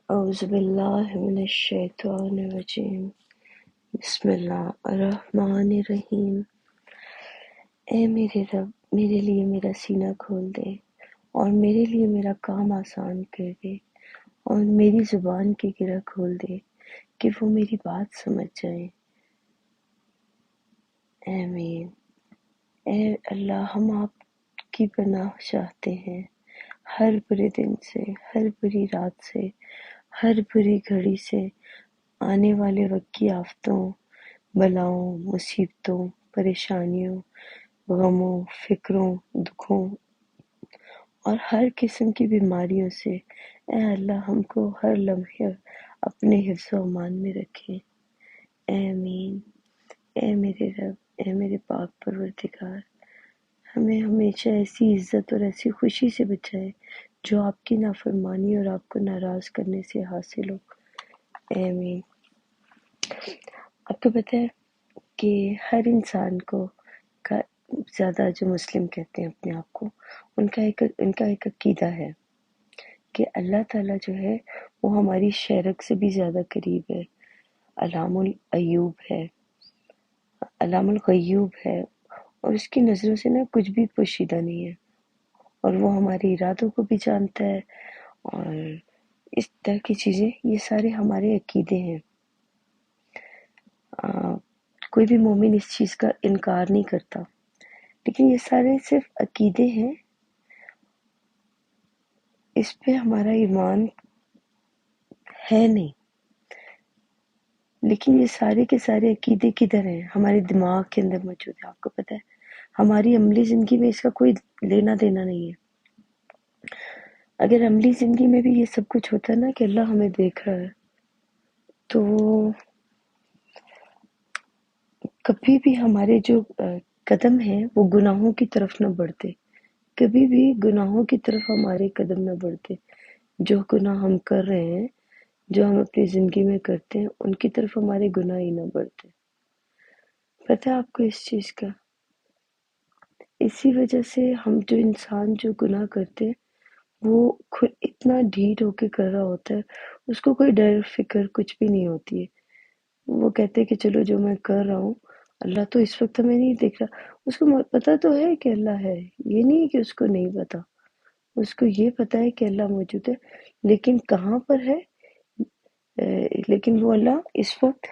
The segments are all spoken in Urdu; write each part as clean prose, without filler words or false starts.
اعوذ باللہ من الشیطان الرجیم بسم اللہ الرحمن الرحیم۔ اے میرے رب، میرے لیے میرا سینہ کھول دے اور میرے لیے میرا کام آسان کر دے اور میری زبان کی گرہ کھول دے کہ وہ میری بات سمجھ جائیں۔ آمین۔ اے اللہ، ہم آپ کی پناہ چاہتے ہیں ہر برے دن سے، ہر بری رات سے، ہر بری گھڑی سے، آنے والے وقت کی آفتوں، بلاؤں، مصیبتوں، پریشانیوں، غموں، فکروں، دکھوں اور ہر قسم کی بیماریوں سے۔ اے اللہ، ہم کو ہر لمحے اپنے حفظ و امان میں رکھیں۔ آمین۔ اے میرے رب، اے میرے پاک پروردگار، ہمیں ہمیشہ ایسی عزت اور ایسی خوشی سے بچائے جو آپ کی نافرمانی اور آپ کو ناراض کرنے سے حاصل ہو۔ آمین۔ آپ کو پتہ ہے کہ ہر انسان کو کا زیادہ جو مسلم کہتے ہیں اپنے آپ کو، ان کا ایک عقیدہ ہے کہ اللہ تعالیٰ جو ہے وہ ہماری شرک سے بھی زیادہ قریب ہے، علام الغیوب ہے، علام الغیوب ہے، اور اس کی نظروں سے نا کچھ بھی پوشیدہ نہیں ہے، اور وہ ہمارے ارادوں کو بھی جانتا ہے، اور اس طرح کی چیزیں، یہ سارے ہمارے عقیدے ہیں۔ کوئی بھی مومن اس چیز کا انکار نہیں کرتا، لیکن یہ سارے صرف عقیدے ہیں، اس پہ ہمارا ایمان ہے نہیں۔ لیکن یہ سارے کے سارے عقیدے کدھر ہیں؟ ہمارے دماغ کے اندر موجود ہے۔ آپ کو پتہ ہے ہماری عملی زندگی میں اس کا کوئی لینا دینا نہیں ہے۔ اگر عملی زندگی میں بھی یہ سب کچھ ہوتا ہے نا کہ اللہ ہمیں دیکھ رہا ہے، تو کبھی بھی ہمارے جو قدم ہیں وہ گناہوں کی طرف نہ بڑھتے، کبھی بھی گناہوں کی طرف ہمارے قدم نہ بڑھتے۔ جو گناہ ہم کر رہے ہیں، جو ہم اپنی زندگی میں کرتے ہیں، ان کی طرف ہمارے گناہ ہی نہ بڑھتے۔ پتہ ہے آپ کو اس چیز کا؟ اسی وجہ سے ہم جو انسان جو گناہ کرتے ہیں وہ خود اتنا ڈھیٹ ہو کے کر رہا ہوتا ہے، اس کو کوئی ڈر فکر کچھ بھی نہیں ہوتی ہے۔ وہ کہتے کہ چلو جو میں کر رہا ہوں، اللہ تو اس وقت ہمیں نہیں دیکھ رہا۔ اس کو پتہ تو ہے کہ اللہ ہے، یہ نہیں کہ اس کو نہیں پتا، اس کو یہ پتا ہے کہ اللہ موجود ہے، لیکن کہاں پر ہے؟ لیکن وہ اللہ اس وقت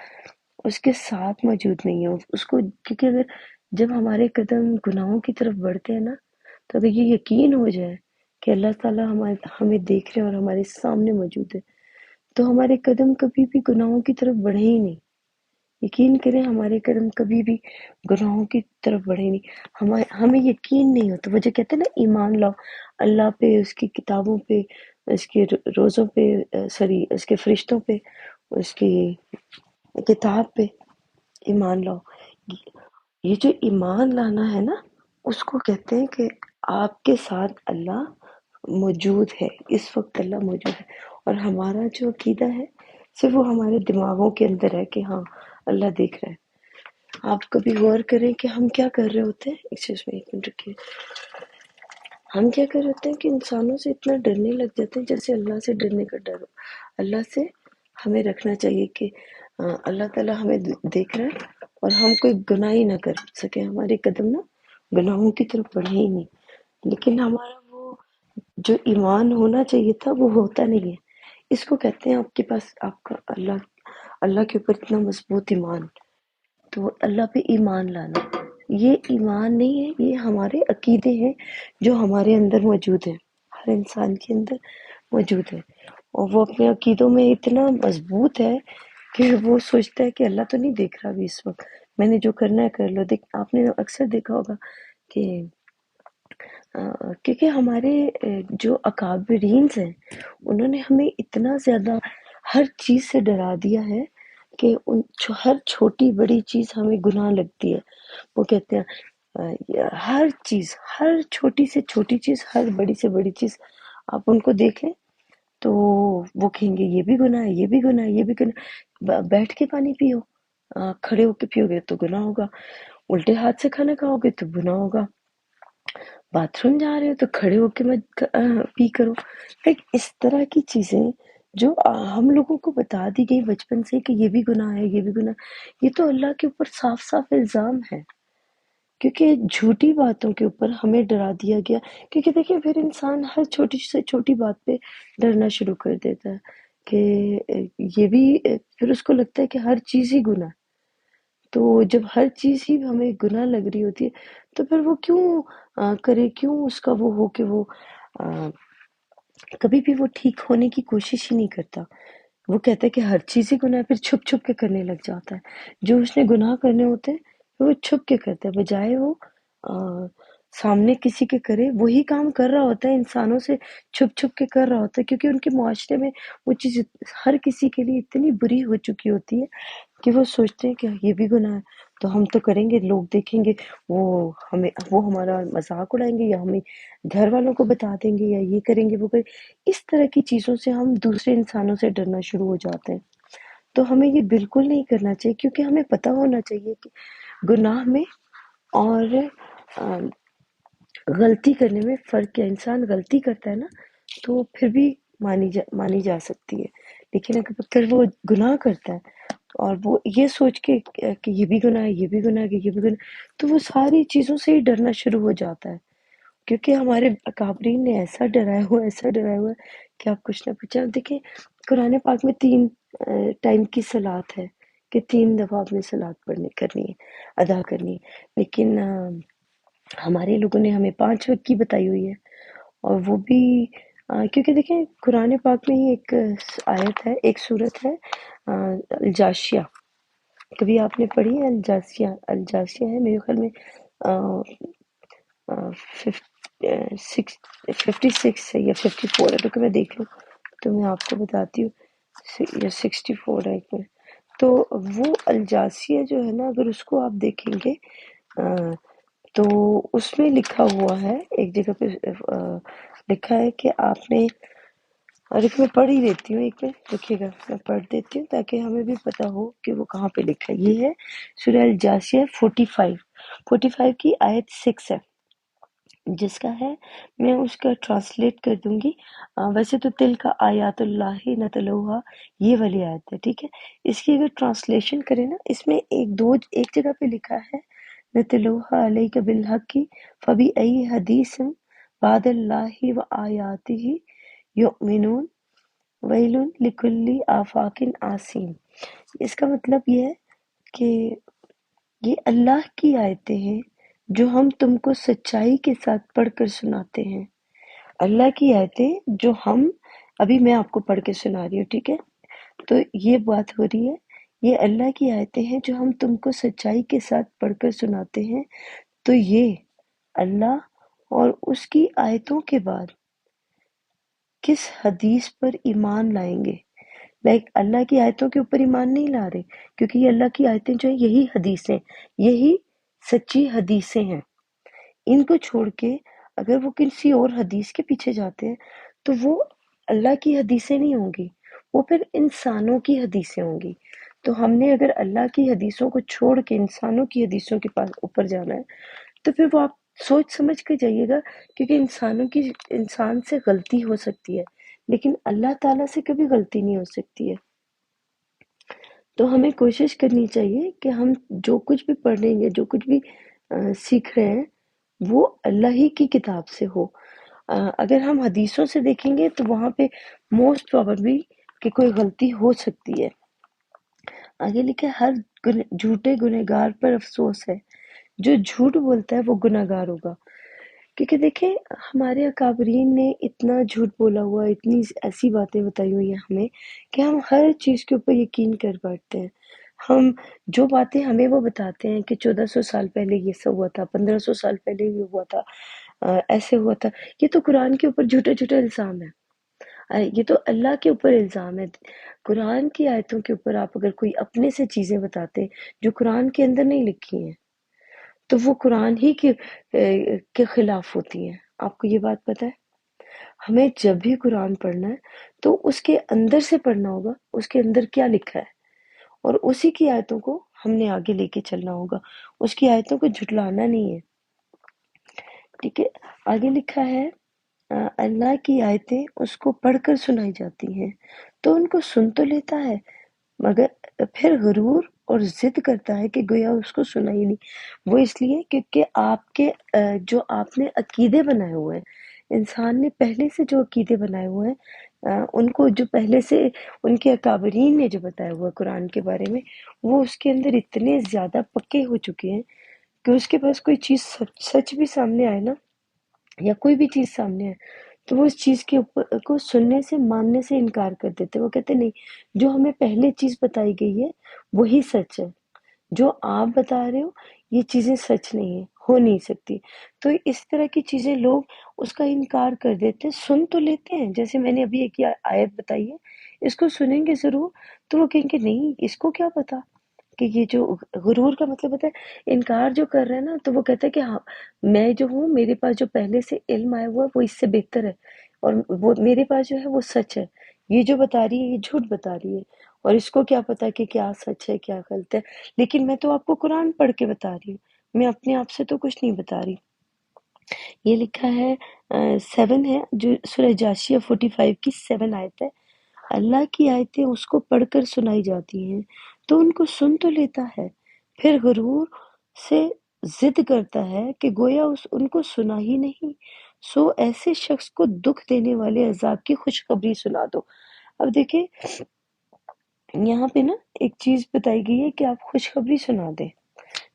اس کے ساتھ موجود نہیں ہے اس کو، کیونکہ اگر جب ہمارے قدم گناہوں کی طرف بڑھتے ہیں نا، تو اگر یہ یقین ہو جائے کہ اللہ تعالیٰ ہمیں دیکھ رہے ہیں اور ہمارے سامنے موجود ہے، تو ہمارے قدم کبھی بھی گناہوں کی طرف بڑھے ہی نہیں۔ یقین کریں، ہمارے قدم کبھی بھی گناہوں کی طرف بڑھے نہیں۔ ہمیں یقین نہیں ہوتا۔ وہ جو کہتے ہیں نا ایمان لاؤ اللہ پہ، اس کی کتابوں پہ، اس کے روزوں پہ، اس کے فرشتوں پہ، اس کی کتاب پہ ایمان لاؤ۔ یہ جو ایمان لانا ہے نا، اس کو کہتے ہیں کہ آپ کے ساتھ اللہ موجود ہے، اس وقت اللہ موجود ہے، اور ہمارا جو عقیدہ ہے صرف وہ ہمارے دماغوں کے اندر ہے کہ ہاں اللہ دیکھ رہا ہے۔ آپ کبھی غور کریں کہ ہم کیا کر رہے ہوتے ہیں؟ ایکسکیوز می، ایک منٹ رکیے۔ ہم کیا کر رہے ہوتے ہیں کہ انسانوں سے اتنا ڈرنے لگ جاتے ہیں جیسے اللہ سے ڈرنے کا ڈر ہو۔ اللہ سے ہمیں رکھنا چاہیے کہ اللہ تعالیٰ ہمیں دیکھ رہا ہے اور ہم کوئی گناہ ہی نہ کر سکے، ہمارے قدم نا گناہوں کی طرف بڑھے ہی نہیں۔ لیکن ہمارا وہ جو ایمان ہونا چاہیے تھا وہ ہوتا نہیں ہے۔ اس کو کہتے ہیں آپ کے پاس آپ کا اللہ کے اوپر اتنا مضبوط ایمان، تو اللہ پہ ایمان لانا، یہ ایمان نہیں ہے، یہ ہمارے عقیدے ہیں جو ہمارے اندر موجود ہیں، ہر انسان کے اندر موجود ہے، اور وہ اپنے عقیدوں میں اتنا مضبوط ہے کہ وہ سوچتا ہے کہ اللہ تو نہیں دیکھ رہا ابھی اس وقت، میں نے جو کرنا ہے کر لو۔ آپ نے اکثر دیکھا ہوگا کہ کیونکہ ہمارے جو اکابرینز ہیں انہوں نے ہمیں اتنا زیادہ ہر چیز سے ڈرا دیا ہے کہ ہر چھوٹی بڑی چیز ہمیں گناہ لگتی ہے۔ وہ کہتے ہیں ہر چیز، ہر چھوٹی سے چھوٹی چیز، ہر بڑی سے بڑی چیز آپ ان کو دیکھ لیں تو وہ کہیں گے یہ بھی گناہ ہے، یہ بھی گناہ ہے، یہ بھی گناہ۔ بیٹھ کے پانی پیو، کھڑے ہو کے پیو گے تو گناہ ہوگا، الٹے ہاتھ سے کھانا کھاؤ گے تو گناہ ہوگا، باتھ روم جا رہے ہو تو کھڑے ہو کے مت پی کرو۔ اس طرح کی چیزیں جو ہم لوگوں کو بتا دی گئی بچپن سے کہ یہ بھی گناہ ہے، یہ بھی گناہ، یہ تو اللہ کے اوپر صاف صاف الزام ہے، کیونکہ جھوٹی باتوں کے اوپر ہمیں ڈرا دیا گیا۔ کیونکہ دیکھیں پھر انسان ہر چھوٹی سے چھوٹی بات پہ ڈرنا شروع کر دیتا ہے کہ یہ بھی، پھر اس کو لگتا ہے کہ ہر چیز ہی گناہ، تو جب ہر چیز ہی ہمیں گناہ لگ رہی ہوتی ہے تو پھر وہ کیوں کرے، کیوں اس کا وہ ہو کہ وہ کبھی بھی وہ ٹھیک ہونے کی کوشش ہی نہیں کرتا۔ وہ کہتا ہے کہ ہر چیز ہی گناہ ہے، پھر چھپ چھپ کے کرنے لگ جاتا ہے۔ جو اس نے گناہ کرنے ہوتے ہیں وہ چھپ کے کرتا ہے، بجائے وہ سامنے کسی کے کرے، وہی کام کر رہا ہوتا ہے، انسانوں سے چھپ چھپ کے کر رہا ہوتا ہے، کیونکہ ان کے معاشرے میں وہ چیز ہر کسی کے لیے اتنی بری ہو چکی ہوتی ہے کہ وہ سوچتے ہیں کہ یہ بھی گناہ ہے تو ہم تو کریں گے، لوگ دیکھیں گے، وہ ہمارا مذاق اڑائیں گے، یا ہمیں گھر والوں کو بتا دیں گے، یا یہ کریں گے وہ کریں گے۔ اس طرح کی چیزوں سے ہم دوسرے انسانوں سے ڈرنا شروع ہو جاتے ہیں۔ تو ہمیں یہ بالکل نہیں کرنا چاہیے، کیونکہ ہمیں پتہ ہونا چاہیے کہ گناہ میں اور غلطی کرنے میں فرق ہے۔ انسان غلطی کرتا ہے نا تو پھر بھی مانی جا سکتی ہے، لیکن اگر وہ گناہ کرتا ہے اور وہ یہ سوچ کے کہ یہ بھی گناہ ہے، یہ بھی گناہ ہے، یہ بھی گناہ ہے، تو وہ ساری چیزوں سے ہی ڈرنا شروع ہو جاتا ہے۔ کیونکہ ہمارے اکابرین نے ایسا ڈرایا ہوا ہے کہ آپ کچھ نہ پوچھیں۔ دیکھیں قرآن پاک میں 3 ٹائم کی صلات ہے کہ 3 دفعہ آپ نے صلات کرنی ہے، ادا کرنی ہے، لیکن ہمارے لوگوں نے ہمیں 5 وقت کی بتائی ہوئی ہے، اور وہ بھی کیونکہ دیکھیں قرآن پاک میں ہی ایک آیت ہے، ایک سورت ہے الجاشیہ، کبھی آپ نے پڑھی ہے؟ الجاشیہ ہے میرے خیال میں 56 ہے یا 54 ہے، تو میں دیکھ لوں تو میں آپ کو بتاتی ہوں، یا 64 ہے ایک میں۔ تو وہ الجاسیہ جو ہے نا، اگر اس کو آپ دیکھیں گے تو اس میں لکھا ہوا ہے، ایک جگہ پہ لکھا ہے کہ آپ نے، اور ایک میں پڑھ ہی دیتی ہوں، ایک میں لکھے گا، میں پڑھ دیتی ہوں تاکہ ہمیں بھی پتا ہو کہ وہ کہاں پہ لکھا ہے۔ یہ ہے سورہ الجاسیہ 45 کی آیت 6 ہے، جس کا ہے، میں اس کا ٹرانسلیٹ کر دوں گی۔ ویسے تو تل کا آیات اللہ نتلوہا یہ والی آیت ہے، ٹھیک ہے۔ اس کی اگر ٹرانسلیشن کریں نا، اس میں ایک جگہ پہ لکھا ہے نتلوہا علیک بالحق فبی ای حدیث بعد اللہ و آیاتہ یؤمنون ویل لکل آفاق آثیم۔ اس کا مطلب یہ ہے کہ یہ اللہ کی آیتیں ہیں جو ہم تم کو سچائی کے ساتھ پڑھ کر سناتے ہیں۔ اللہ کی آیتیں جو ابھی میں آپ کو پڑھ کے سنا رہی ہوں، ٹھیک ہے؟ تو یہ بات ہو رہی ہے، یہ اللہ کی آیتیں ہیں جو ہم تم کو سچائی کے ساتھ پڑھ کر سناتے ہیں۔ تو یہ اللہ اور اس کی آیتوں کے بعد کس حدیث پر ایمان لائیں گے؟ اللہ کی آیتوں کے اوپر ایمان نہیں لا رہے، کیونکہ یہ اللہ کی آیتیں جو ہیں یہی حدیثیں، یہی سچی حدیثیں ہیں۔ ان کو چھوڑ کے اگر وہ کسی اور حدیث کے پیچھے جاتے ہیں تو وہ اللہ کی حدیثیں نہیں ہوں گی، وہ پھر انسانوں کی حدیثیں ہوں گی۔ تو ہم نے اگر اللہ کی حدیثوں کو چھوڑ کے انسانوں کی حدیثوں کے پاس اوپر جانا ہے تو پھر وہ آپ سوچ سمجھ کے جائیے گا، کیونکہ انسان سے غلطی ہو سکتی ہے لیکن اللہ تعالیٰ سے کبھی غلطی نہیں ہو سکتی ہے۔ تو ہمیں کوشش کرنی چاہیے کہ ہم جو کچھ بھی پڑھ رہے ہیں، جو کچھ بھی سیکھ رہے ہیں، وہ اللہ ہی کی کتاب سے ہو۔ اگر ہم حدیثوں سے دیکھیں گے تو وہاں پہ موسٹ پروبیبلی کہ کوئی غلطی ہو سکتی ہے۔ آگے لکھے ہر جھوٹے گنہگار پر افسوس ہے، جو جھوٹ بولتا ہے وہ گنہگار ہوگا۔ کیونکہ دیکھیں ہمارے اکابرین نے اتنا جھوٹ بولا ہوا، اتنی ایسی باتیں بتائی ہوئی ہیں ہمیں کہ ہم ہر چیز کے اوپر یقین کر بیٹھتے ہیں۔ ہم جو باتیں ہمیں وہ بتاتے ہیں کہ 1400 سال پہلے یہ سب ہوا تھا، 1500 سال پہلے یہ ہوا تھا، ایسے ہوا تھا، یہ تو قرآن کے اوپر جھوٹے جھوٹے الزام ہے۔ یہ تو اللہ کے اوپر الزام ہے۔ قرآن کی آیتوں کے اوپر آپ اگر کوئی اپنے سے چیزیں بتاتے ہیں جو قرآن کے اندر نہیں لکھی ہیں تو وہ قرآن ہی کے خلاف ہوتی ہیں۔ آپ کو یہ بات پتہ ہے؟ ہمیں جب بھی قرآن پڑھنا ہے تو اس کے اندر سے پڑھنا ہوگا، اس کے اندر کیا لکھا ہے، اور اسی کی آیتوں کو ہم نے آگے لے کے چلنا ہوگا، اس کی آیتوں کو جھٹلانا نہیں ہے، ٹھیک ہے؟ آگے لکھا ہے اللہ کی آیتیں اس کو پڑھ کر سنائی جاتی ہیں تو ان کو سن تو لیتا ہے، مگر پھر غرور اور ضد کرتا ہے کہ گویا اس کو سنا ہی نہیں۔ وہ اس لیے کیونکہ آپ کے جو آپ نے عقیدے بنائے ہوئے ہیں، انسان نے پہلے سے جو عقیدے بنائے ہوئے ہیں، ان کو جو پہلے سے ان کے اکابرین نے جو بتایا ہوا ہے قرآن کے بارے میں، وہ اس کے اندر اتنے زیادہ پکے ہو چکے ہیں کہ اس کے پاس کوئی چیز سچ بھی سامنے آئے نا، یا کوئی بھی چیز سامنے آئے، تو وہ اس چیز کے اوپر کو سننے سے ماننے سے انکار کر دیتے۔ وہ کہتے نہیں، جو ہمیں پہلے چیز بتائی گئی ہے وہی سچ ہے، جو آپ بتا رہے ہو یہ چیزیں سچ نہیں ہیں، ہو نہیں سکتی۔ تو اس طرح کی چیزیں لوگ اس کا انکار کر دیتے ہیں، سن تو لیتے ہیں، جیسے میں نے ابھی ایک آیت بتائی ہے، اس کو سنیں گے ضرور، تو وہ کہیں گے نہیں اس کو کیا پتا، کہ یہ جو غرور کا مطلب ہوتا ہے انکار جو کر رہے ہیں نا، تو وہ کہتا ہے کہ ہاں میں جو ہوں، میرے پاس جو پہلے سے علم آیا ہوا ہے وہ اس سے بہتر ہے، اور وہ میرے پاس جو ہے وہ سچ ہے، یہ جو بتا رہی ہے یہ جھوٹ بتا رہی ہے، اور اس کو کیا پتا کہ کیا سچ ہے کیا غلط ہے، لیکن میں تو آپ کو قرآن پڑھ کے بتا رہی ہوں، میں اپنے آپ سے تو کچھ نہیں بتا رہی۔ یہ لکھا ہے 7 ہے، جو سورہ جاشیہ 45 کی 7 آیت ہے، اللہ کی آیتیں اس کو پڑھ کر سنائی جاتی ہیں تو ان کو سن تو لیتا ہے، پھر غرور سے ضد کرتا ہے کہ گویا ان کو سنا ہی نہیں، سو ایسے شخص کو دکھ دینے والے عذاب کی خوشخبری سنا دو۔ اب دیکھیں یہاں پہ نا ایک چیز بتائی گئی ہے کہ آپ خوشخبری سنا دیں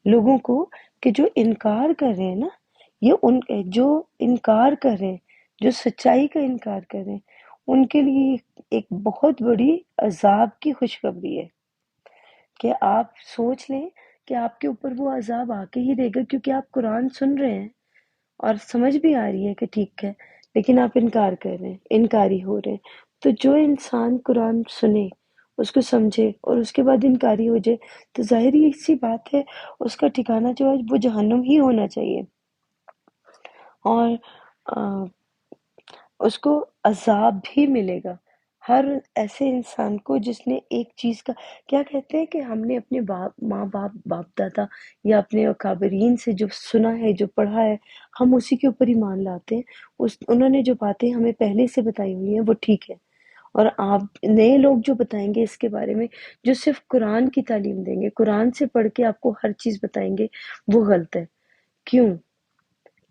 لوگوں کو، کہ جو انکار کر رہے ہیں نا، یہ ان جو انکار کر رہے ہیں، جو سچائی کا انکار کر رہے ہیں، ان کے لیے ایک بہت بڑی عذاب کی خوشخبری ہے، کہ آپ سوچ لیں کہ آپ کے اوپر وہ عذاب آ کے ہی رہے گا، کیونکہ آپ قرآن سن رہے ہیں اور سمجھ بھی آ رہی ہے کہ ٹھیک ہے، لیکن آپ انکار کر رہے ہیں، انکاری ہو رہے ہیں۔ تو جو انسان قرآن سنے، اس کو سمجھے اور اس کے بعد انکاری ہو جائے، تو ظاہر ہی سی بات ہے اس کا ٹھکانہ جو ہے وہ جہنم ہی ہونا چاہیے، اور اس کو عذاب بھی ملے گا۔ ہر ایسے انسان کو جس نے ایک چیز کا، کیا کہتے ہیں کہ ہم نے اپنے ماں باپ باپ دادا یا اپنے اکابرین سے جو سنا ہے جو پڑھا ہے، ہم اسی کے اوپر ایمان لاتے ہیں، انہوں نے جو باتیں ہمیں پہلے سے بتائی ہوئی ہیں وہ ٹھیک ہے، اور آپ نئے لوگ جو بتائیں گے اس کے بارے میں، جو صرف قرآن کی تعلیم دیں گے، قرآن سے پڑھ کے آپ کو ہر چیز بتائیں گے، وہ غلط ہے۔ کیوں؟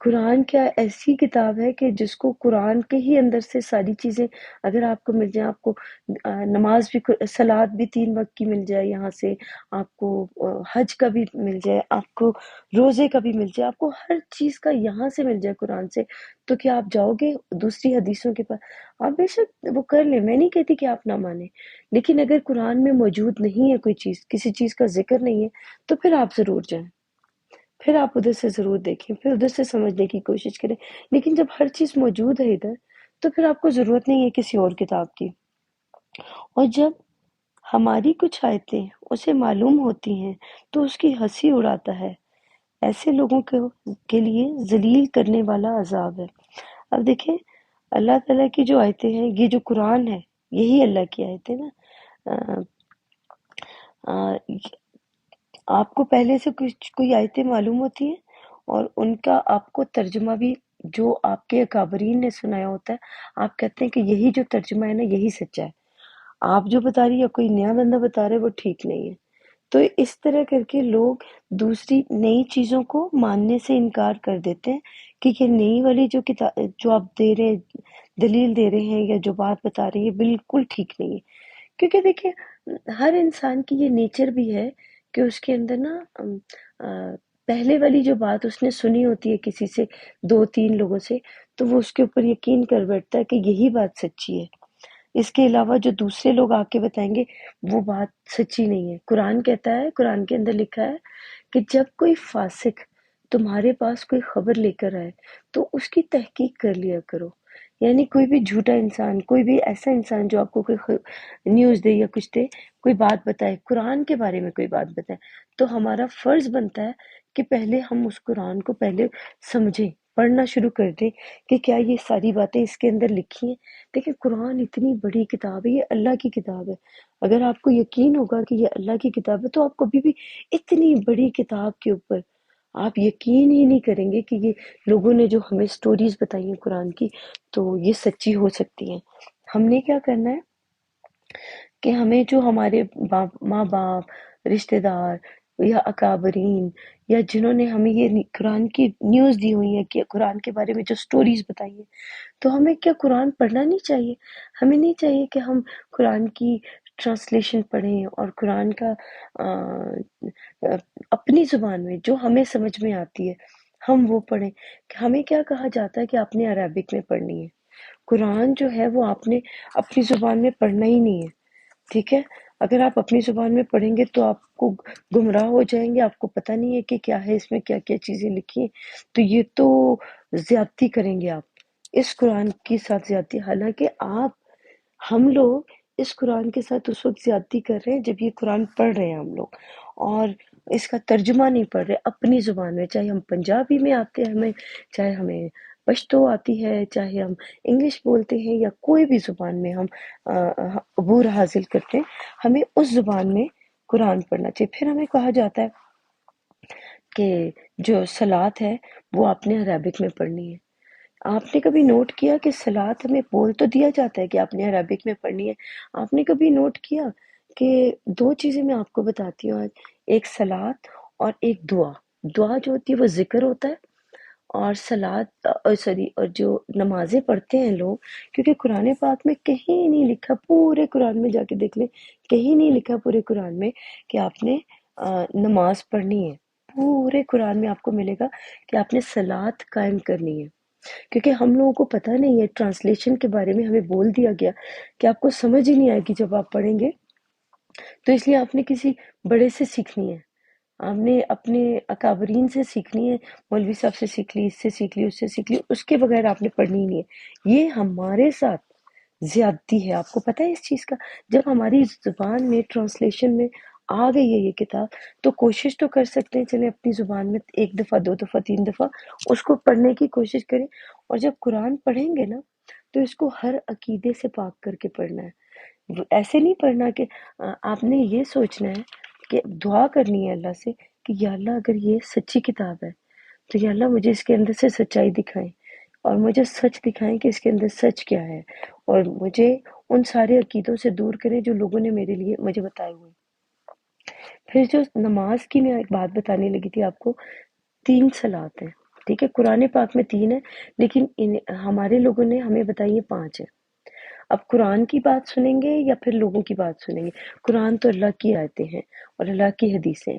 قرآن کیا ایسی کتاب ہے کہ جس کو قرآن کے ہی اندر سے ساری چیزیں اگر آپ کو مل جائیں، آپ کو نماز بھی، صلات بھی 3 وقت کی مل جائے، یہاں سے آپ کو حج کا بھی مل جائے، آپ کو روزے کا بھی مل جائے، آپ کو ہر چیز کا یہاں سے مل جائے قرآن سے، تو کیا آپ جاؤ گے دوسری حدیثوں کے پاس؟ آپ بے شک وہ کر لیں، میں نہیں کہتی کہ آپ نہ مانیں، لیکن اگر قرآن میں موجود نہیں ہے کوئی چیز، کسی چیز کا ذکر نہیں ہے، تو پھر آپ ضرور جائیں، پھر آپ ادھر سے ضرور دیکھیں، پھر ادھر سے سمجھنے کی کوشش کریں، لیکن جب ہر چیز موجود ہے ادھر، تو پھر آپ کو ضرورت نہیں ہے کسی اور کتاب کی۔ اور جب ہماری کچھ آیتیں اسے معلوم ہوتی ہیں تو اس کی ہنسی اڑاتا ہے، ایسے لوگوں کے لیے ذلیل کرنے والا عذاب ہے۔ اب دیکھیں اللہ تعالیٰ کی جو آیتیں ہیں، یہ جو قرآن ہے یہی اللہ کی آیتیں نا، آ، آپ کو پہلے سے کچھ کوئی آیتیں معلوم ہوتی ہیں اور ان کا آپ کو ترجمہ بھی جو آپ کے اکابرین نے سنایا ہوتا ہے، آپ کہتے ہیں کہ یہی جو ترجمہ ہے نا یہی سچا ہے، آپ جو بتا رہی ہے کوئی نیا بندہ بتا رہا ہے وہ ٹھیک نہیں ہے۔ تو اس طرح کر کے لوگ دوسری نئی چیزوں کو ماننے سے انکار کر دیتے ہیں کہ یہ نئی والی جو کتاب جو آپ دے رہے دلیل دے رہے ہیں یا جو بات بتا رہے ہیں بالکل ٹھیک نہیں ہے، کیونکہ دیکھیں ہر انسان کی یہ نیچر بھی ہے کہ اس کے اندر نا پہلے والی جو بات اس نے سنی ہوتی ہے کسی سے، 2-3 لوگوں سے، تو وہ اس کے اوپر یقین کر بیٹھتا ہے کہ یہی بات سچی ہے، اس کے علاوہ جو دوسرے لوگ آ کے بتائیں گے وہ بات سچی نہیں ہے۔ قرآن کہتا ہے، قرآن کے اندر لکھا ہے کہ جب کوئی فاسق تمہارے پاس کوئی خبر لے کر آئے تو اس کی تحقیق کر لیا کرو، یعنی کوئی بھی جھوٹا انسان، کوئی بھی ایسا انسان جو آپ کو کوئی نیوز دے یا کچھ دے، کوئی بات بتائے، قرآن کے بارے میں کوئی بات بتائے، تو ہمارا فرض بنتا ہے کہ پہلے ہم اس قرآن کو پہلے سمجھیں، پڑھنا شروع کر دیں کہ کیا یہ ساری باتیں اس کے اندر لکھی ہیں۔ دیکھیں قرآن اتنی بڑی کتاب ہے، یہ اللہ کی کتاب ہے، اگر آپ کو یقین ہوگا کہ یہ اللہ کی کتاب ہے تو آپ کبھی بھی اتنی بڑی کتاب کے اوپر آپ یقین ہی نہیں کریں گے کہ یہ لوگوں نے جو ہمیں سٹوریز بتائی ہیں قرآن کی تو یہ سچی ہو سکتی ہیں۔ ہم نے کیا کرنا ہے کہ ہمیں جو ہمارے ماں باپ، رشتہ دار یا اکابرین یا جنہوں نے ہمیں یہ قرآن کی نیوز دی ہوئی ہے کہ قرآن کے بارے میں جو سٹوریز بتائی ہیں، تو ہمیں کیا قرآن پڑھنا نہیں چاہیے؟ ہمیں نہیں چاہیے کہ ہم قرآن کی ٹرانسلیشن پڑھیں اور قرآن کا اپنی زبان میں جو ہمیں سمجھ میں آتی ہے ہم وہ پڑھیں۔ ہمیں کیا کہا جاتا ہے کہ آپ نے عربک میں پڑھنی ہے، قرآن جو ہے وہ آپ نے اپنی زبان میں پڑھنا ہی نہیں ہے، ٹھیک ہے؟ اگر آپ اپنی زبان میں پڑھیں گے تو آپ کو گمراہ ہو جائیں گے، آپ کو پتہ نہیں ہے کہ کیا ہے اس میں، کیا کیا چیزیں لکھی ہیں، تو یہ تو زیادتی کریں گے آپ اس قرآن کے ساتھ زیادتی، حالانکہ ہم لوگ اس قرآن کے ساتھ اس وقت زیادتی کر رہے ہیں جب یہ قرآن پڑھ رہے ہیں ہم لوگ، اور اس کا ترجمہ نہیں پڑھ رہے اپنی زبان میں، چاہے ہم پنجابی میں آتے ہیں ہمیں، چاہے ہمیں پشتو آتی ہے، چاہے ہم انگلش بولتے ہیں یا کوئی بھی زبان میں ہم عبور حاصل کرتے ہیں، ہمیں اس زبان میں قرآن پڑھنا چاہیے۔ پھر ہمیں کہا جاتا ہے کہ جو صلاۃ ہے وہ آپ نے عربک میں پڑھنی ہے۔ آپ نے کبھی نوٹ کیا کہ صلاۃ ہمیں بول تو دیا جاتا ہے کہ آپ نے عربک میں پڑھنی ہے، آپ نے کبھی نوٹ کیا کہ دو چیزیں میں آپ کو بتاتی ہوں آج، ایک صلاۃ اور ایک دعا۔ دعا جو ہوتی ہے وہ ذکر ہوتا ہے، اور صلاۃ اور جو نمازیں پڑھتے ہیں لوگ، کیونکہ قرآن پاک میں کہیں نہیں لکھا، پورے قرآن میں جا کے دیکھ لیں، کہیں نہیں لکھا پورے قرآن میں کہ آپ نے نماز پڑھنی ہے۔ پورے قرآن میں آپ کو ملے گا کہ آپ نے صلاۃ قائم کرنی ہے، کیونکہ ہم لوگوں کو پتہ نہیں ہے، ٹرانسلیشن کے بارے میں ہمیں بول دیا گیا کہ آپ کو سمجھ ہی نہیں آئے گی جب آپ پڑھیں گے، تو اس لیے آپ نے کسی بڑے سے سیکھنی ہے، آپ نے اپنے اکابرین سے سیکھنی ہے، مولوی صاحب سے سیکھ لی، اس سے سیکھ لی، اس سے سیکھ لی، اس کے بغیر آپ نے پڑھنی ہی نہیں ہے۔ یہ ہمارے ساتھ زیادتی ہے، آپ کو پتہ ہے اس چیز کا؟ جب ہماری زبان میں ٹرانسلیشن میں آ گئی ہے یہ کتاب تو کوشش تو کر سکتے ہیں، چلیں اپنی زبان میں ایک دفعہ، دو دفعہ، تین دفعہ اس کو پڑھنے کی کوشش کریں، اور جب قرآن پڑھیں گے نا تو اس کو ہر عقیدے سے پاک کر کے پڑھنا ہے۔ ایسے نہیں پڑھنا کہ آپ نے یہ سوچنا ہے کہ دعا کرنی ہے اللہ سے کہ یا اللہ اگر یہ سچی کتاب ہے تو یا اللہ مجھے اس کے اندر سے سچائی دکھائیں، اور مجھے سچ دکھائیں کہ اس کے اندر سچ کیا ہے، اور مجھے ان سارے عقیدوں سے دور کریں جو لوگوں نے میرے لیے مجھے بتائے ہوئے۔ پھر جو نماز کی میں ایک بات بتانے لگی تھی آپ کو، 3 صلات ہیں، ٹھیک ہے؟ قرآن پاک میں 3 ہے، لیکن ہمارے لوگوں نے ہمیں بتائی ہے 5 ہے۔ اب قرآن کی بات سنیں گے یا پھر لوگوں کی بات سنیں گے؟ قرآن تو اللہ کی آیتیں ہیں اور اللہ کی حدیثیں ہیں۔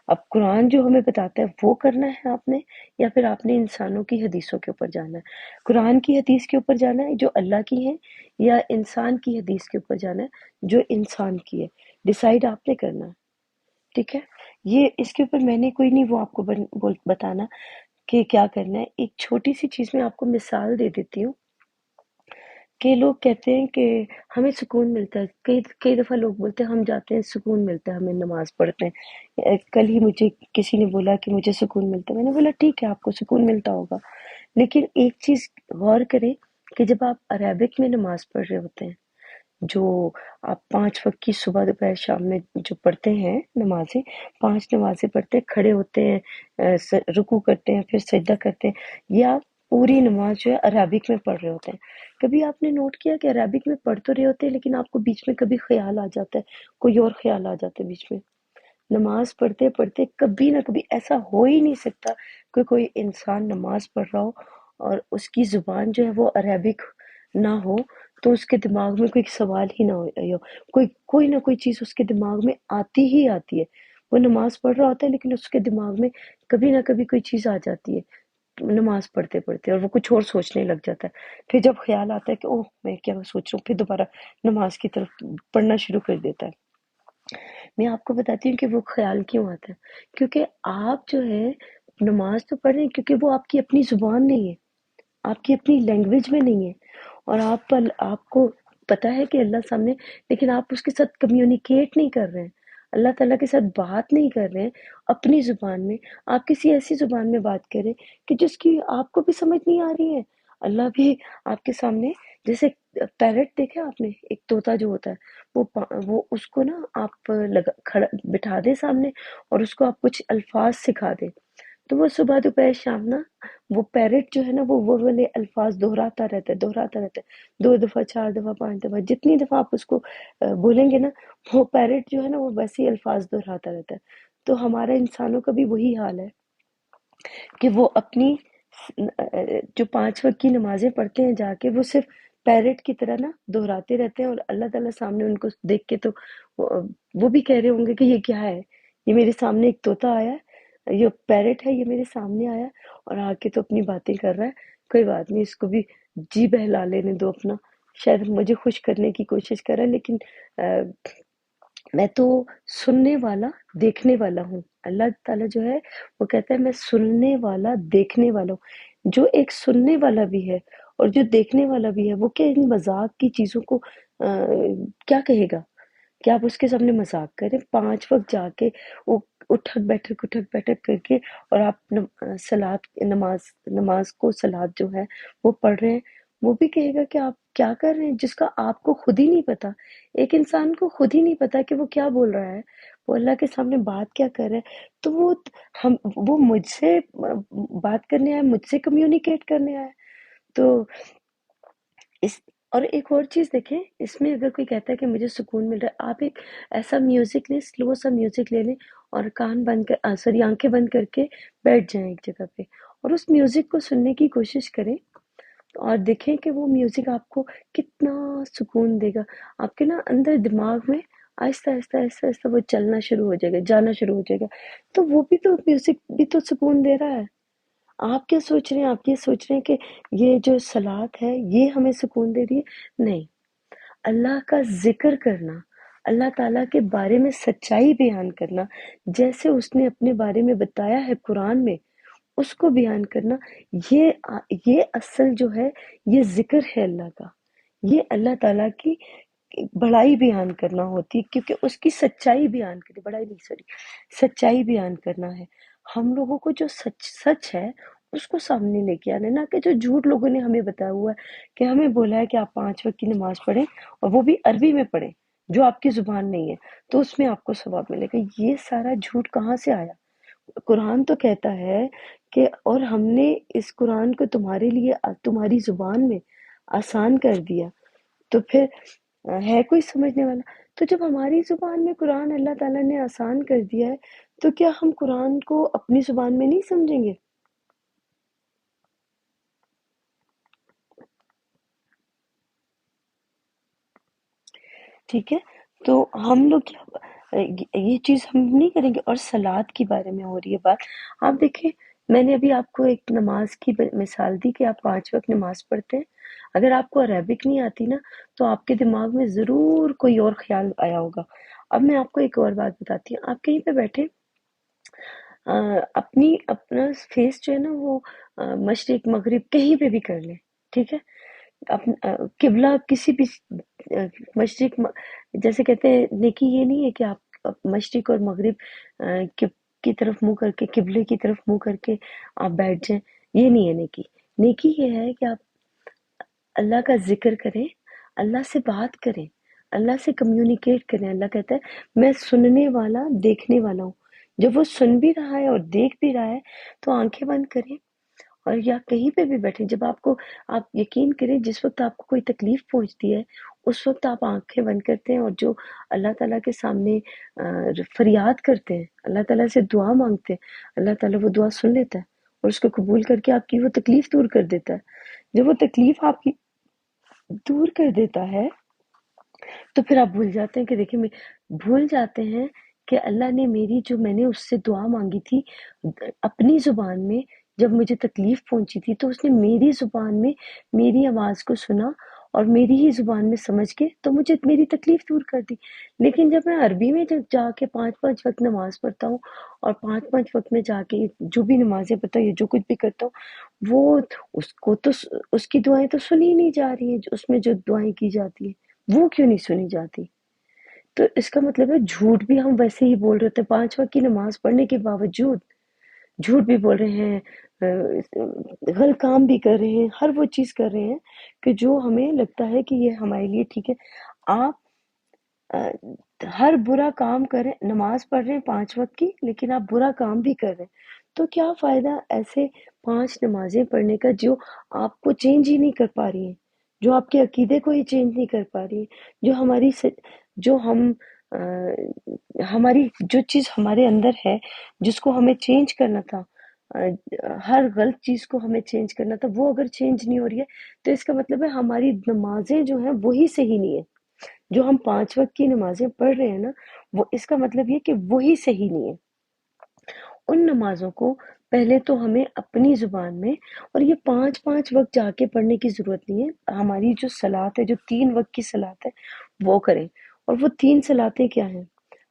اب قرآن جو ہمیں بتاتا ہے وہ کرنا ہے آپ نے، یا پھر آپ نے انسانوں کی حدیثوں کے اوپر جانا ہے؟ قرآن کی حدیث کے اوپر جانا ہے جو اللہ کی ہے، یا انسان کی حدیث کے اوپر جانا ہے جو انسان کی ہے؟ ڈیسائیڈ آپ نے کرنا ہے، ٹھیک ہے؟ یہ اس کے اوپر میں نے کوئی نہیں وہ آپ کو بتانا کہ کیا کرنا ہے۔ ایک چھوٹی سی چیز میں آپ کو مثال دے دیتی ہوں کہ لوگ کہتے ہیں کہ ہمیں سکون ملتا ہے، کئی دفعہ لوگ بولتے ہیں ہم جاتے ہیں سکون ملتا ہے ہمیں نماز پڑھتے ہیں۔ کل ہی مجھے کسی نے بولا کہ مجھے سکون ملتا ہے، میں نے بولا ٹھیک ہے آپ کو سکون ملتا ہوگا، لیکن ایک چیز غور کریں کہ جب آپ عربک میں نماز پڑھ رہے ہوتے ہیں، جو آپ 5 وقت کی صبح دوپہر شام میں جو پڑھتے ہیں نمازیں، 5 نمازیں پڑھتے ہیں، کھڑے ہوتے ہیں، رکوع کرتے ہیں، پھر سجدہ کرتے ہیں، یا پوری نماز جو ہے عربک میں پڑھ رہے ہوتے ہیں۔ کبھی آپ نے نوٹ کیا کہ عربک میں پڑھ تو رہے ہوتے ہیں لیکن آپ کو بیچ میں کبھی خیال آ جاتا ہے، کوئی اور خیال آ جاتا ہے بیچ میں؟ نماز پڑھتے پڑھتے کبھی نہ کبھی ایسا ہو ہی نہیں سکتا کہ کوئی انسان نماز پڑھ رہا ہو اور اس کی زبان جو ہے وہ عربک نہ ہو، تو اس کے دماغ میں کوئی سوال ہی نہ ہو، کوئی نہ کوئی چیز اس کے دماغ میں آتی ہی آتی ہے۔ وہ نماز پڑھ رہا ہوتا ہے لیکن اس کے دماغ میں کبھی نہ کبھی کوئی چیز آ جاتی ہے نماز پڑھتے پڑھتے، اور وہ کچھ اور سوچنے لگ جاتا ہے۔ پھر جب خیال آتا ہے کہ اوہ میں کیا سوچ رہا ہوں، پھر دوبارہ نماز کی طرف پڑھنا شروع کر دیتا ہے۔ میں آپ کو بتاتی ہوں کہ وہ خیال کیوں آتا ہے، کیونکہ آپ جو ہے نماز تو پڑھ رہے ہیں کیونکہ وہ آپ کی اپنی زبان نہیں ہے، آپ کی اپنی لینگویج میں نہیں ہے، اور آپ کو پتہ ہے کہ اللہ سامنے، لیکن آپ اس کے ساتھ کمیونیکیٹ نہیں کر رہے ہیں، اللہ تعالیٰ کے ساتھ بات نہیں کر رہے ہیں اپنی زبان میں، آپ کسی ایسی زبان میں بات کریں کہ جس کی آپ کو بھی سمجھ نہیں آ رہی ہے، اللہ بھی آپ کے سامنے، جیسے پیرٹ دیکھا آپ نے، ایک طوطا جو ہوتا ہے، وہ اس کو نا آپ بٹھا دیں سامنے اور اس کو آپ کچھ الفاظ سکھا دیں، تو وہ صبح دوپہر شام نا وہ پیرٹ جو ہے نا وہ والے الفاظ دہراتا رہتا ہے 2 دفعہ 4 دفعہ 5 دفعہ جتنی دفعہ آپ اس کو بولیں گے نا وہ پیرٹ جو ہے نا وہ ویسے ہی الفاظ دہراتا رہتا ہے. تو ہمارا انسانوں کا بھی وہی حال ہے کہ وہ اپنی جو 5 وقت کی نمازیں پڑھتے ہیں جا کے وہ صرف پیرٹ کی طرح نا دہراتے رہتے ہیں، اور اللہ تعالیٰ سامنے ان کو دیکھ کے تو وہ بھی کہہ رہے ہوں گے کہ یہ کیا ہے، یہ میرے سامنے ایک طوطا آیا ہے، یہ پیرٹ ہے، یہ میرے سامنے آیا اور آ کے تو اپنی باتیں کر رہا ہے. کوئی بات نہیں، اس کو بھی جی بہلا لینے دو اپنا، شاید مجھے خوش کرنے کی کوشش کر رہا ہے، لیکن میں تو سننے والا دیکھنے والا ہوں. اللہ تعالیٰ جو ہے وہ کہتا ہے میں سننے والا دیکھنے والا ہوں. جو ایک سننے والا بھی ہے اور جو دیکھنے والا بھی ہے وہ کیا ان مذاق کی چیزوں کو کیا کہے گا؟ کہ آپ اس کے سامنے مذاق کریں 5 وقت جا کے وہ اٹھک بیٹھک کر کے اور آپ نماز کو سلاد جو ہے وہ پڑھ رہے ہیں، وہ بھی کہے گا کہ آپ کیا کر رہے ہیں جس کا آپ کو خود ہی نہیں پتا. ایک انسان کو خود ہی نہیں پتا کہ وہ کیا بول رہا ہے، وہ اللہ کے سامنے بات کیا کر رہا ہے. تو وہ مجھ سے بات کرنے آیا، مجھ سے کمیونیکیٹ کرنے آیا. تو اس اور ایک اور چیز دیکھیں، اس میں اگر کوئی کہتا ہے کہ مجھے سکون مل رہا ہے، آپ ایک ایسا میوزک لیں، سلو سا میوزک لے لیں اور کان بند کر سوری آنکھیں بند کر کے بیٹھ جائیں ایک جگہ پہ اور اس میوزک کو سننے کی کوشش کریں اور دیکھیں کہ وہ میوزک آپ کو کتنا سکون دے گا. آپ کے نا اندر دماغ میں آہستہ آہستہ آہستہ آہستہ وہ چلنا شروع ہو جائے گا، جانا شروع ہو جائے گا. تو وہ بھی تو میوزک بھی تو سکون دے رہا ہے. آپ کیا سوچ رہے ہیں؟ آپ یہ سوچ رہے ہیں کہ یہ جو صلات ہے یہ ہمیں سکون دے رہی ہے؟ نہیں. اللہ کا ذکر کرنا، اللہ تعالیٰ کے بارے میں سچائی بیان کرنا، جیسے اس نے اپنے بارے میں بتایا ہے قرآن میں، اس کو بیان کرنا، یہ اصل جو ہے یہ ذکر ہے اللہ کا. یہ اللہ تعالیٰ کی بڑائی بیان کرنا ہوتی ہے، کیونکہ اس کی سچائی بیان کرنی، بڑائی نہیں سوری سچائی بیان کرنا ہے. ہم لوگوں کو جو سچ ہے اس کو سامنے لے کے آنا ہے، نہ کہ جو جھوٹ لوگوں نے ہمیں بتایا ہوا ہے کہ ہمیں بولا ہے کہ آپ 5 وقت کی نماز پڑھیں اور وہ بھی عربی میں پڑھیں جو آپ کی زبان نہیں ہے تو اس میں آپ کو ثواب ملے گا. یہ سارا جھوٹ کہاں سے آیا؟ قرآن تو کہتا ہے کہ اور ہم نے اس قرآن کو تمہارے لیے تمہاری زبان میں آسان کر دیا. تو پھر ہے کوئی سمجھنے والا؟ تو جب ہماری زبان میں قرآن اللہ تعالیٰ نے آسان کر دیا ہے تو کیا ہم قرآن کو اپنی زبان میں نہیں سمجھیں گے؟ ٹھیک ہے، تو ہم لوگ یہ چیز ہم نہیں کریں گے. اور سلاد کے بارے میں ہو رہی ہے بات، آپ دیکھیں میں نے ابھی آپ کو ایک نماز کی مثال دی کہ آپ 5 وقت نماز پڑھتے ہیں. اگر آپ کو عربک نہیں آتی نا تو آپ کے دماغ میں ضرور کوئی اور خیال آیا ہوگا. اب میں آپ کو ایک اور بات بتاتی ہوں. آپ کہیں پہ بیٹھے اپنا فیس جو ہے نا وہ مشرق مغرب کہیں پہ بھی کر لیں، ٹھیک ہے. قبلہ کسی بھی مشرق جیسے کہتے ہیں نیکی یہ نہیں ہے کہ آپ مشرق اور مغرب کی طرف منہ کر کے قبلے کی طرف منہ کر کے آپ بیٹھ جائیں. یہ نہیں ہے نیکی. نیکی یہ ہے کہ آپ اللہ کا ذکر کریں، اللہ سے بات کریں، اللہ سے کمیونیکیٹ کریں. اللہ کہتا ہے میں سننے والا دیکھنے والا ہوں. جب وہ سن بھی رہا ہے اور دیکھ بھی رہا ہے تو آنکھیں بند کریں اور یا کہیں پہ بھی بیٹھیں. جب آپ یقین کریں جس وقت آپ کو کوئی تکلیف پہنچتی ہے اس وقت آپ آنکھیں بند کرتے ہیں اور جو اللہ تعالیٰ کے سامنے فریاد کرتے ہیں، اللہ تعالیٰ سے دعا مانگتے ہیں، اللہ تعالیٰ وہ دعا سن لیتا ہے اور اس کو قبول کر کے آپ کی وہ تکلیف دور کر دیتا ہے. جب وہ تکلیف آپ کی دور کر دیتا ہے تو پھر آپ بھول جاتے ہیں کہ دیکھیں بھول جاتے ہیں کہ اللہ نے میں نے اس سے دعا مانگی تھی اپنی زبان میں. جب مجھے تکلیف پہنچی تھی تو اس نے میری زبان میں میری آواز کو سنا اور میری ہی زبان میں سمجھ کے تو مجھے میری تکلیف دور کر دی. لیکن جب میں عربی میں جب جا کے 5 وقت نماز پڑھتا ہوں اور 5 وقت میں جا کے جو بھی نمازیں پڑھتا ہوں یا جو کچھ بھی کرتا ہوں وہ اس کو تو اس کی دعائیں تو سنی نہیں جا رہی ہیں. اس میں جو دعائیں کی جاتی ہیں وہ کیوں نہیں سنی جاتی؟ تو اس کا مطلب ہے جھوٹ بھی ہم ویسے ہی بول رہے ہوتے ہیں. 5 وقت کی نماز پڑھنے کے باوجود جھوٹ بھی بول رہے ہیں، غلط کام بھی کر رہے ہیں، ہر وہ چیز کر رہے ہیں کہ جو ہمیں لگتا ہے کہ یہ ہمارے لیے ٹھیک ہے. آپ ہر برا کام کریں، نماز پڑھ رہے ہیں 5 وقت کی لیکن آپ برا کام بھی کر رہے ہیں تو کیا فائدہ ایسے 5 نمازیں پڑھنے کا جو آپ کو چینج ہی نہیں کر پا رہی ہیں، جو آپ کے عقیدے کو ہی چینج نہیں کر پا رہی ہیں، جو ہم ہماری جو چیز ہمارے اندر ہے جس کو ہمیں چینج کرنا تھا، ہر غلط چیز کو ہمیں چینج کرنا تھا، وہ اگر چینج نہیں ہو رہی ہے تو اس کا مطلب ہے ہماری نمازیں جو ہیں وہی صحیح نہیں ہے۔ جو ہم 5 وقت کی نمازیں پڑھ رہے ہیں نا، وہ اس کا مطلب یہ کہ وہی صحیح نہیں ہے۔ ان نمازوں کو پہلے تو ہمیں اپنی زبان میں، اور یہ 5 وقت جا کے پڑھنے کی ضرورت نہیں ہے، ہماری جو صلاۃ ہے، جو 3 وقت کی صلاۃ ہے وہ کریں۔ اور وہ 3 صلاتیں کیا ہیں؟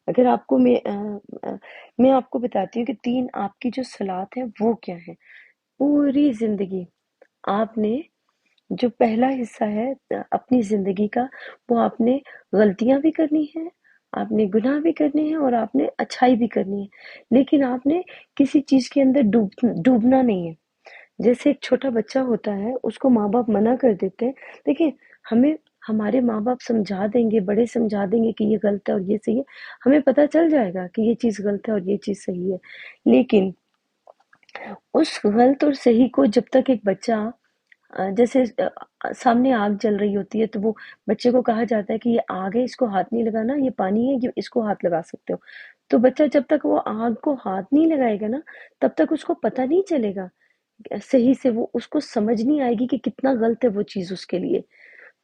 اگر آپ کو میں آپ کو بتاتی ہوں کہ 3 آپ کی جو صلات ہے وہ کیا ہے۔ پوری زندگی آپ نے جو پہلا حصہ ہے اپنی زندگی کا، وہ آپ نے غلطیاں بھی کرنی ہیں، آپ نے گناہ بھی کرنے ہیں، اور آپ نے اچھائی بھی کرنی ہے، لیکن آپ نے کسی چیز کے اندر ڈوبنا نہیں ہے۔ جیسے ایک چھوٹا بچہ ہوتا ہے، اس کو ماں باپ منع کر دیتے ہیں، دیکھیں ہمیں ہمارے ماں باپ سمجھا دیں گے، بڑے سمجھا دیں گے کہ یہ غلط ہے اور یہ صحیح ہے، ہمیں پتہ چل جائے گا کہ یہ چیز غلط ہے اور یہ چیز صحیح ہے، لیکن اس غلط اور صحیح کو جب تک ایک بچہ جیسے سامنے آگ جل رہی ہوتی ہے تو وہ بچے کو کہا جاتا ہے کہ یہ آگ ہے، اس کو ہاتھ نہیں لگانا، یہ پانی ہے، یہ اس کو ہاتھ لگا سکتے ہو۔ تو بچہ جب تک وہ آگ کو ہاتھ نہیں لگائے گا نا، تب تک اس کو پتہ نہیں چلے گا صحیح سے، وہ اس کو سمجھ نہیں آئے گی کہ کتنا غلط ہے وہ چیز اس کے لیے۔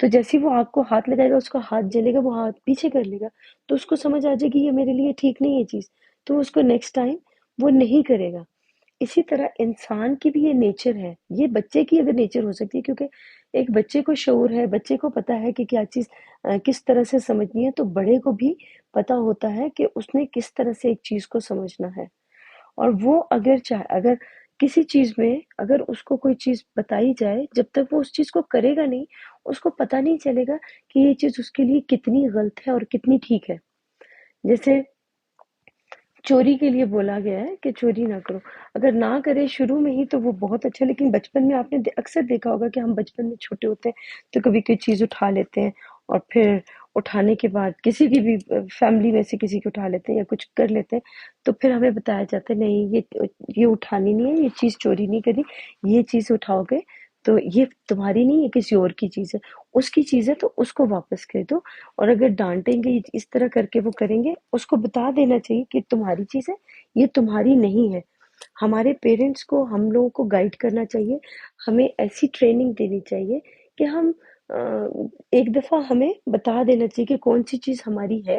تو جیسے وہ آگ کو ہاتھ لگائے گا، اس کا ہاتھ جلے گا، وہ ہاتھ پیچھے کر لے گا، تو اس کو سمجھ آ جائے گی یہ میرے لیے ٹھیک نہیں ہے چیز، تو اس کو نیکسٹ ٹائم وہ نہیں کرے گا۔ اسی طرح انسان کی بھی یہ نیچر ہے، یہ بچے کی اگر نیچر ہو سکتی ہے، کیونکہ ایک بچے کو شعور ہے، بچے کو پتا ہے کہ کیا چیز کس طرح سے سمجھنی ہے، تو بڑے کو بھی پتا ہوتا ہے کہ اس نے کس طرح سے ایک چیز کو سمجھنا ہے۔ اور وہ اگر کسی چیز میں اگر اس کو کوئی چیز بتائی جائے، جب تک وہ اس چیز کو کرے گا نہیں، اس کو پتہ نہیں چلے گا کہ یہ چیز اس کے لیے کتنی غلط ہے اور کتنی ٹھیک ہے۔ جیسے چوری کے لیے بولا گیا ہے کہ چوری نہ کرو، اگر نہ کرے شروع میں ہی تو وہ بہت اچھا، لیکن بچپن میں آپ نے اکثر دیکھا ہوگا کہ ہم بچپن میں چھوٹے ہوتے ہیں تو کبھی کوئی چیز اٹھا لیتے ہیں، اور پھر اٹھانے کے بعد کسی کی بھی فیملی میں سے کسی کی اٹھا لیتے ہیں یا کچھ کر لیتے ہیں، تو پھر ہمیں بتایا جاتا ہے نہیں یہ اٹھانی نہیں ہے، یہ چیز چوری نہیں کرنی، یہ چیز اٹھاؤ گے تو یہ تمہاری نہیں ہے، کسی اور کی چیز ہے، اس کی چیز ہے تو اس کو واپس کر دو۔ اور اگر ڈانٹیں گے اس طرح کر کے وہ کریں گے، اس کو بتا دینا چاہیے کہ تمہاری چیز ہے، یہ تمہاری نہیں ہے۔ ہمارے پیرنٹس کو ہم لوگوں کو گائیڈ کرنا چاہیے، ہمیں ایسی ٹریننگ دینی چاہیے کہ ہم ایک دفعہ ہمیں بتا دینا چاہیے کہ کون سی چیز ہماری ہے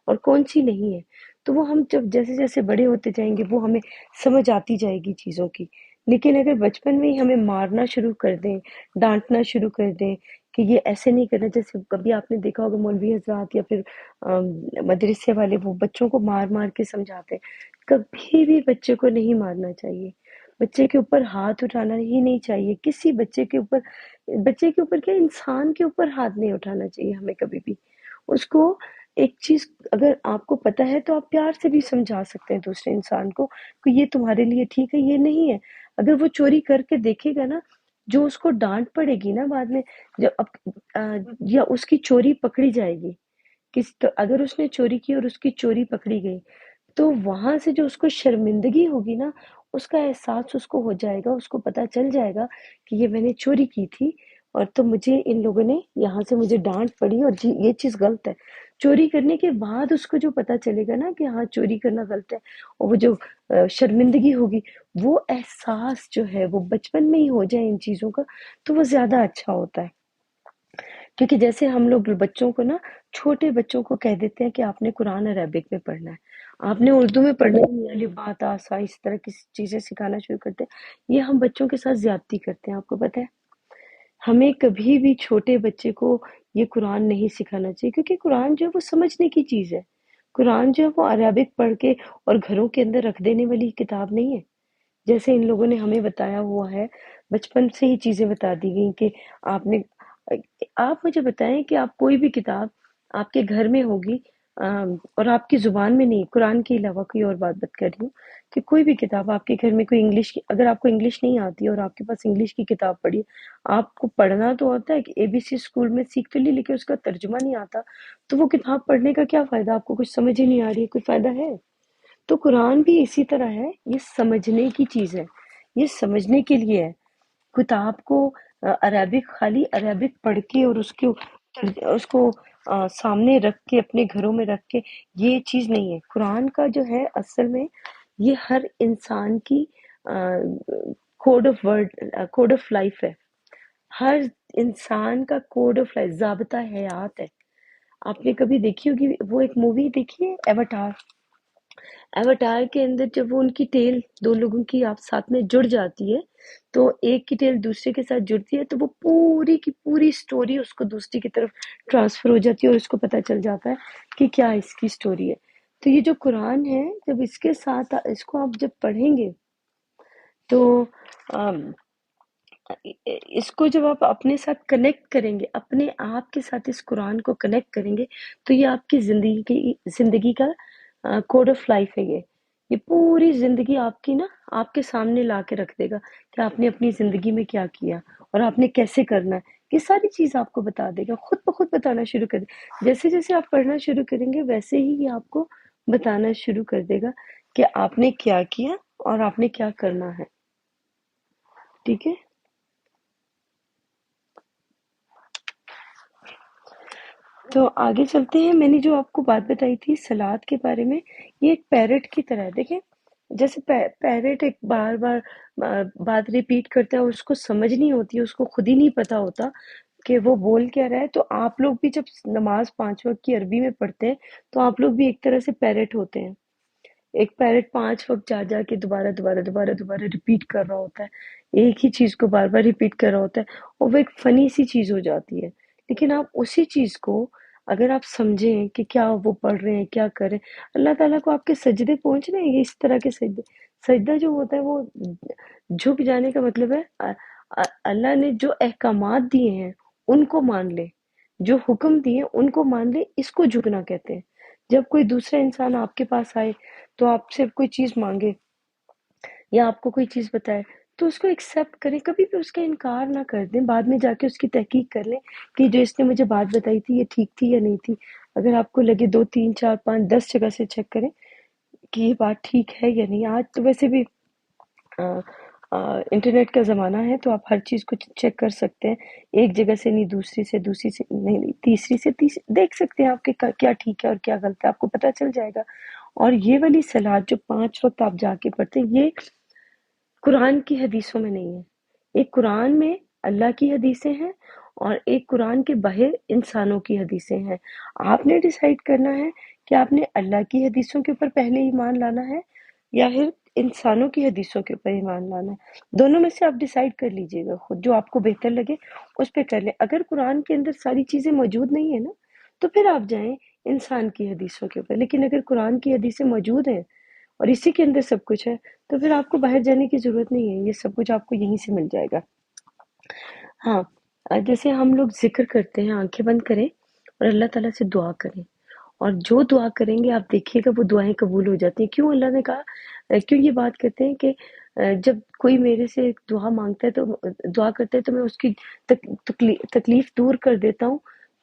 اور کون سی نہیں ہے، تو وہ ہم جب جیسے جیسے بڑے ہوتے جائیں گے وہ ہمیں سمجھ آتی جائے گی چیزوں کی۔ لیکن اگر بچپن میں ہی ہمیں مارنا شروع کر دیں، ڈانٹنا شروع کر دیں کہ یہ ایسے نہیں کرنا، جیسے کبھی آپ نے دیکھا ہوگا مولوی حضرات یا پھر مدرسے والے وہ بچوں کو مار مار کے سمجھاتے ہیں، کبھی بھی بچے کو نہیں مارنا چاہیے، بچے کے اوپر ہاتھ اٹھانا ہی نہیں چاہیے، کسی بچے کے اوپر کیا، انسان کے اوپر ہاتھ نہیں اٹھانا چاہیے ہمیں کبھی بھی۔ اس کو ایک چیز اگر آپ کو پتہ ہے تو آپ پیار سے بھی سمجھا سکتے ہیں دوسرے انسان کو کہ یہ تمہارے لیے ٹھیک ہے، یہ نہیں ہے۔ اگر وہ چوری کر کے دیکھے گا نا، جو اس کو ڈانٹ پڑے گی نا بعد میں، جو یا اس کی چوری پکڑی جائے گی، تو اگر اس نے چوری کی اور اس کی چوری پکڑی گئی، تو وہاں سے جو اس کو شرمندگی ہوگی نا، اس کا احساس اس کو ہو جائے گا، اس کو پتا چل جائے گا کہ یہ میں نے چوری کی تھی، اور تو مجھے ان لوگوں نے یہاں سے مجھے ڈانٹ پڑی، اور یہ چیز غلط ہے۔ چوری کرنے کے بعد اس کو جو پتا چلے گا نا کہ ہاں چوری کرنا غلط ہے، اور وہ جو شرمندگی ہوگی، وہ احساس جو ہے وہ بچپن میں ہی ہو جائے ان چیزوں کا، تو وہ زیادہ اچھا ہوتا ہے۔ کیونکہ جیسے ہم لوگ بچوں کو نا، چھوٹے بچوں کو کہہ دیتے ہیں کہ آپ نے قرآن عربک میں پڑھنا ہے، آپ نے اردو میں پڑھنا ہے، الف با تا سا اس طرح کی چیزیں سکھانا شروع کرتے ہیں۔ یہ ہم بچوں کے ساتھ زیادتی کرتے ہیں، آپ کو پتہ ہے۔ ہمیں کبھی بھی چھوٹے بچے کو یہ قرآن نہیں سکھانا چاہیے، کیونکہ قرآن جو ہے وہ سمجھنے کی چیز ہے۔ قرآن جو ہے وہ عربک پڑھ کے اور گھروں کے اندر رکھ دینے والی کتاب نہیں ہے، جیسے ان لوگوں نے ہمیں بتایا ہوا ہے، بچپن سے ہی چیزیں بتا دی گئیں کہ آپ نے، آپ مجھے بتائیں کہ آپ کوئی بھی کتاب آپ کے گھر میں ہوگی، اور آپ کی زبان میں نہیں، قرآن کے علاوہ کوئی اور بات کر رہی ہوں، کہ کوئی بھی کتاب آپ کے گھر میں کوئی انگلش کی، اگر آپ کو انگلش نہیں آتی اور آپ کے پاس انگلش کی کتاب پڑھی، آپ کو پڑھنا تو آتا ہے کہ اے بی سی اسکول میں سیکھ تو لی، لیکن اس کا ترجمہ نہیں آتا، تو وہ کتاب پڑھنے کا کیا فائدہ؟ آپ کو کچھ سمجھ ہی نہیں آ رہی ہے، کوئی فائدہ ہے؟ تو قرآن بھی اسی طرح ہے، یہ سمجھنے کی چیز ہے، یہ سمجھنے کے لیے ہے۔ کتاب کو عربک، خالی عربک پڑھ کے اور اس کو سامنے رکھ کے اپنے گھروں میں رکھ کے یہ چیز نہیں ہے۔ قرآن کا جو ہے اصل میں یہ ہر انسان کی کوڈ آف لائف ہے، ہر انسان کا کوڈ آف لائف، ضابطہ حیات ہے۔ آپ نے کبھی دیکھی ہوگی وہ ایک مووی دیکھی ہے ایواتار؟ ایواتار کے اندر جب وہ ان کی ٹیل دو لوگوں کی آپ ساتھ میں جڑ جاتی ہے تو ایک کی ٹیل دوسرے کے ساتھ جڑتی ہے تو وہ پوری کی پوری سٹوری اس کو دوسری کی طرف ٹرانسفر ہو جاتی ہے اور اس کو پتہ چل جاتا ہے کہ کیا اس کی سٹوری ہے۔ تو یہ جو قرآن ہے جب اس کے ساتھ اس کو آپ جب پڑھیں گے تو اس کو جب آپ اپنے ساتھ کنیکٹ کریں گے، اپنے آپ کے ساتھ اس قرآن کو کنیکٹ کریں گے تو یہ آپ کی زندگی کا کوڈ آف لائف ہے۔ یہ پوری زندگی آپ کی نا آپ کے سامنے لا کے رکھ دے گا کہ آپ نے اپنی زندگی میں کیا کیا اور آپ نے کیسے کرنا ہے، یہ ساری چیز آپ کو بتا دے گا، خود بخود بتانا شروع کر دے۔ جیسے جیسے آپ پڑھنا شروع کریں گے ویسے ہی یہ آپ کو بتانا شروع کر دے گا کہ آپ نے کیا کیا اور آپ نے کیا کرنا ہے۔ ٹھیک ہے، تو آگے چلتے ہیں۔ میں نے جو آپ کو بات بتائی تھی سلاد کے بارے میں، یہ ایک پیرٹ کی طرح ہے۔ دیکھیں جیسے پیرٹ ایک بار بار بات ریپیٹ کرتا ہے اور اس کو سمجھ نہیں ہوتی، اس کو خود ہی نہیں پتا ہوتا کہ وہ بول کیا رہا ہے، تو آپ لوگ بھی جب نماز 5 وقت کی عربی میں پڑھتے ہیں تو آپ لوگ بھی ایک طرح سے پیرٹ ہوتے ہیں۔ ایک پیرٹ 5 وقت جا جا کے دوبارہ دوبارہ دوبارہ دوبارہ ریپیٹ کر رہا ہوتا ہے، ایک ہی چیز کو بار بار ریپیٹ کر رہا ہوتا ہے اور وہ ایک فنی سی چیز ہو جاتی ہے۔ لیکن آپ اسی چیز کو اگر آپ سمجھیں کہ کیا وہ پڑھ رہے ہیں، کیا کر رہے ہیں، اللہ تعالیٰ کو آپ کے سجدے پہنچ رہے ہیں، یہ اس طرح کے سجدے، سجدہ جو ہوتا ہے وہ جھک جانے کا مطلب ہے اللہ نے جو احکامات دیے ہیں ان کو مان لے، جو حکم دیے ان کو مان لے، اس کو جھکنا کہتے ہیں۔ جب کوئی دوسرا انسان آپ کے پاس آئے تو آپ سے کوئی چیز مانگے یا آپ کو کوئی چیز بتائے تو اس کو ایکسیپٹ کریں، کبھی بھی اس کا انکار نہ کر دیں، بعد میں جا کے اس کی تحقیق کر لیں کہ جو اس نے مجھے بات بتائی تھی یہ ٹھیک تھی یا نہیں تھی۔ اگر آپ کو لگے 2 3 4 5 10 جگہ سے چیک کریں کہ یہ بات ٹھیک ہے یا نہیں۔ آج تو ویسے بھی انٹرنیٹ کا زمانہ ہے تو آپ ہر چیز کو چیک کر سکتے ہیں، ایک جگہ سے نہیں، دوسری سے، دوسری سے نہیں، تیسری سے تیسری دیکھ سکتے ہیں آپ کے کیا ٹھیک ہے اور کیا غلط ہے، آپ کو پتہ چل جائے گا۔ اور یہ والی صلاۃ جو 5 وقت آپ جا کے پڑھتے ہیں یہ قرآن کی حدیثوں میں نہیں ہے۔ ایک قرآن میں اللہ کی حدیثیں ہیں اور ایک قرآن کے باہر انسانوں کی حدیثیں ہیں۔ آپ نے ڈیسائیڈ کرنا ہے کہ آپ نے اللہ کی حدیثوں کے اوپر پہلے ایمان لانا ہے یا پھر انسانوں کی حدیثوں کے اوپر ایمان لانا ہے۔ دونوں میں سے آپ ڈیسائیڈ کر لیجئے گا، خود جو آپ کو بہتر لگے اس پہ کر لیں۔ اگر قرآن کے اندر ساری چیزیں موجود نہیں ہیں نا تو پھر آپ جائیں انسان کی حدیثوں کے اوپر، لیکن اگر قرآن کی حدیثیں موجود ہیں اور اسی کے اندر سب کچھ ہے تو پھر آپ کو باہر جانے کی ضرورت نہیں ہے، یہ سب کچھ آپ کو یہیں سے مل جائے گا۔ ہاں، جیسے ہم لوگ ذکر کرتے ہیں، آنکھیں بند کریں اور اللہ تعالیٰ سے دعا کریں، اور جو دعا کریں گے آپ دیکھیے گا وہ دعائیں قبول ہو جاتی ہیں۔ کیوں اللہ نے کہا، کیوں یہ بات کہتے ہیں کہ جب کوئی میرے سے دعا مانگتا ہے تو دعا کرتا ہے تو میں اس کی تکلیف دور کر دیتا ہوں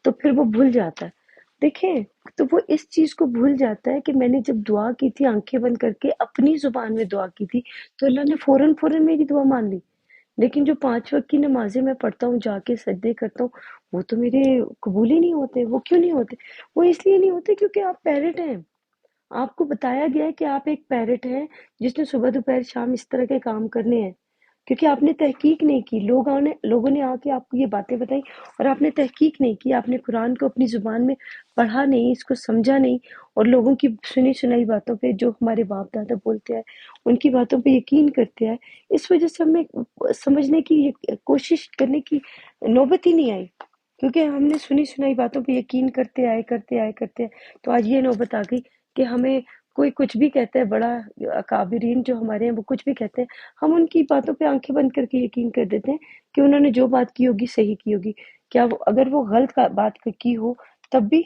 تو پھر وہ بھول جاتا ہے۔ دیکھیں تو وہ اس چیز کو بھول جاتا ہے کہ میں نے جب دعا کی تھی آنکھیں بند کر کے اپنی زبان میں دعا کی تھی تو اللہ نے فوراً میری دعا مان لی۔ لیکن جو 5 وقت کی نمازیں میں پڑھتا ہوں، جا کے سجدے کرتا ہوں، وہ تو میرے قبول ہی نہیں ہوتے۔ وہ کیوں نہیں ہوتے؟ وہ اس لیے نہیں ہوتے کیونکہ آپ پیرٹ ہیں۔ آپ کو بتایا گیا ہے کہ آپ ایک پیرٹ ہیں جس نے صبح دوپہر شام اس طرح کے کام کرنے ہیں، کیونکہ آپ نے تحقیق نہیں کی۔ لوگوں نے آ کے آپ کو یہ باتیں بتائی اور آپ نے تحقیق نہیں کی، آپ نے قرآن کو اپنی زبان میں پڑھا نہیں، اس کو سمجھا نہیں، اور لوگوں کی سنی سنائی باتوں پہ جو ہمارے باپ دادا بولتے ہیں ان کی باتوں پہ یقین کرتے ہیں۔ اس وجہ سے ہمیں سمجھنے کی کوشش کرنے کی نوبت ہی نہیں آئی، کیونکہ ہم نے سنی سنائی باتوں پہ یقین کرتے آئے تو آج یہ نوبت آ گئی کہ ہمیں کوئی کچھ بھی کہتا ہے، بڑا اکابرین جو ہمارے ہیں وہ کچھ بھی کہتے ہیں، ہم ان کی باتوں پہ آنکھیں بند کر کے یقین کر دیتے ہیں کہ انہوں نے جو بات کی ہوگی صحیح کی ہوگی۔ کیا اگر وہ غلط بات کی ہو تب بھی؟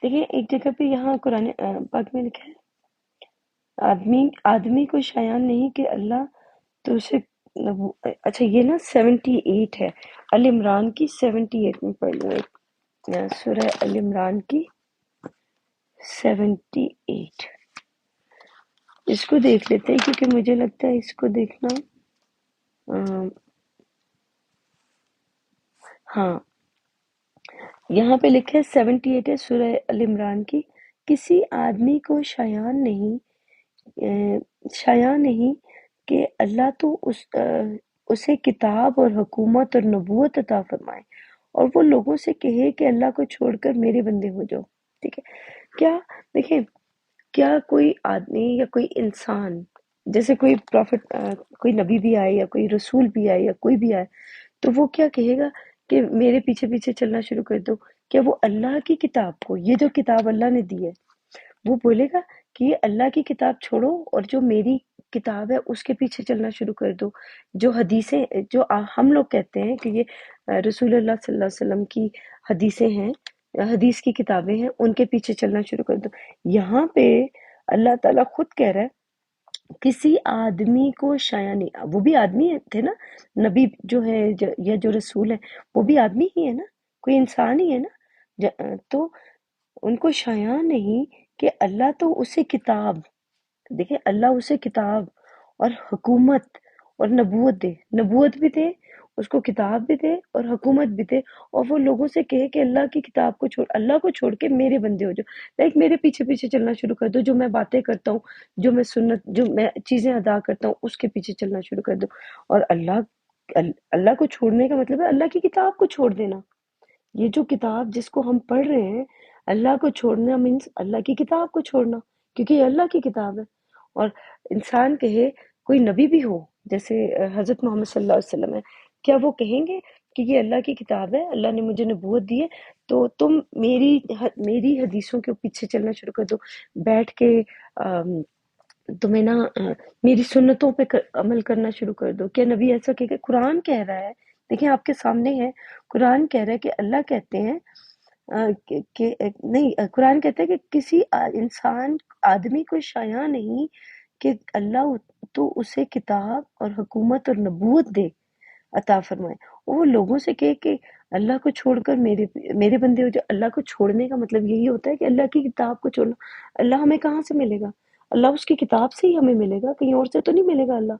دیکھیں ایک جگہ پہ یہاں قرآن پاک میں لکھا ہے، آدمی کو شایان نہیں کہ اللہ تو اسے، اچھا یہ نا 78 ہے، ال عمران کی 78 میں پڑھ لوں، سورہ ال عمران کی 78۔ اس کو دیکھ لیتے ہیں کیونکہ مجھے لگتا ہے اس کو دیکھنا ہاں یہاں پہ لکھا ہے 78 ہے سورہ ال عمران کی. کسی آدمی کو شایع نہیں کہ اللہ تو اسے کتاب اور حکومت اور نبوت عطا فرمائے اور وہ لوگوں سے کہے کہ اللہ کو چھوڑ کر میرے بندے ہو جاؤ. ٹھیک ہے. کیا دیکھیں، کیا کوئی آدمی یا کوئی انسان، جیسے کوئی پروفٹ، کوئی نبی بھی آئے یا کوئی رسول بھی آئے یا کوئی بھی آئے، تو وہ کیا کہے گا کہ میرے پیچھے پیچھے چلنا شروع کر دو؟ کیا وہ اللہ کی کتاب کو، یہ جو کتاب اللہ نے دی ہے، وہ بولے گا کہ یہ اللہ کی کتاب چھوڑو اور جو میری کتاب ہے اس کے پیچھے چلنا شروع کر دو؟ جو حدیثیں، جو ہم لوگ کہتے ہیں کہ یہ رسول اللہ صلی اللہ علیہ وسلم کی حدیثیں ہیں، حدیث کی کتابیں ہیں، ان کے پیچھے چلنا شروع کر دو. یہاں پہ اللہ تعالیٰ خود کہہ رہا ہے کسی آدمی کو شایع نہیں. وہ بھی آدمی تھے نا، نبی جو ہے یا جو رسول ہے وہ بھی آدمی ہی ہے نا، کوئی انسان ہی ہے نا. تو ان کو شایع نہیں کہ اللہ تو اسے کتاب، دیکھیں اللہ اسے کتاب اور حکومت اور نبوت دے، نبوت بھی دے، اس کو کتاب بھی دے اور حکومت بھی دے، اور وہ لوگوں سے کہے کہ اللہ کی کتاب کو چھوڑ، اللہ کو چھوڑ کے میرے بندے ہو جاؤ. لائک میرے پیچھے پیچھے چلنا شروع کر دو، جو میں باتیں کرتا ہوں، جو میں سنت، جو میں چیزیں ادا کرتا ہوں اس کے پیچھے چلنا شروع کر دو. اور اللہ کو چھوڑنے کا مطلب ہے اللہ کی کتاب کو چھوڑ دینا. یہ جو کتاب جس کو ہم پڑھ رہے ہیں، اللہ کو چھوڑنا مینس اللہ کی کتاب کو چھوڑنا، کیونکہ یہ اللہ کی کتاب ہے. اور انسان کہے، کوئی نبی بھی ہو جیسے حضرت محمد صلی اللہ علیہ وسلم ہے، کیا وہ کہیں گے کہ یہ اللہ کی کتاب ہے، اللہ نے مجھے نبوت دی ہے، تو تم میری حدیثوں کے پیچھے چلنا شروع کر دو، بیٹھ کے تمہیں نا میری سنتوں پہ عمل کرنا شروع کر دو؟ کیا نبی ایسا کہ قرآن کہہ رہا ہے، دیکھیں آپ کے سامنے ہے، قرآن کہہ رہا ہے کہ اللہ کہتے ہیں کہ نہیں، قرآن کہتا ہے کہ کسی انسان آدمی کو شایع نہیں کہ اللہ تو اسے کتاب اور حکومت اور نبوت دے، عطا فرمائے. وہ لوگوں سے کہے کہ اللہ کو چھوڑ کر میرے بندے ہو جائے. اللہ کو چھوڑنے کا مطلب یہی ہوتا ہے کہ اللہ کی کتاب کو چھوڑنا. اللہ ہمیں کہاں سے ملے گا؟ اللہ اس کی کتاب سے ہی ہمیں ملے گا، کہیں اور سے تو نہیں ملے گا اللہ.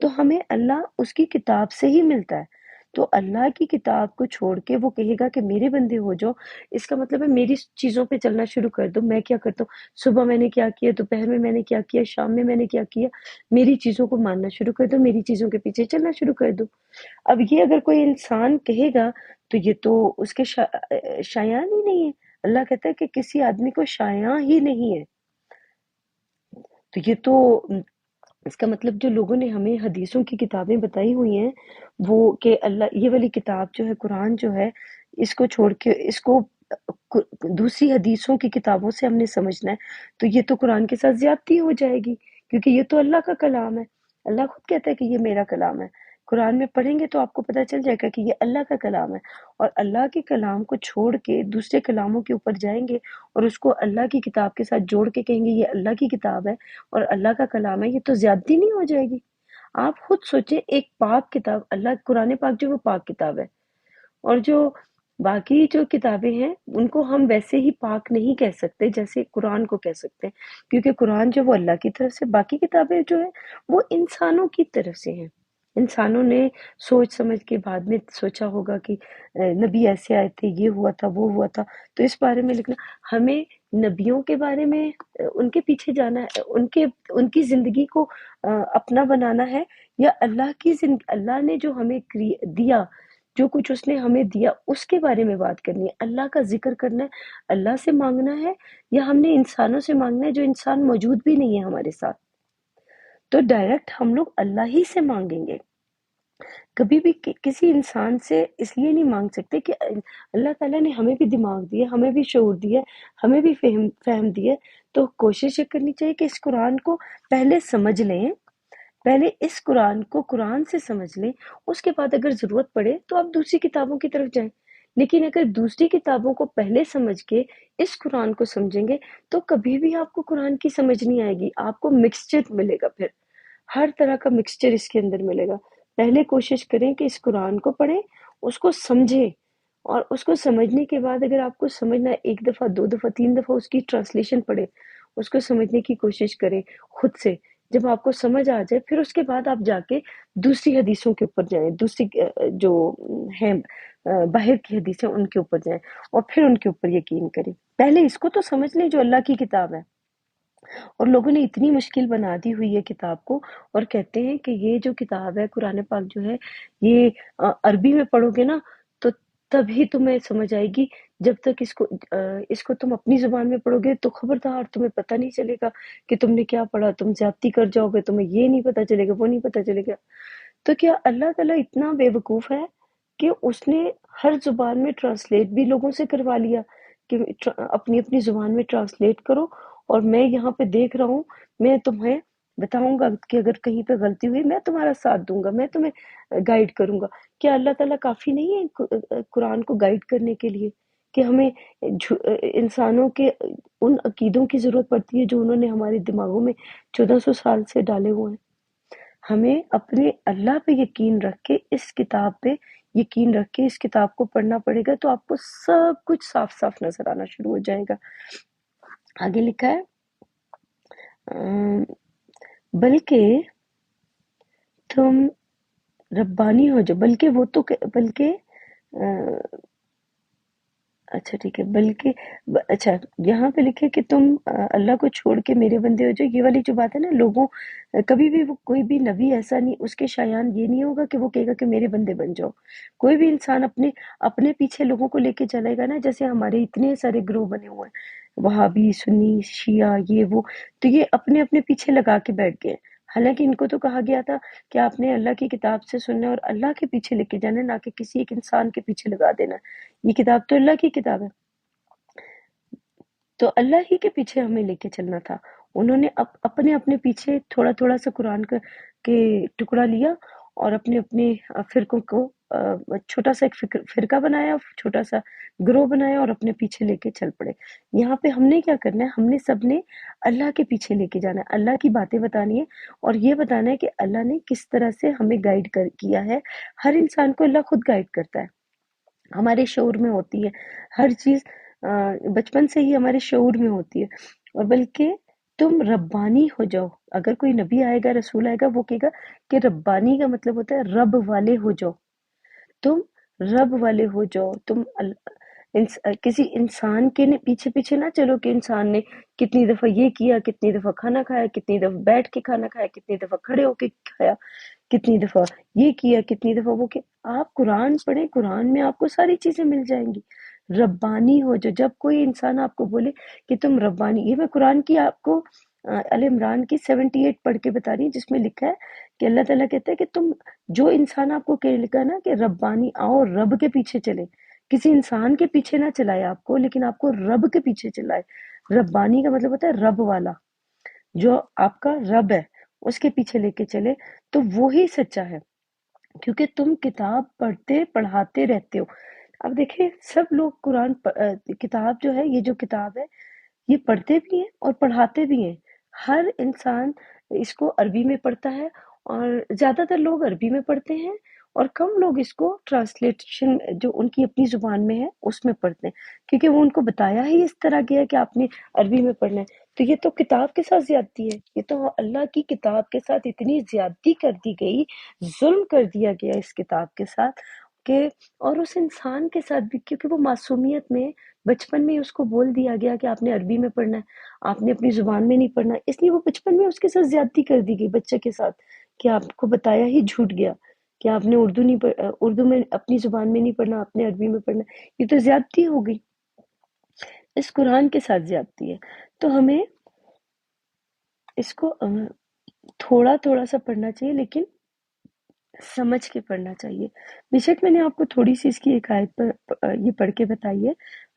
تو ہمیں اللہ اس کی کتاب سے ہی ملتا ہے. تو اللہ کی کتاب کو چھوڑ کے وہ کہے گا کہ میرے بندے ہو جاؤ، اس کا مطلب ہے میری چیزوں پہ چلنا شروع کر دو. میں کیا کرتا ہوں، صبح میں نے کیا کیا، دوپہر میں نے کیا کیا، شام میں نے کیا کیا، میری چیزوں کو ماننا شروع کر دو، میری چیزوں کے پیچھے چلنا شروع کر دو. اب یہ اگر کوئی انسان کہے گا تو یہ تو اس کے شایان ہی نہیں ہے. اللہ کہتا ہے کہ کسی آدمی کو شایع ہی نہیں ہے. تو یہ تو اس کا مطلب جو لوگوں نے ہمیں حدیثوں کی کتابیں بتائی ہوئی ہیں، وہ کہ اللہ یہ والی کتاب جو ہے، قرآن جو ہے، اس کو چھوڑ کے اس کو دوسری حدیثوں کی کتابوں سے ہم نے سمجھنا ہے، تو یہ تو قرآن کے ساتھ زیادتی ہو جائے گی، کیونکہ یہ تو اللہ کا کلام ہے. اللہ خود کہتا ہے کہ یہ میرا کلام ہے. قرآن میں پڑھیں گے تو آپ کو پتہ چل جائے گا کہ یہ اللہ کا کلام ہے. اور اللہ کے کلام کو چھوڑ کے دوسرے کلاموں کے اوپر جائیں گے اور اس کو اللہ کی کتاب کے ساتھ جوڑ کے کہیں گے یہ اللہ کی کتاب ہے اور اللہ کا کلام ہے، یہ تو زیادتی نہیں ہو جائے گی؟ آپ خود سوچیں، ایک پاک کتاب، اللہ قرآن پاک جو وہ پاک کتاب ہے، اور جو باقی جو کتابیں ہیں ان کو ہم ویسے ہی پاک نہیں کہہ سکتے جیسے قرآن کو کہہ سکتے ہیں، کیونکہ قرآن جو وہ اللہ کی طرف سے، باقی کتابیں جو ہیں وہ انسانوں کی طرف سے ہیں. انسانوں نے سوچ سمجھ کے بعد میں سوچا ہوگا کہ نبی ایسے آئے تھے، یہ ہوا تھا، وہ ہوا تھا، تو اس بارے میں لکھنا. ہمیں نبیوں کے بارے میں ان کے پیچھے جانا ہے، ان کی زندگی کو اپنا بنانا ہے، یا اللہ نے جو ہمیں دیا، جو کچھ اس نے ہمیں دیا اس کے بارے میں بات کرنی ہے، اللہ کا ذکر کرنا ہے، اللہ سے مانگنا ہے، یا ہم نے انسانوں سے مانگنا ہے جو انسان موجود بھی نہیں ہے ہمارے ساتھ؟ تو ڈائریکٹ ہم لوگ اللہ ہی سے مانگیں گے. کبھی بھی کسی انسان سے اس لیے نہیں مانگ سکتے کہ اللہ تعالیٰ نے ہمیں بھی دماغ دیا، ہمیں بھی شعور دیا، ہمیں بھی فہم دیا. تو کوشش یہ کرنی چاہیے کہ اس قرآن کو پہلے سمجھ لیں، پہلے اس قرآن کو قرآن سے سمجھ لیں، اس کے بعد اگر ضرورت پڑے تو آپ دوسری کتابوں کی طرف جائیں. لیکن اگر دوسری کتابوں کو پہلے سمجھ کے اس قرآن کو سمجھیں گے تو کبھی بھی آپ کو قرآن کی سمجھ نہیں آئے گی. آپ کو مکسچر ملے گا، پھر ہر طرح کا مکسچر اس کے اندر ملے گا. پہلے کوشش کریں کہ اس قرآن کو پڑھیں، اس کو سمجھیں، اور اس کو سمجھنے کے بعد اگر آپ کو سمجھنا ہے، ایک دفعہ، دو دفعہ، تین دفعہ اس کی ٹرانسلیشن پڑھیں، اس کو سمجھنے کی کوشش کریں خود سے. جب آپ کو سمجھ آ جائے پھر اس کے بعد آپ جا کے دوسری حدیثوں کے اوپر جائیں، دوسری جو ہیں باہر کی حدیثیں ان کے اوپر جائیں اور پھر ان کے اوپر یقین کریں. پہلے اس کو تو سمجھ لیں جو اللہ کی کتاب ہے. اور لوگوں نے اتنی مشکل بنا دی ہوئی ہے کتاب کو، اور کہتے ہیں کہ یہ جو کتاب ہے قرآن پاک جو ہے یہ عربی میں پڑھو گے نا تو تبھی تمہیں سمجھ آئے گی. جب تک اس کو تم اپنی زبان میں پڑھو گے تو خبردار تمہیں پتہ نہیں چلے گا کہ تم نے کیا پڑھا. تم زیادتی کر جاؤ گے، تمہیں یہ نہیں پتہ چلے گا، وہ نہیں پتہ چلے گا. تو کیا اللہ تعالیٰ اتنا بے وقوف ہے کہ اس نے ہر زبان میں ٹرانسلیٹ بھی لوگوں سے کروا لیا کہ اپنی اپنی زبان میں ٹرانسلیٹ کرو، اور میں یہاں پہ دیکھ رہا ہوں، میں تمہیں بتاؤں گا کہ اگر کہیں پہ غلطی ہوئی میں تمہارا ساتھ دوں گا، میں تمہیں گائیڈ کروں گا. کیا اللہ تعالیٰ کافی نہیں ہے قرآن کو گائیڈ کرنے کے لیے کہ ہمیں انسانوں کے ان عقیدوں کی ضرورت پڑتی ہے جو انہوں نے ہمارے دماغوں میں 1400 سال سے ڈالے ہوئے ہیں. ہمیں اپنے اللہ پہ یقین رکھ کے اس کتاب پہ یقین رکھ کے اس کتاب کو پڑھنا پڑے گا تو آپ کو سب کچھ صاف صاف نظر آنا شروع ہو جائے گا. آگے لکھا ہے بلکہ تم ربانی ہو جاؤ، بلکہ وہ تو بلکہ اچھا ٹھیک ہے، بلکہ اچھا یہاں پہ لکھے کہ تم اللہ کو چھوڑ کے میرے بندے ہو جاؤ. یہ والی جو بات ہے نا، لوگوں کبھی بھی وہ کوئی بھی نبی ایسا نہیں، اس کے شایان یہ نہیں ہوگا کہ وہ کہے گا کہ میرے بندے بن جاؤ. کوئی بھی انسان اپنے پیچھے لوگوں کو لے کے چلے گا نا، جیسے ہمارے اتنے سارے گروہ بنے ہوئے ہیں، وہابی، سنی، شیعہ، یہ وہ، تو یہ اپنے اپنے پیچھے لگا کے بیٹھ گئے. حالانکہ ان کو تو کہا گیا تھا کہ آپ نے اللہ کی کتاب سے سننا ہے اور اللہ کے پیچھے لے کے جانا ہے، نہ کہ کسی ایک انسان کے پیچھے لگا دینا. یہ کتاب تو اللہ کی کتاب ہے، تو اللہ ہی کے پیچھے ہمیں لے کے چلنا تھا. انہوں نے اپنے اپنے پیچھے تھوڑا تھوڑا سا قرآن کے ٹکڑا لیا اور اپنے اپنے فرقوں کو چھوٹا سا ایک فرقہ بنایا، چھوٹا سا گروہ بنایا اور اپنے پیچھے لے کے چل پڑے. یہاں پہ ہم نے کیا کرنا ہے؟ ہم نے سب نے اللہ کے پیچھے لے کے جانا ہے، اللہ کی باتیں بتانی ہے اور یہ بتانا ہے کہ اللہ نے کس طرح سے ہمیں گائیڈ کیا ہے. ہر انسان کو اللہ خود گائیڈ کرتا ہے، ہمارے شعور میں ہوتی ہے ہر چیز، بچپن سے ہی ہمارے شعور میں ہوتی ہے. اور بلکہ تم ربانی ہو جاؤ. اگر کوئی نبی آئے گا، رسول آئے گا، وہ کہے گا کہ ربانی کا مطلب ہوتا ہے رب والے ہو جاؤ. تم رب والے ہو جاؤ. تم کسی انسان کے پیچھے پیچھے نہ چلو کہ انسان نے کتنی دفعہ یہ کیا، کتنی دفعہ کھانا کھایا، کتنی دفعہ بیٹھ کے کھانا کھایا، کتنی دفعہ کھڑے ہو کے کھایا، کتنی دفعہ یہ کیا، کتنی دفعہ وہ کیا. آپ قرآن پڑھیں، قرآن میں آپ کو ساری چیزیں مل جائیں گی. ربانی ہو جو. جب کوئی انسان آپ کو بولے کہ تم ربانی، یہ میں قرآن کی آپ کو ال عمران کی 78 پڑھ کے بتا رہی ہوں، جس میں لکھا ہے کہ اللہ تعالیٰ کہتا ہے کہ تم جو انسان آپ کو کہے گا نا کہ ربانی آؤ، رب کے پیچھے چلے، کسی انسان کے پیچھے نہ چلائے آپ کو، لیکن آپ کو رب کے پیچھے چلائے. ربانی کا مطلب ہوتا ہے رب والا، جو آپ کا رب ہے اس کے پیچھے لے کے چلے، تو وہی سچا ہے. کیونکہ تم کتاب پڑھتے پڑھاتے رہتے ہو. اب دیکھیں سب لوگ قرآن کتاب جو ہے، یہ جو کتاب ہے یہ پڑھتے بھی ہیں اور پڑھاتے بھی ہیں. ہر انسان اس کو عربی میں پڑھتا ہے، اور زیادہ تر لوگ عربی میں پڑھتے ہیں اور کم لوگ اس کو ٹرانسلیشن جو ان کی اپنی زبان میں ہے اس میں پڑھتے ہیں، کیونکہ وہ ان کو بتایا ہی اس طرح گیا ہے کہ آپ نے عربی میں پڑھنا ہے. تو یہ تو کتاب کے ساتھ زیادتی ہے، یہ تو اللہ کی کتاب کے ساتھ اتنی زیادتی کر دی گئی، ظلم کر دیا گیا اس کتاب کے ساتھ کہ، اور اس انسان کے ساتھ بھی، کیونکہ وہ معصومیت میں بچپن میں اس کو بول دیا گیا کہ آپ نے عربی میں پڑھنا ہے، آپ نے اپنی زبان میں نہیں پڑھنا، اس لیے وہ بچپن میں اس کے ساتھ زیادتی کر دی گئی بچے کے ساتھ کہ آپ کو بتایا ہی جھوٹ گیا کہ آپ نے اردو میں اپنی زبان میں نہیں پڑھنا، آپ نے عربی میں پڑھنا. یہ تو زیادتی ہو گئی، اس قرآن کے ساتھ زیادتی ہے. تو ہمیں اس کو تھوڑا تھوڑا سا پڑھنا چاہیے، لیکن سمجھ کے پڑھنا چاہیے. بے شک میں نے آپ کو تھوڑی سی اس کی ایک آیت پر یہ پڑھ کے بتائی ہے،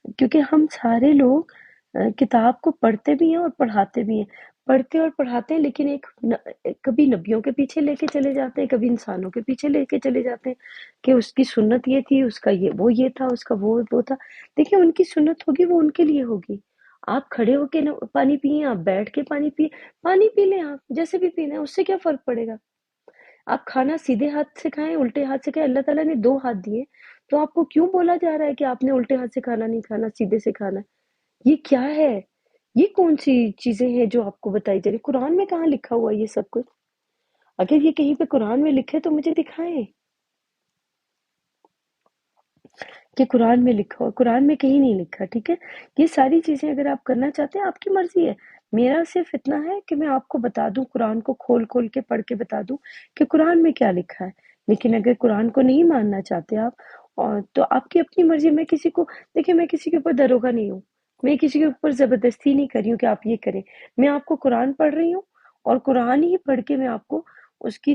کیونکہ ہم سارے لوگ کتاب کو پڑھتے بھی ہیں اور پڑھاتے بھی ہیں. پڑھتے اور پڑھاتے ہیں، لیکن کبھی نبیوں کے پیچھے لے کے چلے جاتے ہیں، کبھی انسانوں کے پیچھے لے کے چلے جاتے ہیں کہ اس کی سنت یہ تھی، اس کا یہ تھا، اس کا وہ تھا. دیکھیں ان کی سنت ہوگی، وہ ان کے لیے ہوگی. آپ کھڑے ہو کے پانی پیئیں، آپ بیٹھ کے پانی پیئیں، پانی پی لیں، آپ جیسے بھی پینا ہے، اس سے کیا فرق پڑے گا. آپ کھانا سیدھے ہاتھ سے کھائیں، الٹے ہاتھ سے کھائیں. اللہ تعالیٰ نے 2 ہاتھ دیے، تو آپ کو کیوں بولا جا رہا ہے کہ آپ نے الٹے ہاتھ سے کھانا نہیں کھانا، سیدھے سے کھانا ہے؟ یہ کیا ہے؟ یہ کون سی چیزیں ہیں جو آپ کو بتائی جا رہی؟ قرآن میں کہاں لکھا ہوا ہے یہ سب کچھ؟ اگر یہ کہیں پہ قرآن میں لکھے تو مجھے دکھائیں کہ قرآن میں لکھا ہو. قرآن میں کہیں نہیں لکھا. ٹھیک ہے، یہ ساری چیزیں اگر آپ کرنا چاہتے ہیں آپ کی مرضی ہے. میرا صرف اتنا ہے کہ میں آپ کو بتا دوں، قرآن کو کھول کھول کے پڑھ کے بتا دوں کہ قرآن میں کیا لکھا ہے. لیکن اگر قرآن کو نہیں ماننا چاہتے آپ، اور تو آپ کی اپنی مرضی. میں کسی کو، دیکھیں میں کسی کے اوپر دروغہ نہیں ہوں، میں کسی کے اوپر زبردستی نہیں کر رہی ہوں کہ آپ یہ کریں. میں آپ کو قرآن پڑھ رہی ہوں اور قرآن ہی پڑھ کے میں آپ کو اس کی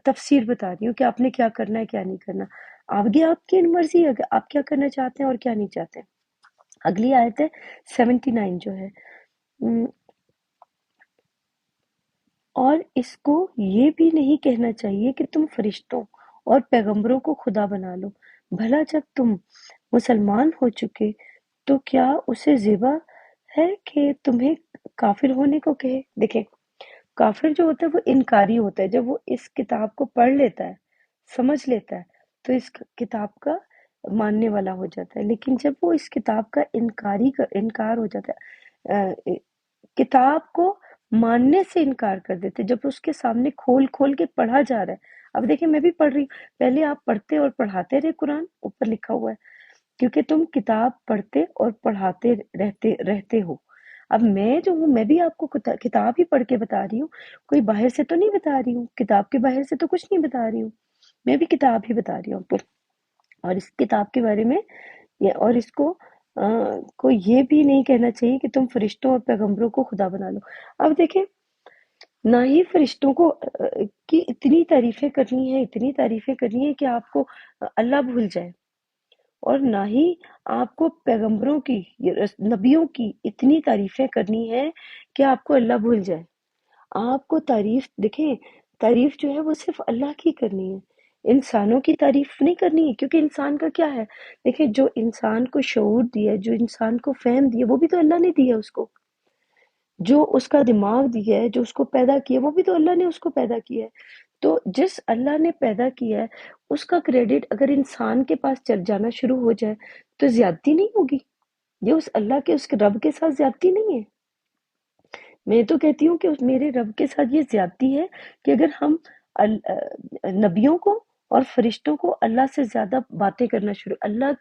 تفسیر بتا رہی ہوں کہ آپ نے کیا کرنا ہے کیا نہیں کرنا. آگے آپ کی مرضی ہے کہ آپ کیا کرنا چاہتے ہیں اور کیا نہیں چاہتے. اگلی آیت ہے 79 جو ہے، اور اس کو یہ بھی نہیں کہنا چاہیے کہ تم فرشتوں اور پیغمبروں کو خدا بنا لو. بھلا جب تم مسلمان ہو چکے تو کیا اسے زیبا ہے کہ تمہیں کافر ہونے کو کہے. دیکھیں، کافر جو ہوتا ہے وہ انکاری ہوتا ہے. جب وہ اس کتاب کو پڑھ لیتا ہے، سمجھ لیتا ہے، تو اس کتاب کا ماننے والا ہو جاتا ہے. لیکن جب وہ اس کتاب کا انکار ہو جاتا ہے، کتاب کو ماننے سے انکار کر دیتے جب اس کے سامنے کھول کھول کے پڑھا جا رہا ہے. اب دیکھیں میں بھی پڑھ رہی ہوں، پہلے آپ پڑھتے اور پڑھاتے رہے. قرآن اوپر لکھا ہوا ہے کیونکہ تم کتاب پڑھتے اور پڑھاتے رہتے ہو. اب میں جو ہوں میں بھی آپ کو کتاب ہی پڑھ کے بتا رہی ہوں، کوئی باہر سے تو نہیں بتا رہی ہوں. کتاب کے باہر سے تو کچھ نہیں بتا رہی ہوں، میں بھی کتاب ہی بتا رہی ہوں آپ کو. اور اس کتاب کے بارے میں اور اس کو یہ بھی نہیں کہنا چاہیے کہ تم فرشتوں اور پیغمبروں کو خدا بنا لو. اب دیکھیں، نہ ہی فرشتوں کو کی اتنی تعریفیں کرنی ہے، اتنی تعریفیں کرنی ہے کہ آپ کو اللہ بھول جائے، اور نہ ہی آپ کو پیغمبروں کی، نبیوں کی اتنی تعریفیں کرنی ہے کہ آپ کو اللہ بھول جائے. آپ کو تعریف، دیکھیں تعریف جو ہے وہ صرف اللہ کی کرنی ہے، انسانوں کی تعریف نہیں کرنی ہے. کیونکہ انسان کا کیا ہے، دیکھیں جو انسان کو شعور دیا ہے، جو انسان کو فہم دیا، وہ بھی تو اللہ نے دیا اس کو. جو اس کا دماغ دیا ہے، جو اس کو پیدا کیا، وہ بھی تو اللہ نے اس کو پیدا کیا ہے. تو جس اللہ نے پیدا کیا ہے اس کا کریڈٹ اگر انسان کے پاس چل جانا شروع ہو جائے تو زیادتی نہیں ہوگی؟ یہ اس اللہ کے، اس کے رب کے ساتھ زیادتی نہیں ہے؟ میں تو کہتی ہوں کہ میرے رب کے ساتھ یہ زیادتی ہے کہ اگر ہم نبیوں کو اور فرشتوں کو اللہ سے زیادہ باتیں کرنا شروع، اللہ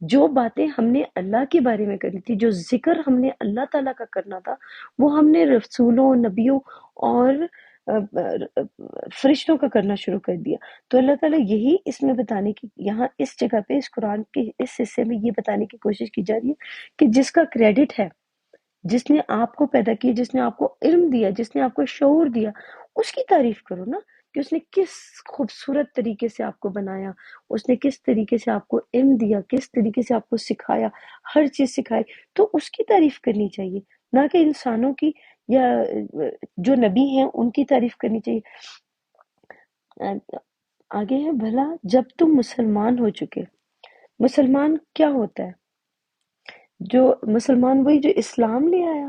جو باتیں ہم نے اللہ کے بارے میں کرنی تھی، جو ذکر ہم نے اللہ تعالیٰ کا کرنا تھا، وہ ہم نے رسولوں، نبیوں اور فرشتوں کا کرنا شروع کر دیا. تو اللہ تعالیٰ یہی اس میں بتانے کی، یہاں اس جگہ پہ اس قرآن کے اس حصے میں یہ بتانے کی کوشش کی جا رہی ہے کہ جس کا کریڈٹ ہے، جس نے آپ کو پیدا کیا، جس نے آپ کو علم دیا، جس نے آپ کو شعور دیا، اس کی تعریف کرو نا، کہ اس نے کس خوبصورت طریقے سے آپ کو بنایا، اس نے کس طریقے سے آپ کو علم دیا، کس طریقے سے آپ کو سکھایا، ہر چیز سکھائی. تو اس کی تعریف کرنی چاہیے، نہ کہ انسانوں کی یا جو نبی ہیں ان کی تعریف کرنی چاہیے. آگے ہے، بھلا جب تم مسلمان ہو چکے. مسلمان کیا ہوتا ہے؟ جو مسلمان وہی جو اسلام لے آیا.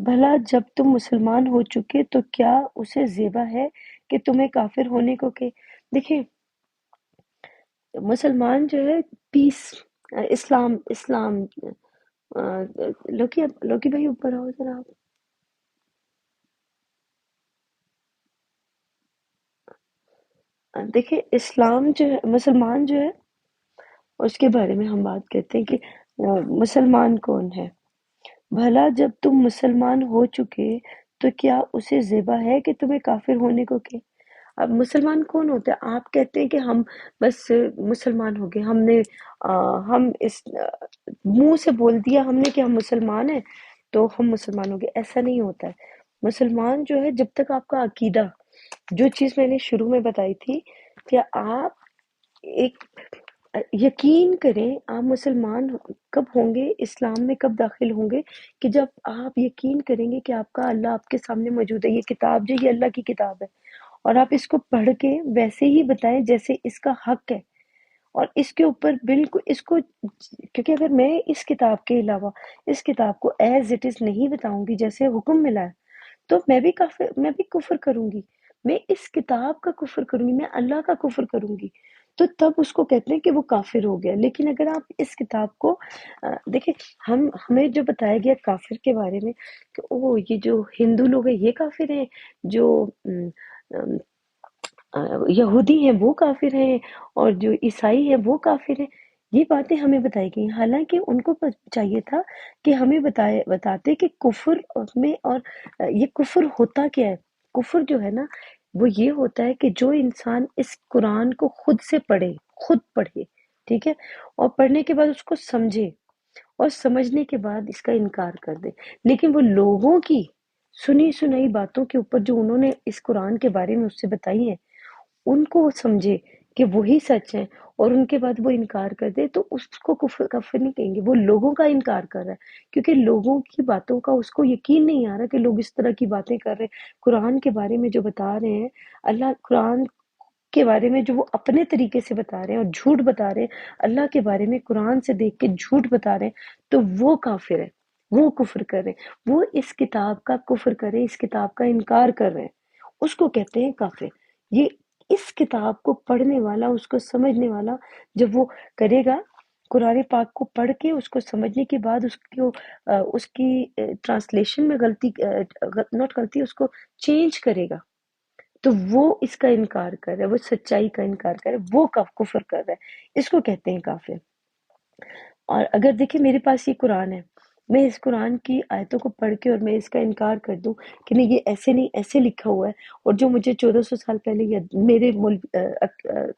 بھلا جب تم مسلمان ہو چکے تو کیا اسے زیبا ہے کہ تمہیں کافر ہونے کو کہ. دیکھیں مسلمان جو ہے پیس، اسلام لوکی بھائی اوپر آؤ ذرا آپ. دیکھیں اسلام جو ہے، مسلمان جو ہے اس کے بارے میں ہم بات کرتے ہیں کہ مسلمان کون ہے. بھلا جب تم مسلمان ہو چکے تو کیا اسے زیبا ہے کہ تمہیں کافر ہونے کو کہ. اب مسلمان کون ہوتا ہے؟ آپ کہتے ہیں کہ ہم بس مسلمان ہو گئے، ہم اس منہ سے بول دیا ہم نے کہ ہم مسلمان ہیں تو ہم مسلمان ہو گئے. ایسا نہیں ہوتا ہے. مسلمان جو ہے، جب تک آپ کا عقیدہ، جو چیز میں نے شروع میں بتائی تھی کہ آپ ایک یقین کریں، آپ مسلمان کب ہوں گے، اسلام میں کب داخل ہوں گے، کہ جب آپ یقین کریں گے کہ آپ کا اللہ آپ کے سامنے موجود ہے. یہ کتاب جو، یہ اللہ کی کتاب ہے، اور آپ اس کو پڑھ کے ویسے ہی بتائیں جیسے اس کا حق ہے. اور اس کے اوپر بالکل اس کو، کیونکہ اگر میں اس کتاب کے علاوہ اس کتاب کو ایز اٹ از نہیں بتاؤں گی جیسے حکم ملا ہے، تو میں بھی کفر کروں گی. میں اس کتاب کا کفر کروں گی، میں اللہ کا کفر کروں گی، تو تب اس کو کہتے ہیں کہ وہ کافر ہو گیا۔ لیکن اگر آپ اس کتاب کو دیکھیں، ہمیں جو بتایا گیا کافر کے بارے میں کہ او یہ جو ہندو لوگ ہیں یہ کافر ہیں، جو یہودی ہیں وہ کافر ہیں، اور جو عیسائی ہیں وہ کافر ہیں، یہ باتیں ہمیں بتائی گئی۔ حالانکہ ان کو چاہیے تھا کہ ہمیں بتاتے کہ کفر میں، اور یہ کفر ہوتا کیا ہے۔ کفر جو ہے نا وہ یہ ہوتا ہے کہ جو انسان اس قرآن کو خود سے پڑھے، ٹھیک ہے، اور پڑھنے کے بعد اس کو سمجھے، اور سمجھنے کے بعد اس کا انکار کر دے۔ لیکن وہ لوگوں کی سنی سنائی باتوں کے اوپر جو انہوں نے اس قرآن کے بارے میں اس سے بتائی ہیں، ان کو وہ سمجھے کہ وہی سچ ہے، اور ان کے بعد وہ انکار کر دے، تو اس کو کفر نہیں کہیں گے، وہ لوگوں کا انکار کر رہا ہے، کیونکہ لوگوں کی باتوں کا اس کو یقین نہیں آ رہا کہ لوگ اس طرح کی باتیں کر رہے ہیں۔ قرآن کے بارے میں جو بتا رہے ہیں، اللہ قرآن کے بارے میں جو وہ اپنے طریقے سے بتا رہے ہیں اور جھوٹ بتا رہے ہیں، اللہ کے بارے میں قرآن سے دیکھ کے جھوٹ بتا رہے ہیں، تو وہ کافر ہے، وہ کفر کر رہے ہیں، وہ اس کتاب کا کفر کر رہے ہیں، اس کتاب کا انکار کر رہے ہیں، اس کو کہتے ہیں کافر۔ یہ اس کتاب کو پڑھنے والا، اس کو سمجھنے والا، جب وہ کرے گا قرآن پاک کو پڑھ کے اس کو سمجھنے کے بعد اس کی ٹرانسلیشن میں نوٹ غلطی، اس کو چینج کرے گا، تو وہ اس کا انکار کر رہا ہے، وہ سچائی کا انکار کر رہا ہے، وہ کفر کر رہا ہے، اس کو کہتے ہیں کافر۔ اور اگر دیکھیں میرے پاس یہ قرآن ہے، میں اس قرآن کی آیتوں کو پڑھ کے اور میں اس کا انکار کر دوں کہ نہیں، یہ ایسے نہیں، ایسے لکھا ہوا ہے، اور جو مجھے 1400 سال پہلے یا میرے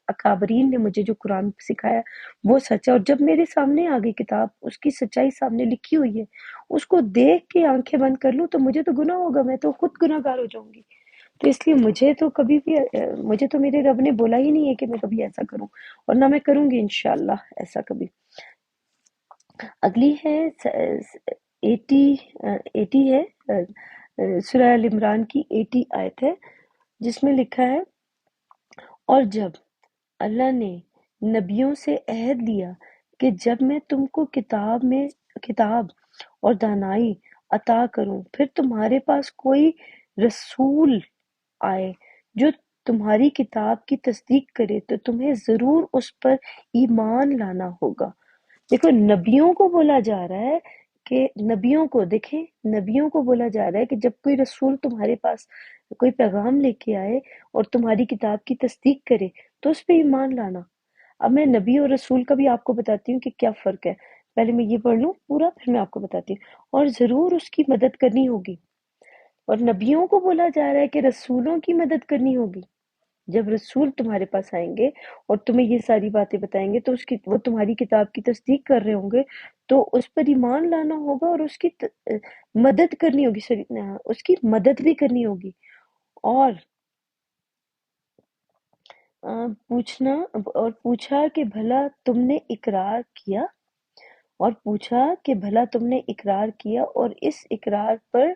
اکابرین نے مجھے جو قرآن سکھایا وہ سچ ہے، اور جب میرے سامنے آ گئی کتاب، اس کی سچائی سامنے لکھی ہوئی ہے، اس کو دیکھ کے آنکھیں بند کر لوں تو مجھے تو گناہ ہوگا، میں تو خود گناہ گار ہو جاؤں گی۔ تو اس لیے مجھے تو میرے رب نے بولا ہی نہیں ہے کہ میں کبھی ایسا کروں، اور نہ میں کروں گی انشاءاللہ ایسا کبھی۔ اگلی ہے 80 ہے، سورہ ال عمران کی 80 آیت ہے، جس میں لکھا ہے، اور جب اللہ نے نبیوں سے عہد لیا کہ جب میں تم کو کتاب اور دانائی عطا کروں، پھر تمہارے پاس کوئی رسول آئے جو تمہاری کتاب کی تصدیق کرے، تو تمہیں ضرور اس پر ایمان لانا ہوگا۔ دیکھو، نبیوں کو بولا جا رہا ہے کہ نبیوں کو بولا جا رہا ہے کہ جب کوئی رسول تمہارے پاس کوئی پیغام لے کے آئے اور تمہاری کتاب کی تصدیق کرے تو اس پہ ایمان لانا۔ اب میں نبی اور رسول کا بھی آپ کو بتاتی ہوں کہ کیا فرق ہے، پہلے میں یہ پڑھ لوں پورا، پھر میں آپ کو بتاتی ہوں۔ اور ضرور اس کی مدد کرنی ہوگی، اور نبیوں کو بولا جا رہا ہے کہ رسولوں کی مدد کرنی ہوگی۔ جب رسول تمہارے پاس آئیں گے اور تمہیں یہ ساری باتیں بتائیں گے تو وہ تمہاری کتاب کی تصدیق کر رہے ہوں گے، تو اس پر ایمان لانا ہوگا، اور اس کی مدد کرنی ہوگی، اس کی مدد بھی کرنی ہوگی۔ اور پوچھا کہ بھلا تم نے اقرار کیا، اور اس اقرار پر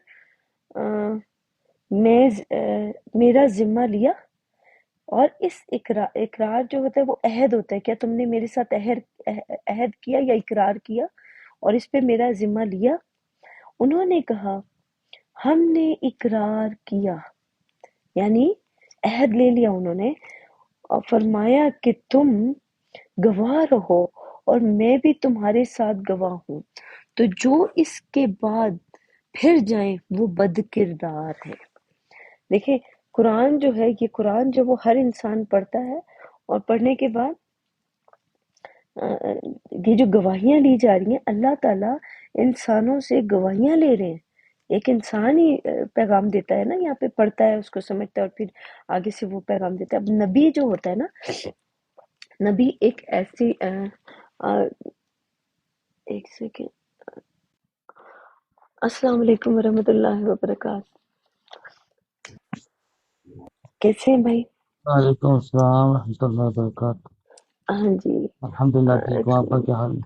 میرا ذمہ لیا۔ اور اس اقرار جو ہوتا ہے وہ عہد ہوتا ہے، کیا تم نے میرے ساتھ عہد کیا یا اقرار کیا اور اس پہ میرا ذمہ لیا؟ انہوں نے کہا، ہم نے اقرار کیا، یعنی عہد لے لیا انہوں نے، اور فرمایا کہ تم گواہ رہو اور میں بھی تمہارے ساتھ گواہ ہوں، تو جو اس کے بعد پھر جائیں وہ بد کردار ہے۔ دیکھیں، قرآن جو ہے، یہ قرآن جو وہ ہر انسان پڑھتا ہے، اور پڑھنے کے بعد یہ جو گواہیاں لی جا رہی ہیں، اللہ تعالیٰ انسانوں سے گواہیاں لے رہے ہیں۔ ایک انسان ہی پیغام دیتا ہے نا، یہاں پہ پڑھتا ہے، اس کو سمجھتا ہے، اور پھر آگے سے وہ پیغام دیتا ہے۔ اب نبی جو ہوتا ہے نا، نبی ایک ایسی ایک سیکنڈ، السلام علیکم ورحمۃ اللہ وبرکاتہ، کیسے ہیں بھائی؟ وعلیکم السلام ورحمۃ اللہ وبرکاتہ۔ ہاں جی، الحمدللہ ٹھیک ہوں، آپ کا کیا حال ہے؟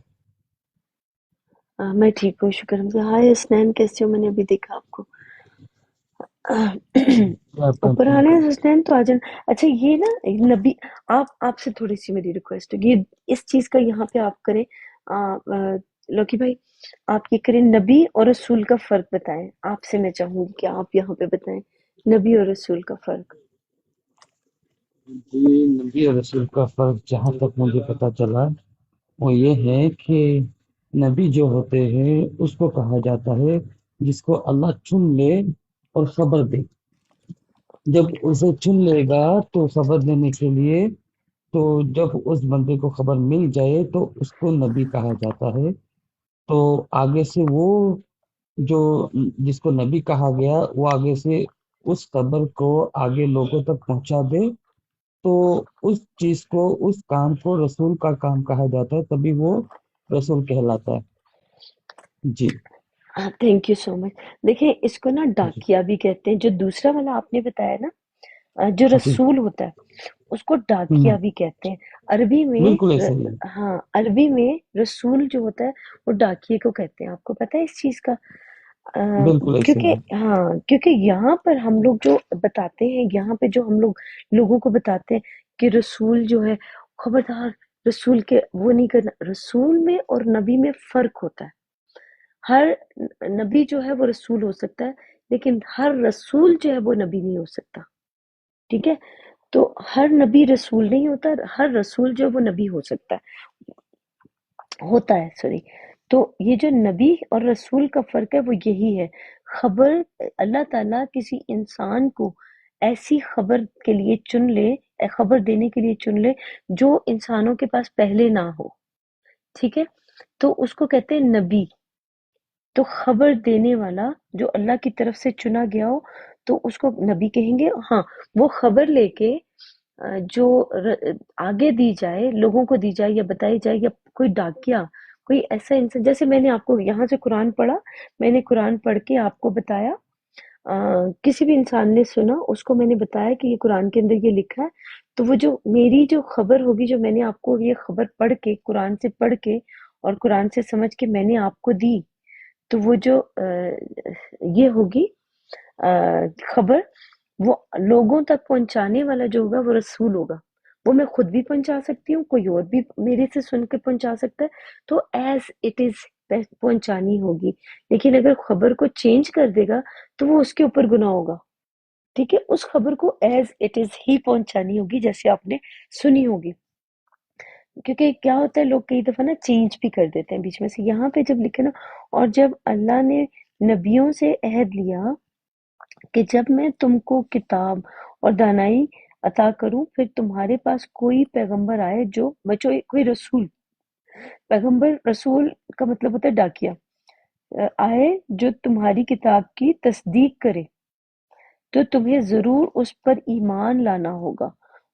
میں ٹھیک ہوں، شکر ہے۔ ہائے حسنین، کیسے ہو؟ میں نے ابھی دیکھا آپ کو۔ آپ کا اوپر آنے ہیں حسنین تو آ جانا۔ اچھا، یہ نا نبی، آپ سے تھوڑی سی میری ریکویسٹ ہے، یہ اس چیز کا یہاں پہ آپ کریں، لوکی بھائی، آپ یہ کریں، نبی اور رسول کا فرق بتائیں۔ آپ سے میں چاہوں گی کہ آپ یہاں پہ بتائیں نبی اور رسول کا فرق۔ جی، نبی اور رسول کا فرق جہاں تک مجھے پتا چلا وہ یہ ہے کہ نبی جو ہوتے ہیں اس کو کہا جاتا ہے جس کو اللہ چن لے اور خبر دے. جب اسے چن لے گا تو خبر دینے کے لیے، تو جب اس بندے کو خبر مل جائے تو اس کو نبی کہا جاتا ہے. تو آگے سے وہ جو جس کو نبی کہا گیا وہ آگے سے اس خبر کو آگے لوگوں تک پہنچا دے، تو اس چیز کو، اس کام کو رسول کا کام کہا جاتا ہے، تبھی وہ رسول کہلاتا ہے. جی. ہاں تھینک یو سو مچ. دیکھیں اس کو نا جی. ڈاکیا بھی کہتے ہیں، جو دوسرا والا آپ نے بتایا نا جو جی. رسول ہوتا ہے اس کو ڈاکیا ہوں. بھی کہتے ہیں. عربی میں بالکل ایسا ہی ہے. ہاں عربی میں رسول جو ہوتا ہے وہ ڈاکیے کو کہتے ہیں. آپ کو پتہ ہے اس چیز کا؟ بالکل ایسا ہی کیونکہ ہے. ہاں کیونکہ یہاں پر ہم لوگ جو بتاتے ہیں، یہاں پہ جو ہم لوگ لوگوں کو بتاتے ہیں کہ رسول جو ہے، خبردار رسول کے وہ نہیں کرنا. رسول میں اور نبی میں فرق ہوتا ہے. ہر نبی جو ہے وہ رسول ہو سکتا ہے، لیکن ہر رسول جو ہے وہ نبی نہیں ہو سکتا. ٹھیک ہے؟ تو ہر نبی رسول نہیں ہوتا، ہر رسول جو ہے وہ نبی ہو سکتا ہوتا ہے سوری. تو یہ جو نبی اور رسول کا فرق ہے وہ یہی ہے. خبر اللہ تعالیٰ کسی انسان کو ایسی خبر کے لیے چن لے، خبر دینے کے لیے چن لے جو انسانوں کے پاس پہلے نہ ہو. ٹھیک ہے؟ تو اس کو کہتے ہیں نبی. تو خبر دینے والا جو اللہ کی طرف سے چنا گیا ہو تو اس کو نبی کہیں گے. ہاں وہ خبر لے کے جو آگے دی جائے، لوگوں کو دی جائے یا بتائی جائے، یا کوئی ڈاکیا، کوئی ایسا انسان، جیسے میں نے آپ کو یہاں سے قرآن پڑھا، میں نے قرآن پڑھ کے آپ کو بتایا. کسی بھی انسان نے سنا، اس کو میں نے بتایا کہ یہ قرآن کے اندر یہ لکھا ہے، تو وہ جو میری جو خبر ہوگی، جو میں نے آپ کو یہ خبر پڑھ کے، قرآن سے پڑھ کے اور قرآن سے سمجھ کے میں نے آپ کو دی، تو وہ جو یہ ہوگی خبر، وہ لوگوں تک پہنچانے والا جو ہوگا وہ رسول ہوگا. وہ میں خود بھی پہنچا سکتی ہوں، کوئی اور بھی میرے سے سن کے پہنچا سکتا ہے. تو ایز اٹ از پہنچانی ہوگی. لیکن اگر خبر کو چینج کر دے گا تو وہ اس کے اوپر گناہ ہوگا. ٹھیک ہے؟ اس خبر کو ایز اٹ از ہی پہنچانی ہوگی جیسے آپ نے سنی ہوگی. کیونکہ کیا ہوتا ہے، لوگ کئی دفعہ نا چینج بھی کر دیتے ہیں بیچ میں سے. یہاں پہ جب لکھے نا، اور جب اللہ نے نبیوں سے عہد لیا کہ جب میں تم کو کتاب اور دانائی عطا کروں، پھر تمہارے پاس کوئی پیغمبر آئے جو بچو، کوئی رسول، پیغمبر رسول کا مطلب ہوتا ہے ڈاکیا، آئے جو تمہاری کتاب کی تصدیق کرے، تو تمہیں ضرور اس پر ایمان لانا ہوگا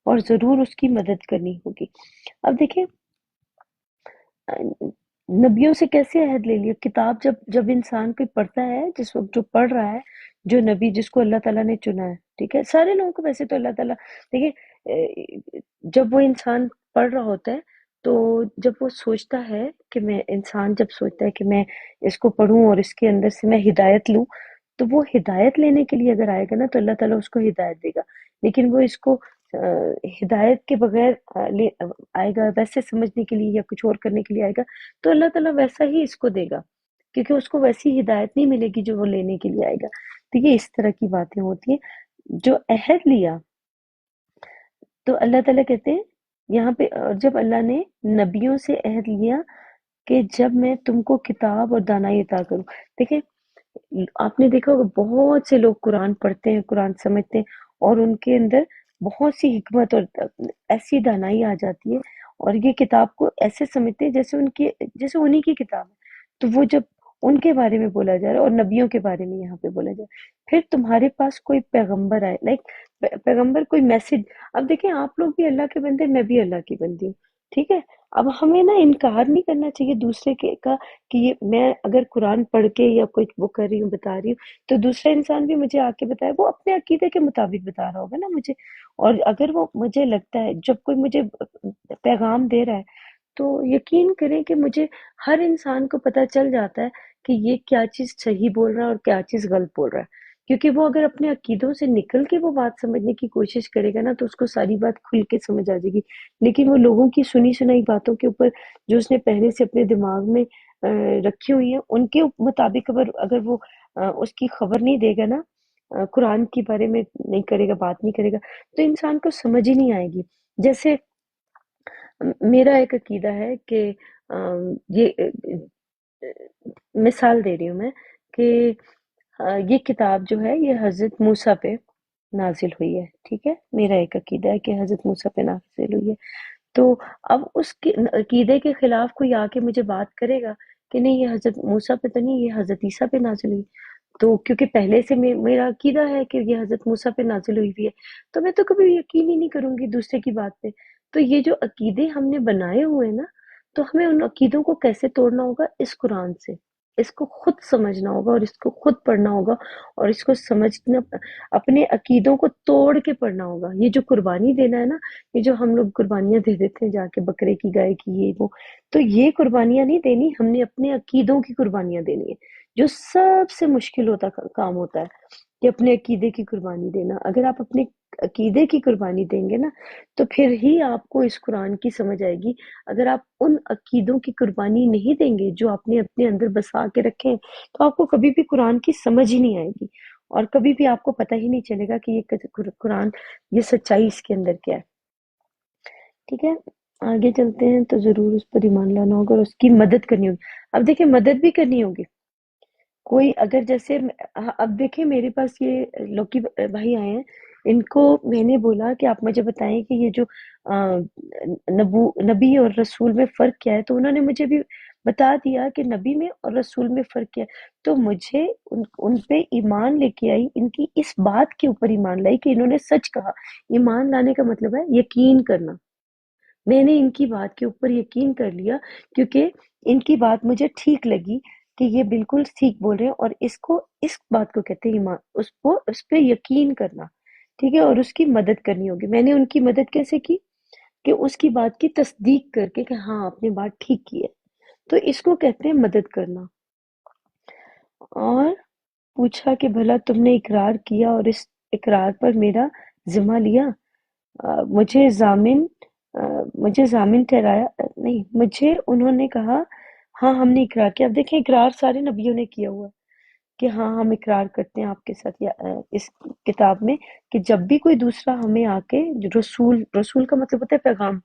اور ضرور اس کی مدد کرنی ہوگی. اب دیکھیں نبیوں سے کیسے عہد لے لیا. کتاب جب جب انسان کوئی پڑھتا ہے، جس وقت جو پڑھ رہا ہے، جو نبی جس کو اللہ تعالیٰ نے چنا ہے، ٹھیک ہے، سارے لوگوں کو ویسے تو اللہ تعالیٰ، دیکھیں جب وہ انسان پڑھ رہا ہوتا ہے تو جب وہ سوچتا ہے کہ میں، انسان جب سوچتا ہے کہ میں اس کو پڑھوں اور اس کے اندر سے میں ہدایت لوں، تو وہ ہدایت لینے کے لیے اگر آئے گا نا تو اللہ تعالیٰ اس کو ہدایت دے گا. لیکن وہ اس کو ہدایت کے بغیر آئے گا، ویسے سمجھنے کے لیے یا کچھ اور کرنے کے لیے آئے گا، تو اللہ تعالیٰ ویسا ہی اس کو دے گا، کیونکہ اس کو ویسی ہدایت نہیں ملے گی جو وہ لینے کے لیے آئے گا. تو یہ اس طرح کی باتیں ہوتی ہیں. جو عہد لیا تو اللہ تعالیٰ کہتے ہیں یہاں پہ، جب اللہ نے نبیوں سے عہد لیا کہ جب میں تم کو کتاب اور دانائی عطا کروں. دیکھیں آپ نے دیکھا ہوگا بہت سے لوگ قرآن پڑھتے ہیں، قرآن سمجھتے ہیں، اور ان کے اندر بہت سی حکمت اور ایسی دانائی آ جاتی ہے، اور یہ کتاب کو ایسے سمجھتے ہیں جیسے ان کی، جیسے انہی کی کتاب ہے. تو وہ جب ان کے بارے میں بولا جا رہا ہے اور نبیوں کے بارے میں یہاں پہ بولا جا رہا ہے، پھر تمہارے پاس کوئی پیغمبر آئے، پیغمبر کوئی میسج. اب دیکھیں آپ لوگ بھی اللہ کے بندے، میں بھی اللہ کی بندی ہوں. ٹھیک ہے؟ اب ہمیں نا انکار نہیں کرنا چاہیے دوسرے کے کا، کہ یہ میں اگر قرآن پڑھ کے یا کوئی وہ کر رہی ہوں، بتا رہی ہوں، تو دوسرا انسان بھی مجھے آ کے بتائے، وہ اپنے عقیدے کے مطابق بتا رہا ہوگا نا مجھے. اور اگر وہ مجھے لگتا ہے، جب کوئی مجھے پیغام دے رہا ہے، تو یقین کریں کہ مجھے ہر انسان کو پتہ چل جاتا ہے کہ یہ کیا چیز صحیح بول رہا ہے اور کیا چیز غلط بول رہا ہے. کیونکہ وہ اگر اپنے عقیدوں سے نکل کے وہ بات سمجھنے کی کوشش کرے گا نا تو اس کو ساری بات کھل کے سمجھ آ جائے گی. لیکن وہ لوگوں کی سنی سنائی باتوں کے اوپر جو اس نے پہلے سے اپنے دماغ میں رکھی ہوئی ہیں، ان کے مطابق اگر وہ اس کی خبر نہیں دے گا نا، قرآن کے بارے میں نہیں کرے گا، بات نہیں کرے گا، تو انسان کو سمجھ ہی نہیں آئے گی۔ جیسے میرا ایک عقیدہ ہے کہ یہ مثال دے رہی ہوں میں کہ یہ کتاب جو ہے یہ حضرت موسیٰ پہ نازل ہوئی ہے، ٹھیک ہے؟ میرا ایک عقیدہ ہے کہ حضرت موسیٰ پہ نازل ہوئی ہے۔ تو اب اس کے عقیدے کے خلاف کوئی آ کے مجھے بات کرے گا کہ نہیں یہ حضرت موسیٰ پہ تو نہیں، یہ حضرت عیسیٰ پہ نازل ہوئی، تو کیونکہ پہلے سے میرا عقیدہ ہے کہ یہ حضرت موسیٰ پہ نازل ہوئی ہوئی ہے، تو میں تو کبھی یقین ہی نہیں کروں گی دوسرے کی بات پہ۔ تو یہ جو عقیدے ہم نے بنائے ہوئے ہیں نا، تو ہمیں ان عقیدوں کو کیسے توڑنا ہوگا؟ اس قرآن سے۔ اس کو خود سمجھنا ہوگا اور اس کو خود پڑھنا ہوگا اور اس کو سمجھنا، اپنے عقیدوں کو توڑ کے پڑھنا ہوگا۔ یہ جو قربانی دینا ہے نا، یہ جو ہم لوگ قربانیاں دے دیتے ہیں جا کے، بکرے کی، گائے کی، یہ وہ، تو یہ قربانیاں نہیں دینی، ہم نے اپنے عقیدوں کی قربانیاں دینی ہے، جو سب سے مشکل کام ہوتا ہے کہ اپنے عقیدے کی قربانی دینا۔ اگر آپ اپنے عقیدے کی قربانی دیں گے نا، تو پھر ہی آپ کو اس قرآن کی سمجھ آئے گی۔ اگر آپ ان عقیدوں کی قربانی نہیں دیں گے جو آپ نے اپنے اندر بسا کے رکھے ہیں، تو آپ کو کبھی بھی قرآن کی سمجھ ہی نہیں آئے گی، اور کبھی بھی آپ کو پتہ ہی نہیں چلے گا کہ یہ قرآن، یہ سچائی اس کے اندر کیا ہے۔ ٹھیک ہے، آگے چلتے ہیں۔ تو ضرور اس پر ایمان لانا ہوگا اور اس کی مدد کرنی ہوگی۔ اب دیکھیں، مدد بھی کرنی ہوگی۔ کوئی اگر جیسے اب دیکھیں میرے پاس یہ لوکی بھائی آئے ہیں، ان کو میں نے بولا کہ آپ مجھے بتائیں کہ یہ جو نبی اور رسول میں فرق کیا ہے، تو انہوں نے مجھے بھی بتا دیا کہ نبی میں اور رسول میں فرق کیا ہے۔ تو مجھے ان پہ ایمان لے کے آئی، ان کی اس بات کے اوپر ایمان لائی کہ انہوں نے سچ کہا۔ ایمان لانے کا مطلب ہے یقین کرنا۔ میں نے ان کی بات کے اوپر یقین کر لیا، کیونکہ ان کی بات مجھے ٹھیک لگی کہ یہ بالکل ٹھیک بول رہے ہیں، اور اس بات کو کہتے ہیں ایمان، اس پہ یقین کرنا، ٹھیک ہے، اور اس کی مدد کرنی ہوگی۔ میں نے ان کی مدد کیسے کی؟ کہ اس کی بات کی تصدیق کر کے کہ ہاں آپ نے بات ٹھیک کی ہے، تو اس کو کہتے ہیں مدد کرنا۔ اور پوچھا کہ بھلا تم نے اقرار کیا اور اس اقرار پر میرا ذمہ لیا، مجھے ضامن ٹھہرایا؟ نہیں، مجھے انہوں نے کہا ہاں ہم نے اقرار کیا۔ اب دیکھیں، اقرار سارے نبیوں نے کیا ہوا ہے کہ ہاں ہم اقرار کرتے ہیں آپ کے ساتھ، یا اس کتاب میں، کہ جب بھی کوئی دوسرا ہمیں آ کے رسول کا مطلب ہوتا ہے پیغام،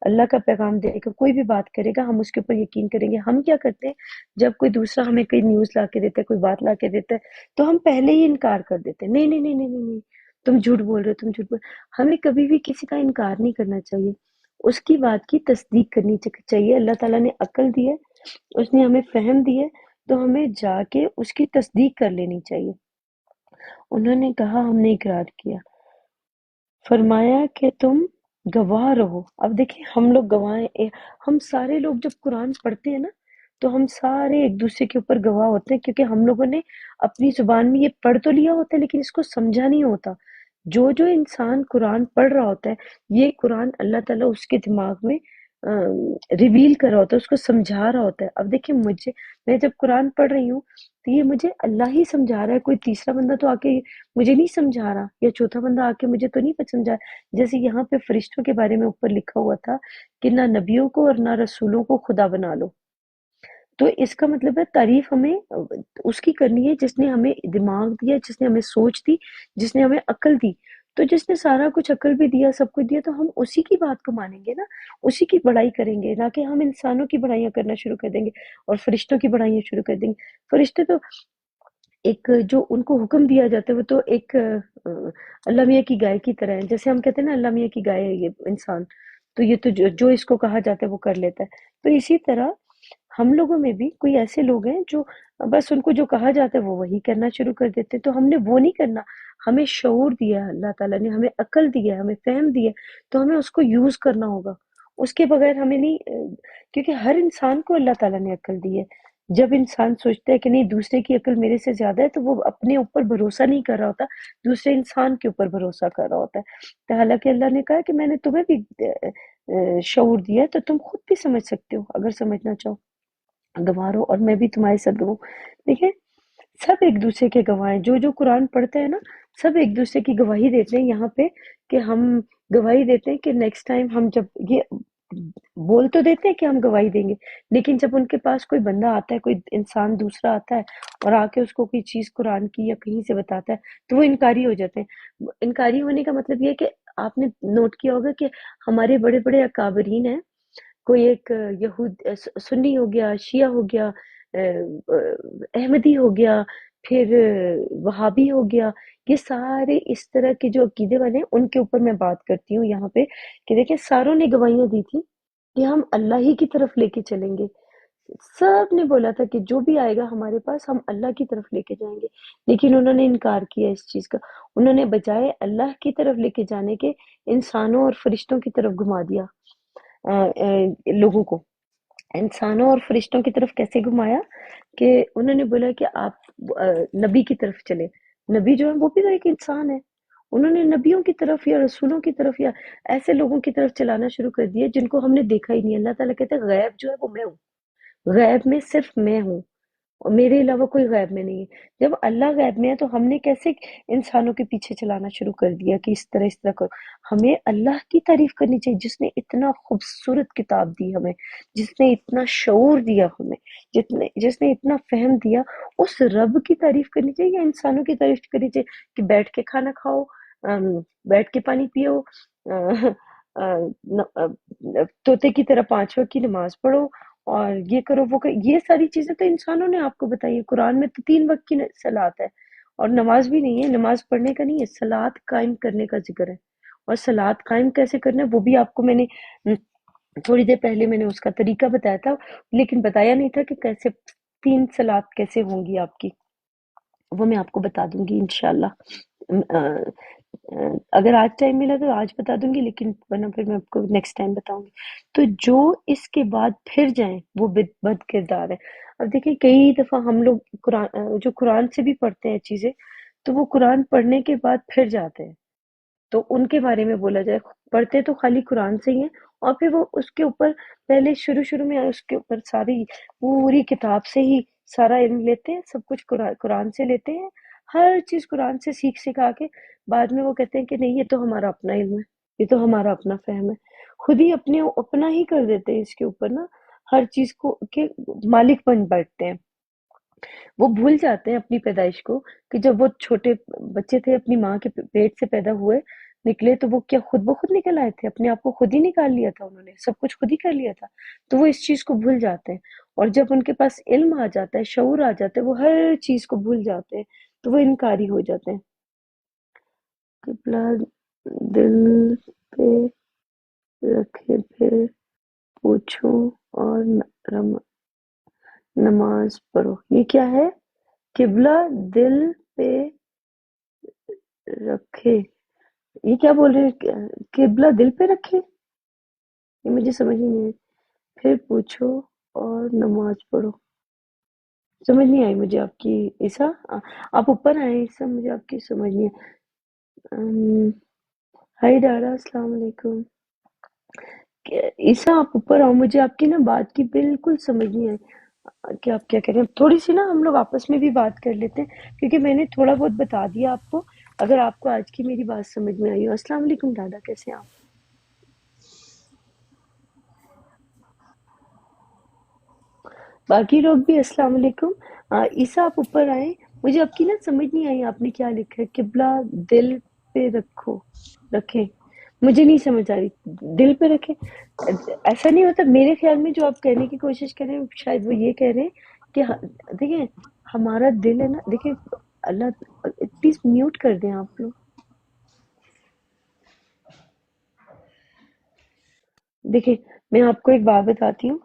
اللہ کا پیغام دے گا، کوئی بھی بات کرے گا، ہم اس کے اوپر یقین کریں گے۔ ہم کیا کرتے ہیں؟ جب کوئی دوسرا ہمیں کوئی نیوز لا کے دیتا ہے، کوئی بات لا کے دیتا ہے، تو ہم پہلے ہی انکار کر دیتے ہیں، نہیں نہیں نہیں نہیں نہیں نہیں، تم جھوٹ بول رہے ہو، تم جھوٹ بول رہے ہو۔ ہمیں کبھی بھی کسی کا انکار نہیں کرنا چاہیے، اس کی بات کی تصدیق کرنی چاہیے۔ اللہ تعالیٰ نے عقل دی ہے، اس نے ہمیں فہم دی ہے، تو ہمیں جا کے اس کی تصدیق کر لینی چاہیے۔ انہوں نے کہا ہم نے اقرار کیا، فرمایا کہ تم گواہ رہو۔ اب دیکھیں، ہم لوگ گواہ ہیں، ہم سارے لوگ جب قرآن پڑھتے ہیں نا، تو ہم سارے ایک دوسرے کے اوپر گواہ ہوتے ہیں، کیونکہ ہم لوگوں نے اپنی زبان میں یہ پڑھ تو لیا ہوتا ہے لیکن اس کو سمجھا نہیں ہوتا۔ جو انسان قرآن پڑھ رہا ہوتا ہے، یہ قرآن اللہ تعالیٰ اس کے دماغ میں ریویل کر رہا ہوتا ہے، اس کو سمجھا رہا ہوتا ہے۔ اب دیکھیں، میں جب قرآن پڑھ رہی ہوں تو یہ مجھے اللہ ہی سمجھا رہا ہے، کوئی تیسرا بندہ تو آ کے مجھے نہیں سمجھا رہا، یا چوتھا بندہ آ کے مجھے تو نہیں سمجھا رہا۔ جیسے یہاں پہ فرشتوں کے بارے میں اوپر لکھا ہوا تھا کہ نہ نبیوں کو اور نہ رسولوں کو خدا بنا لو، تو اس کا مطلب ہے تعریف ہمیں اس کی کرنی ہے جس نے ہمیں دماغ دیا، جس نے ہمیں سوچ دی، جس نے ہمیں عقل دی۔ تو جس نے سارا کچھ عقل بھی دیا، سب کچھ دیا، تو ہم اسی کی بات کو مانیں گے نا، اسی کی بڑائی کریں گے، نہ کہ ہم انسانوں کی بڑائیاں کرنا شروع کر دیں گے اور فرشتوں کی بڑائیاں شروع کر دیں گے۔ فرشتے تو ایک جو ان کو حکم دیا جاتا ہے، وہ تو ایک اللہ میاں کی گائے کی طرح ہے۔ جیسے ہم کہتے ہیں نا اللہ میاں کی گائے ہے یہ انسان، تو یہ تو جو اس کو کہا جاتا ہے وہ کر لیتا ہے۔ تو اسی طرح ہم لوگوں میں بھی کوئی ایسے لوگ ہیں جو بس ان کو جو کہا جاتا ہے وہ وہی کرنا شروع کر دیتے ہیں۔ تو ہم نے وہ نہیں کرنا، ہمیں شعور دیا ہے اللہ تعالیٰ نے، ہمیں عقل دیا ہے، ہمیں فہم دیا ہے، تو ہمیں اس کو یوز کرنا ہوگا۔ اس کے بغیر ہمیں نہیں، کیونکہ ہر انسان کو اللہ تعالیٰ نے عقل دی ہے۔ جب انسان سوچتا ہے کہ نہیں دوسرے کی عقل میرے سے زیادہ ہے، تو وہ اپنے اوپر بھروسہ نہیں کر رہا ہوتا، دوسرے انسان کے اوپر بھروسہ کر رہا ہوتا ہے۔ تو حالانکہ اللہ نے کہا کہ میں نے تمہیں بھی شعور دیا ہے، تو تم خود بھی سمجھ سکتے ہو اگر سمجھنا چاہو، گواہ رہو اور میں بھی تمہارے ساتھ گواہ ہوں۔ دیکھیں، سب ایک دوسرے کے گواہ ہیں، جو قرآن پڑھتے ہیں نا، سب ایک دوسرے کی گواہی دیتے ہیں یہاں پہ، کہ ہم گواہی دیتے ہیں کہ نیکسٹ ٹائم ہم جب یہ بول تو دیتے ہیں کہ ہم گواہی دیں گے، لیکن جب ان کے پاس کوئی بندہ آتا ہے، کوئی انسان دوسرا آتا ہے اور آ کے اس کو کوئی چیز قرآن کی یا کہیں سے بتاتا ہے تو وہ انکاری ہو جاتے ہیں۔ انکاری ہونے کا مطلب یہ ہے کہ آپ نے نوٹ کیا ہوگا کہ ہمارے بڑے بڑے اکابرین ہیں، کوئی ایک یہود سنی ہو گیا، شیعہ ہو گیا، احمدی ہو گیا، پھر وہابی ہو گیا، یہ سارے اس طرح کے جو عقیدے والے ہیں ان کے اوپر میں بات کرتی ہوں یہاں پہ کہ دیکھیں ساروں نے گواہیاں دی تھی کہ ہم اللہ ہی کی طرف لے کے چلیں گے، سب نے بولا تھا کہ جو بھی آئے گا ہمارے پاس ہم اللہ کی طرف لے کے جائیں گے، لیکن انہوں نے انکار کیا اس چیز کا، انہوں نے بجائے اللہ کی طرف لے کے جانے کے انسانوں اور فرشتوں کی طرف گھما دیا لوگوں کو، انسانوں اور فرشتوں کی طرف کیسے گھمایا کہ انہوں نے بولا کہ آپ نبی کی طرف چلے، نبی جو ہے وہ بھی تو ایک انسان ہے، انہوں نے نبیوں کی طرف یا رسولوں کی طرف یا ایسے لوگوں کی طرف چلانا شروع کر دیا جن کو ہم نے دیکھا ہی نہیں۔ اللہ تعالیٰ کہتے ہیں غیب جو ہے وہ میں ہوں، غیب میں صرف میں ہوں اور میرے علاوہ کوئی غیب میں نہیں ہے۔ جب اللہ غیب میں ہے تو ہم نے کیسے انسانوں کے پیچھے چلانا شروع کر دیا کہ اس طرح کرو؟ ہمیں اللہ کی تعریف کرنی چاہیے جس نے اتنا خوبصورت کتاب دی ہمیں، جس نے اتنا شعور دیا ہمیں، جس نے اتنا فہم دیا، اس رب کی تعریف کرنی چاہیے یا انسانوں کی تعریف کرنی چاہیے کہ بیٹھ کے کھانا کھاؤ، بیٹھ کے پانی پیو، طوطے کی طرح 5 وقت کی نماز پڑھو اور یہ کرو وہ کرو، یہ ساری چیزیں تو انسانوں نے آپ کو بتائی ہے۔ قرآن میں تو 3 وقت کی صلاۃ ہے اور نماز بھی نہیں ہے، نماز پڑھنے کا نہیں ہے، صلاۃ قائم کرنے کا ذکر ہے، اور صلاۃ قائم کیسے کرنا ہے وہ بھی آپ کو میں نے تھوڑی دیر پہلے میں نے اس کا طریقہ بتایا تھا، لیکن بتایا نہیں تھا کہ کیسے 3 صلاۃ کیسے ہوں گی آپ کی، وہ میں آپ کو بتا دوں گی انشاءاللہ۔ اگر آج ٹائم ملا تو آج بتا دوں گی، لیکن ورنہ پھر میں آپ کو نیکسٹ ٹائم بتاؤں گی۔ تو جو اس کے بعد پھر جائیں وہ بد کردار ہے۔ اب دیکھیں کئی دفعہ ہم لوگ جو قرآن سے بھی پڑھتے ہیں چیزیں، تو وہ قرآن پڑھنے کے بعد پھر جاتے ہیں، تو ان کے بارے میں بولا جائے، پڑھتے تو خالی قرآن سے ہی ہیں اور پھر وہ اس کے اوپر پہلے شروع میں اس کے اوپر ساری پوری کتاب سے ہی سارا علم لیتے ہیں، سب کچھ قرآن سے لیتے ہیں، ہر چیز قرآن سے سکھا کے بعد میں وہ کہتے ہیں کہ نہیں یہ تو ہمارا اپنا علم ہے، یہ تو ہمارا اپنا فہم ہے، خود ہی اپنا ہی کر دیتے ہیں اس کے اوپر نا، ہر چیز کو کے مالک بن بیٹھتے ہیں۔ وہ بھول جاتے ہیں اپنی پیدائش کو کہ جب وہ چھوٹے بچے تھے اپنی ماں کے پیٹ سے پیدا ہوئے نکلے تو وہ کیا خود بخود نکل آئے تھے، اپنے آپ کو خود ہی نکال لیا تھا، انہوں نے سب کچھ خود ہی کر لیا تھا، تو وہ اس چیز کو بھول جاتے ہیں، اور جب ان کے پاس علم آ جاتا ہے، شعور آ جاتا ہے، وہ ہر چیز کو بھول جاتے ہیں، تو وہ انکاری ہو جاتے ہیں۔ قبلہ دل پہ رکھے پھر پوچھو اور نماز پڑھو، یہ کیا ہے؟ قبلہ دل پہ رکھے، یہ کیا بول رہے ہیں؟ قبلہ دل پہ رکھے، یہ مجھے سمجھ نہیں آئی، پھر پوچھو اور نماز پڑھو، سمجھ نہیں آئی مجھے آپ کی عیسیٰ، آپ اوپر آئے عیسیٰ، مجھے آپ کی سمجھ نہیں آئی۔ ہائی ڈاڈا، السلام علیکم عیسیٰ، آپ اوپر آؤ، مجھے آپ کی نا بات کی بالکل سمجھ نہیں آئی کہ آپ کیا کہہ رہے ہیں، تھوڑی سی نا ہم لوگ آپس میں بھی بات کر لیتے ہیں کیونکہ میں نے تھوڑا بہت بتا دیا آپ کو، اگر آپ کو آج کی میری بات سمجھ میں آئی ہو۔ السلام علیکم ڈاڈا، کیسے ہیں آپ؟ باقی لوگ بھی السلام علیکم۔ عیسیٰ آپ اوپر آئیں، مجھے آپ کی نا سمجھ نہیں آئی آپ نے کیا لکھا ہے، قبلہ دل پہ رکھے، مجھے نہیں سمجھ آ رہی، دل پہ رکھے، ایسا نہیں ہوتا میرے خیال میں جو آپ کہنے کی کوشش کر رہے ہیں شاید وہ یہ کہہ رہے ہیں کہ دیکھیں ہمارا دل ہے نا، دیکھیں اللہ، پلیز میوٹ کر دیں آپ لوگ، دیکھیں میں آپ کو ایک بات بتاتی ہوں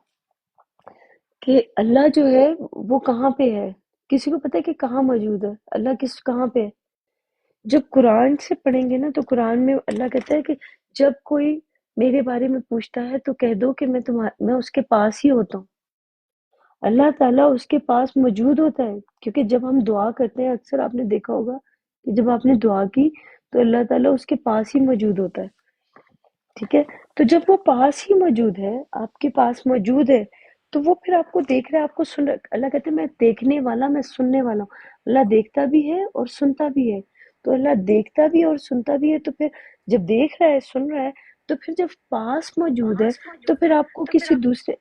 کہ اللہ جو ہے وہ کہاں پہ ہے، کسی کو پتہ ہے کہ کہاں موجود ہے اللہ، کہاں پہ ہے؟ جب قرآن سے پڑھیں گے نا تو قرآن میں اللہ کہتا ہے کہ جب کوئی میرے بارے میں پوچھتا ہے تو کہہ دو کہ میں اس کے پاس ہی ہوتا ہوں، اللہ تعالیٰ اس کے پاس موجود ہوتا ہے، کیونکہ جب ہم دعا کرتے ہیں اکثر آپ نے دیکھا ہوگا کہ جب آپ نے دعا کی تو اللہ تعالیٰ اس کے پاس ہی موجود ہوتا ہے، ٹھیک ہے؟ تو جب وہ پاس ہی موجود ہے، آپ کے پاس موجود ہے، تو وہ پھر آپ کو دیکھ رہا ہے، آپ کو سن رہا ہے، اللہ کہتے ہیں میں دیکھنے والا، میں سننے والا ہوں، اللہ دیکھتا بھی ہے اور سنتا بھی ہے، تو اللہ دیکھتا بھی ہے اور سنتا بھی ہے، تو پھر جب دیکھ رہا ہے سن رہا ہے تو پھر جب پاس موجود ہے تو پھر آپ کو کسی دوسرے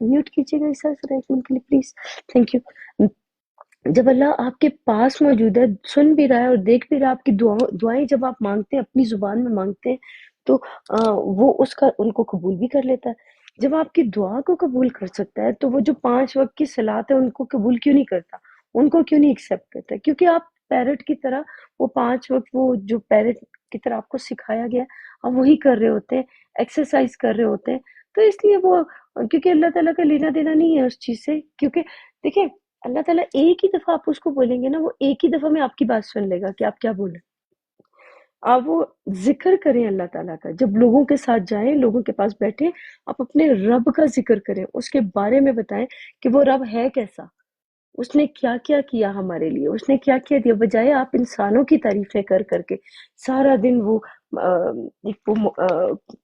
میوٹ کیجیے گا ایسا ذرا ایک منٹ کے لیے پلیز، تھینک یو۔ جب اللہ آپ کے پاس موجود ہے، سن بھی رہا ہے اور دیکھ بھی رہا ہے آپ کی دعائیں جب آپ مانگتے ہیں اپنی زبان میں مانگتے ہیں تو وہ اس کا ان کو قبول بھی کر لیتا ہے۔ جب آپ کی دعا کو قبول کر سکتا ہے تو وہ جو 5 وقت کی صلات ہے ان کو قبول کیوں نہیں کرتا، ان کو کیوں نہیں ایکسیپٹ کرتا؟ کیونکہ آپ پیرٹ کی طرح وہ 5 وقت وہ جو پیرٹ کی طرح آپ کو سکھایا گیا آپ وہی کر رہے ہوتے ہیں، ایکسرسائز کر رہے ہوتے ہیں، تو اس لیے وہ کیونکہ اللہ تعالیٰ کا لینا دینا نہیں ہے اس چیز سے، کیونکہ دیکھیں اللہ تعالیٰ ایک ہی دفعہ آپ اس کو بولیں گے نا، وہ ایک ہی دفعہ میں آپ کی بات سن لے گا کہ آپ کیا بولیں۔ آپ وہ ذکر کریں اللہ تعالیٰ کا، جب لوگوں کے ساتھ جائیں، لوگوں کے پاس بیٹھیں، آپ اپنے رب کا ذکر کریں، اس کے بارے میں بتائیں کہ وہ رب ہے کیسا، اس نے کیا کیا کیا ہمارے لیے، اس نے کیا کیا دیا، بجائے آپ انسانوں کی تعریفیں کر کر کے سارا دن وہ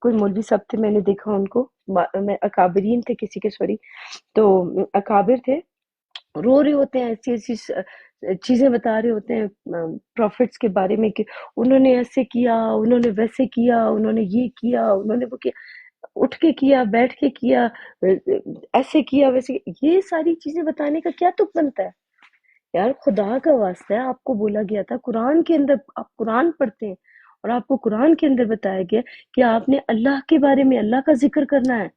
کوئی مولوی صاحب تھے، میں نے دیکھا ان کو، میں اکابرین تھے کسی کے، سوری، تو اکابر تھے، رو رہے ہوتے ہیں، ایسی ایسی چیزیں بتا رہے ہوتے ہیں پروفٹس کے بارے میں کہ انہوں نے ایسے کیا، انہوں نے ویسے کیا، انہوں نے یہ کیا، انہوں نے وہ کیا، اٹھ کے کیا، بیٹھ کے کیا، ایسے کیا ویسے کیا۔ یہ ساری چیزیں بتانے کا کیا تک بنتا ہے یار؟ خدا کا واسطہ ہے، آپ کو بولا گیا تھا قرآن کے اندر، آپ قرآن پڑھتے ہیں اور آپ کو قرآن کے اندر بتایا گیا کہ آپ نے اللہ کے بارے میں اللہ کا ذکر کرنا ہے،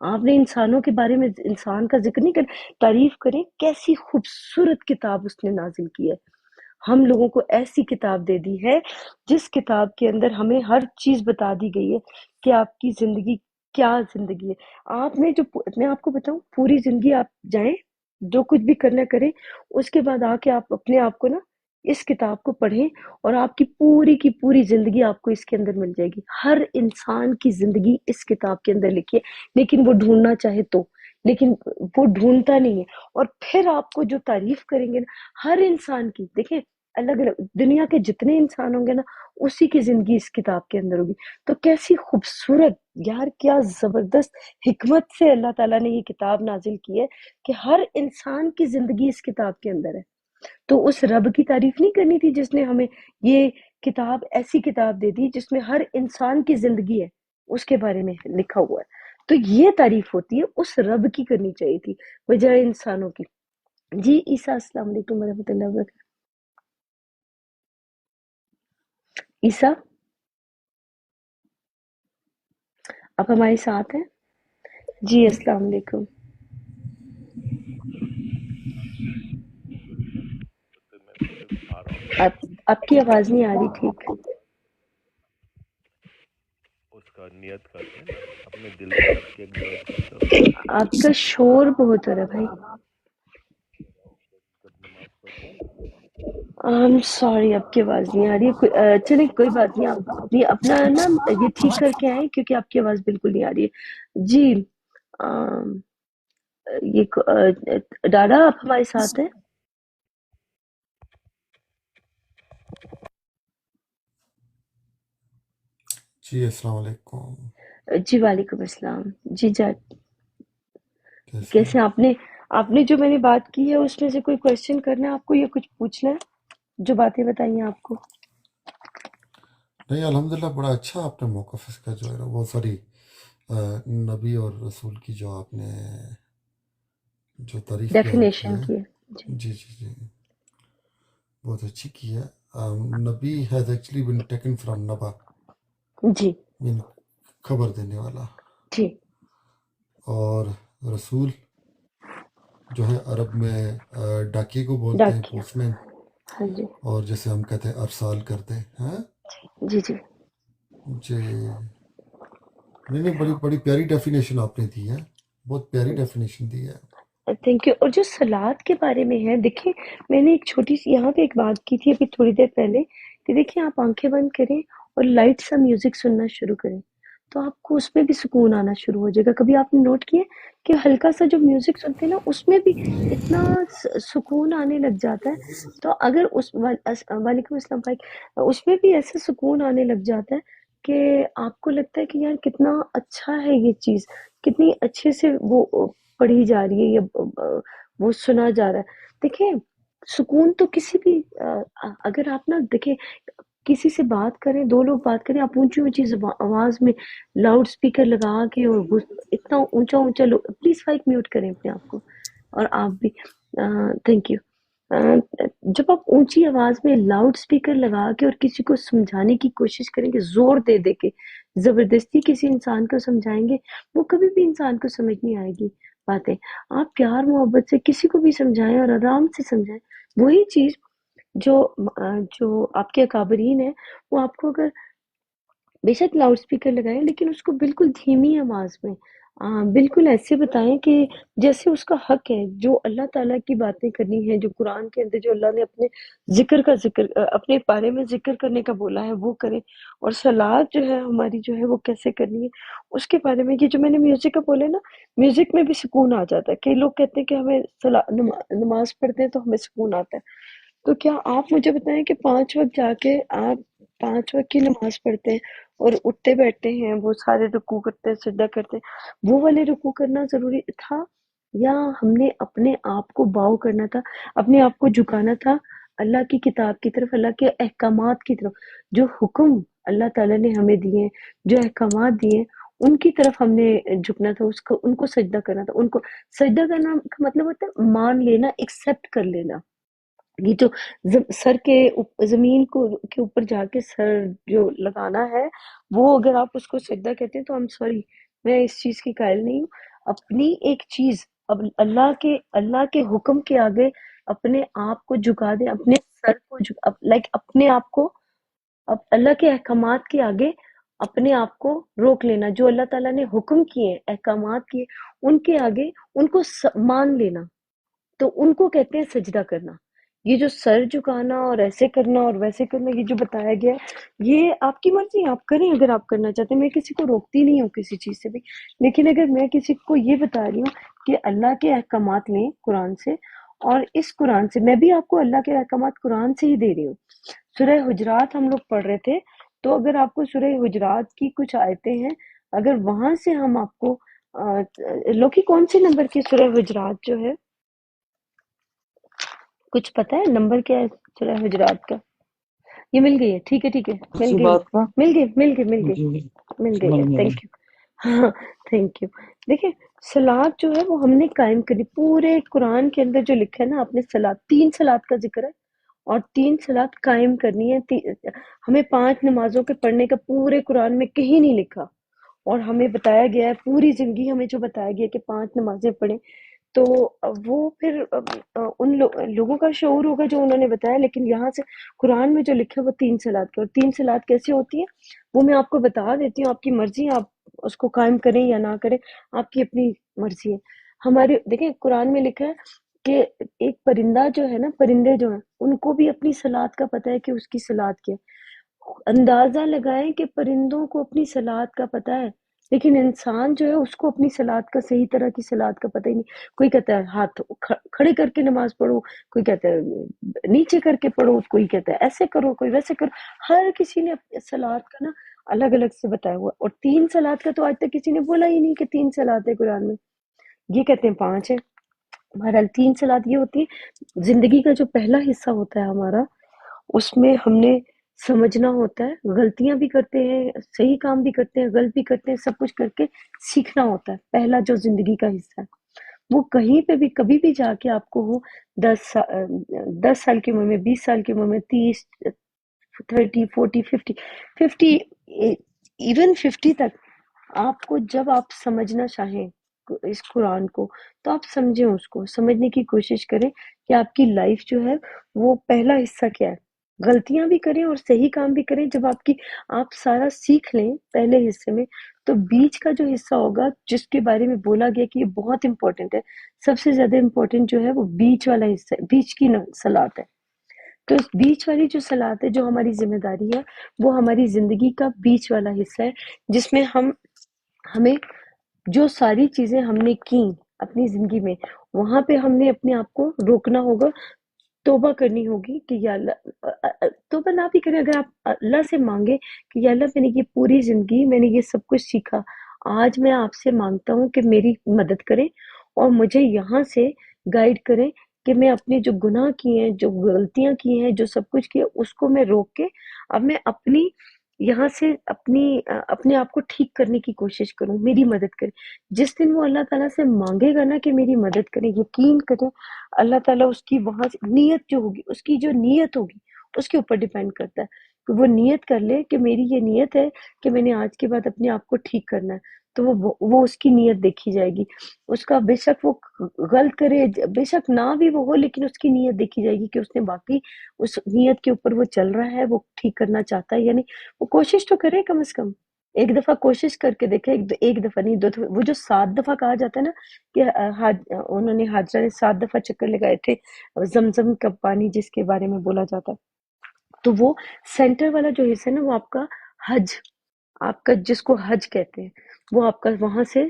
آپ نے انسانوں کے بارے میں انسان کا ذکر نہیں کرنا۔ تعریف کریں کیسی خوبصورت کتاب اس نے نازل کی ہے، ہم لوگوں کو ایسی کتاب دے دی ہے جس کتاب کے اندر ہمیں ہر چیز بتا دی گئی ہے کہ آپ کی زندگی کیا زندگی ہے۔ آپ نے جو، میں آپ کو بتاؤں، پوری زندگی آپ جائیں، جو کچھ بھی کرنا کریں، اس کے بعد آ کے آپ اپنے آپ کو نا اس کتاب کو پڑھیں اور آپ کی پوری زندگی آپ کو اس کے اندر مل جائے گی۔ ہر انسان کی زندگی اس کتاب کے اندر لکھی ہے، لیکن وہ ڈھونڈنا چاہے تو، لیکن وہ ڈھونڈتا نہیں ہے۔ اور پھر آپ کو جو تعریف کریں گے نا ہر انسان کی، دیکھیں الگ الگ دنیا کے جتنے انسان ہوں گے نا اسی کی زندگی اس کتاب کے اندر ہوگی۔ تو کیسی خوبصورت یار، کیا زبردست حکمت سے اللہ تعالیٰ نے یہ کتاب نازل کی ہے کہ ہر انسان کی زندگی اس کتاب کے اندر ہے۔ تو اس رب کی تعریف نہیں کرنی تھی جس نے ہمیں یہ کتاب، ایسی کتاب دے دی جس میں ہر انسان کی زندگی ہے، اس کے بارے میں لکھا ہوا ہے؟ تو یہ تعریف ہوتی ہے اس رب کی کرنی چاہیے تھی بجائے انسانوں کی۔ جی عیسیٰ، السلام علیکم ورحمۃ اللہ وبرکاتہ۔ عیسیٰ، آپ ہمارے ساتھ ہیں؟ جی السلام علیکم۔ آپ کی آواز نہیں آ رہی ٹھیک۔ آپ کا شور بہت ہو رہا ہے بھائی۔ سوری، آپ کی آواز نہیں آ رہی ہے، چلیں کوئی بات نہیں، آپ اپنی اپنا نا یہ ٹھیک کر کے آئیں کیونکہ آپ کی آواز بالکل نہیں آ رہی ہے۔ جی یہ ڈاڈا آپ ہمارے ساتھ ہیں؟ جی السلام علیکم، جی وعلیکم السلام۔ جی کیسے ہیں؟ کیسے آپ نے جو میں نے بات کی ہے اس میں سے کوئی کوشچن کرنا ہے آپ کو یا کچھ پوچھنا ہے؟ جو باتیں بتائی ہیں آپ کو؟ نہیں الحمدللہ بڑا اچھا آپ نے موقف اس کا جو ہے نا وہ ساری نبی اور رسول کی جو آپ نے جو تعریف بیان کی ڈیفینیشن ہے، کی ہے جی۔ جی جی جی بہت اچھی کی ہے۔ نبی has actually been taken from نبا، جی مین خبر دینے والا، جی اور رسول جو ہے عرب میں ڈاکیے کو بولتے ہیں، ڈاکیا، پوسٹ مین، ہاں جی اور جیسے ہم کہتے ہیں ارسال کرتے ہیں۔ جی جی۔ جی نہیں بڑی بڑی پیاری ڈیفینیشن آپ نے دی ہے، بہت پیاری ڈیفینیشن دی ہے۔ Thank you. اور جو سلاد کے بارے میں ہے، دیکھیں میں نے ایک چھوٹی سی یہاں پہ ایک بات کی تھی ابھی تھوڑی دیر پہلے کہ دیکھیں آپ آنکھیں بند کریں اور لائٹ سا میوزک سننا شروع کریں تو آپ کو اس میں بھی سکون آنا شروع ہو جائے گا۔ کبھی آپ نے نوٹ کیا کہ ہلکا سا جو میوزک سنتے ہیں نا اس میں بھی اتنا سکون آنے لگ جاتا ہے؟ تو اگر وعلیکم السلام بھائی، اس میں بھی ایسا سکون آنے لگ جاتا ہے کہ آپ کو لگتا ہے کہ یار کتنا اچھا ہے یہ چیز، کتنی اچھے سے وہ پڑھی جا رہی ہے یا وہ سنا جا رہا ہے۔ دیکھیں سکون تو کسی بھی اگر آپ نا دیکھیں کسی سے بات کریں، 2 لوگ بات کریں، آپ اونچی اونچی آواز میں لاؤڈ اسپیکر لگا کے اور اتنا اونچا اونچا پلیز مائک میوٹ کریں اپنے آپ کو، اور آپ بھی تھینک یو۔ جب آپ اونچی آواز میں لاؤڈ اسپیکر لگا کے اور کسی کو سمجھانے کی کوشش کریں گے، زور دے دے کے زبردستی کسی انسان کو سمجھائیں گے، وہ کبھی بھی انسان کو سمجھ نہیں آئے گی باتیں۔ آپ پیار محبت سے کسی کو بھی سمجھائیں اور آرام سے سمجھائیں، وہی چیز جو آپ کے اکابرین ہیں وہ آپ کو اگر بے شک لاؤڈ اسپیکر لگائیں لیکن اس کو بالکل دھیمی آواز میں بالکل ایسے بتائیں کہ جیسے اس کا حق ہے، جو اللہ تعالیٰ کی باتیں کرنی ہے، جو قرآن کے اندر جو اللہ نے اپنے ذکر اپنے بارے میں ذکر کرنے کا بولا ہے وہ کریں، اور صلات جو ہے ہماری جو ہے وہ کیسے کرنی ہے اس کے بارے میں۔ یہ جو میں نے میوزک کا بولے نا، میوزک میں بھی سکون آ جاتا ہے۔ کئی لوگ کہتے ہیں کہ ہمیں نماز پڑھتے ہیں تو ہمیں سکون آتا ہے، تو کیا آپ مجھے بتائیں کہ 5 وقت جا کے آپ 5 وقت کی نماز پڑھتے ہیں اور اٹھتے بیٹھتے ہیں، وہ سارے رکوع کرتے ہیں، سجدہ کرتے ہیں، وہ والے رکوع کرنا ضروری تھا، یا ہم نے اپنے آپ کو باؤ کرنا تھا، اپنے آپ کو جھکانا تھا اللہ کی کتاب کی طرف، اللہ کے احکامات کی طرف، جو حکم اللہ تعالیٰ نے ہمیں دیے ہیں، جو احکامات دیے ہیں، ان کی طرف ہم نے جھکنا تھا، ان کو سجدہ کرنا تھا۔ ان کو سجدہ کرنا کا مطلب ہوتا ہے مان لینا، ایکسیپٹ کر لینا۔ یہ جو سر کے زمین کے اوپر جا کے سر جو لگانا ہے، وہ اگر آپ اس کو سجدہ کہتے ہیں تو I'm سوری، میں اس چیز کی قائل نہیں ہوں۔ اپنی ایک چیز اب اللہ کے حکم کے آگے اپنے آپ کو جھکا دیں، اپنے سر کو اپنے آپ کو اب اللہ کے احکامات کے آگے اپنے آپ کو روک لینا، جو اللہ تعالیٰ نے حکم کیے ہیں، احکامات کیے، ان کے آگے ان کو مان لینا، تو ان کو کہتے ہیں سجدہ کرنا۔ یہ جو سر جھکانا اور ایسے کرنا اور ویسے کرنا، یہ جو بتایا گیا ہے، یہ آپ کی مرضی، آپ کریں اگر آپ کرنا چاہتے ہیں، میں کسی کو روکتی نہیں ہوں کسی چیز سے بھی، لیکن اگر میں کسی کو یہ بتا رہی ہوں کہ اللہ کے احکامات لیں قرآن سے، اور اس قرآن سے میں بھی آپ کو اللہ کے احکامات قرآن سے ہی دے رہی ہوں۔ سورہ حجرات ہم لوگ پڑھ رہے تھے، تو اگر آپ کو سورہ حجرات کی کچھ آیتیں ہیں، اگر وہاں سے ہم آپ کو لوکی کون سے نمبر کی سورہ حجرات جو ہے، کچھ پتہ ہے نمبر کیا ہے سورہ حجرات کا؟ یہ مل گئی ہے، ٹھیک ہے ٹھیک ہے، مل اسی گئی بات کا جی مل گئی سمجھ ہے، میں آئی۔ تھینک یو، ہاں تھینک یو۔ دیکھیں صلات جو ہے وہ ہم نے قائم کری، پورے قرآن کے اندر جو لکھا ہے نا، آپ نے صلات 3 صلات کا ذکر ہے، اور 3 صلات قائم کرنی ہے۔ ہمیں 5 نمازوں کے پڑھنے کا پورے قرآن میں کہیں نہیں لکھا، اور ہمیں بتایا گیا ہے پوری زندگی ہمیں جو بتایا گیا کہ 5 نمازیں پڑھیں، تو وہ پھر ان لوگوں کا شعور ہوگا جو انہوں نے بتایا، لیکن یہاں سے قرآن میں جو لکھا ہے وہ 3 صلات کا، اور 3 صلات کیسے ہوتی ہیں وہ میں آپ کو بتا دیتی ہوں، آپ کی مرضی، آپ اس کو قائم کریں یا نہ کریں، آپ کی اپنی مرضی ہے۔ ہمارے دیکھیں قرآن میں لکھا ہے کہ ایک پرندہ جو ہے نا، پرندے جو ہیں ان کو بھی اپنی صلات کا پتہ ہے کہ اس کی صلات کیا ہے۔ اندازہ لگائیں کہ پرندوں کو اپنی صلات کا پتہ ہے، لیکن انسان جو ہے اس کو اپنی صلات کا صحیح طرح کی صلات کا پتہ ہی نہیں۔ کوئی کہتا ہے ہاتھ کھڑے کر کے نماز پڑھو، کوئی کہتا ہے نیچے کر کے پڑھو، کوئی کہتا ہے ایسے کرو، کوئی ویسے کرو، ہر کسی نے صلات کا نا الگ الگ سے بتایا ہوا، اور 3 صلات کا تو آج تک کسی نے بولا ہی نہیں کہ 3 صلات ہے قرآن میں، یہ کہتے ہیں 5 ہے۔ بہرحال 3 صلات یہ ہوتی ہے، زندگی کا جو پہلا حصہ ہوتا ہے ہمارا، اس میں ہم نے سمجھنا ہوتا ہے، غلطیاں بھی کرتے ہیں، صحیح کام بھی کرتے ہیں، غلط بھی کرتے ہیں، سب کچھ کر کے سیکھنا ہوتا ہے۔ پہلا جو زندگی کا حصہ ہے وہ کہیں پہ بھی کبھی بھی جا کے آپ کو وہ 10 سال کی عمر میں، 20 سال کی عمر میں، 30 30 40 50 ایون 50 تک، آپ کو جب آپ سمجھنا چاہیں اس قرآن کو تو آپ سمجھیں، اس کو سمجھنے کی کوشش کریں کہ آپ کی لائف جو ہے وہ پہلا حصہ کیا ہے، غلطیاں بھی کریں اور صحیح کام بھی کریں۔ جب آپ سارا سیکھ لیں پہلے حصے میں، تو بیچ کا جو حصہ ہوگا جس کے بارے میں بولا گیا کہ یہ بہت امپورٹنٹ ہے، سب سے زیادہ امپورٹنٹ جو ہے وہ بیچ والا حصہ ہے، بیچ کی صلات ہے۔ تو اس بیچ والی جو صلات ہے، جو ہماری ذمہ داری ہے، وہ ہماری زندگی کا بیچ والا حصہ ہے، جس میں ہمیں جو ساری چیزیں ہم نے کی اپنی زندگی میں، وہاں پہ ہم نے اپنے آپ کو روکنا ہوگا، توبہ کرنی ہوگی کہ یا اللہ، توبہ نہ بھی کریں، اگر آپ اللہ سے مانگے کہ یا اللہ میں نے یہ پوری زندگی میں نے یہ سب کچھ سیکھا، آج میں آپ سے مانگتا ہوں کہ میری مدد کریں اور مجھے یہاں سے گائیڈ کریں کہ میں اپنے جو گناہ کیے ہیں، جو غلطیاں کی ہیں، جو سب کچھ کیا، اس کو میں روک کے اب میں اپنی یہاں سے اپنے آپ کو ٹھیک کرنے کی کوشش کروں، میری مدد کرے۔ جس دن وہ اللہ تعالیٰ سے مانگے گا نا کہ میری مدد کرے، یقین کرے اللہ تعالیٰ اس کی وہاں سے نیت جو ہوگی، اس کی جو نیت ہوگی اس کے اوپر ڈیپینڈ کرتا ہے کہ وہ نیت کر لے کہ میری یہ نیت ہے کہ میں نے آج کے بعد اپنے آپ کو ٹھیک کرنا ہے، تو وہ اس کی نیت دیکھی جائے گی۔ اس کا بے شک وہ غلط کرے، بے شک نہ بھی وہ ہو، لیکن اس کی نیت دیکھی جائے گی کہ اس نے باقی اس نیت کے اوپر وہ چل رہا ہے، وہ ٹھیک کرنا چاہتا ہے یا نہیں۔ وہ کوشش تو کرے کم از کم، ایک دفعہ کوشش کر کے دیکھے، ایک دفعہ نہیں، دو دفعہ، وہ جو 7 دفعہ کہا جاتا ہے نا کہ انہوں نے حاجرہ نے 7 دفعہ چکر لگائے تھے زمزم کا پانی جس کے بارے میں بولا جاتا ہے، تو وہ سینٹر والا جو حصہ ہے نا وہ آپ کا حج، آپ کا جس کو حج کہتے ہیں، وہ آپ کا وہاں سے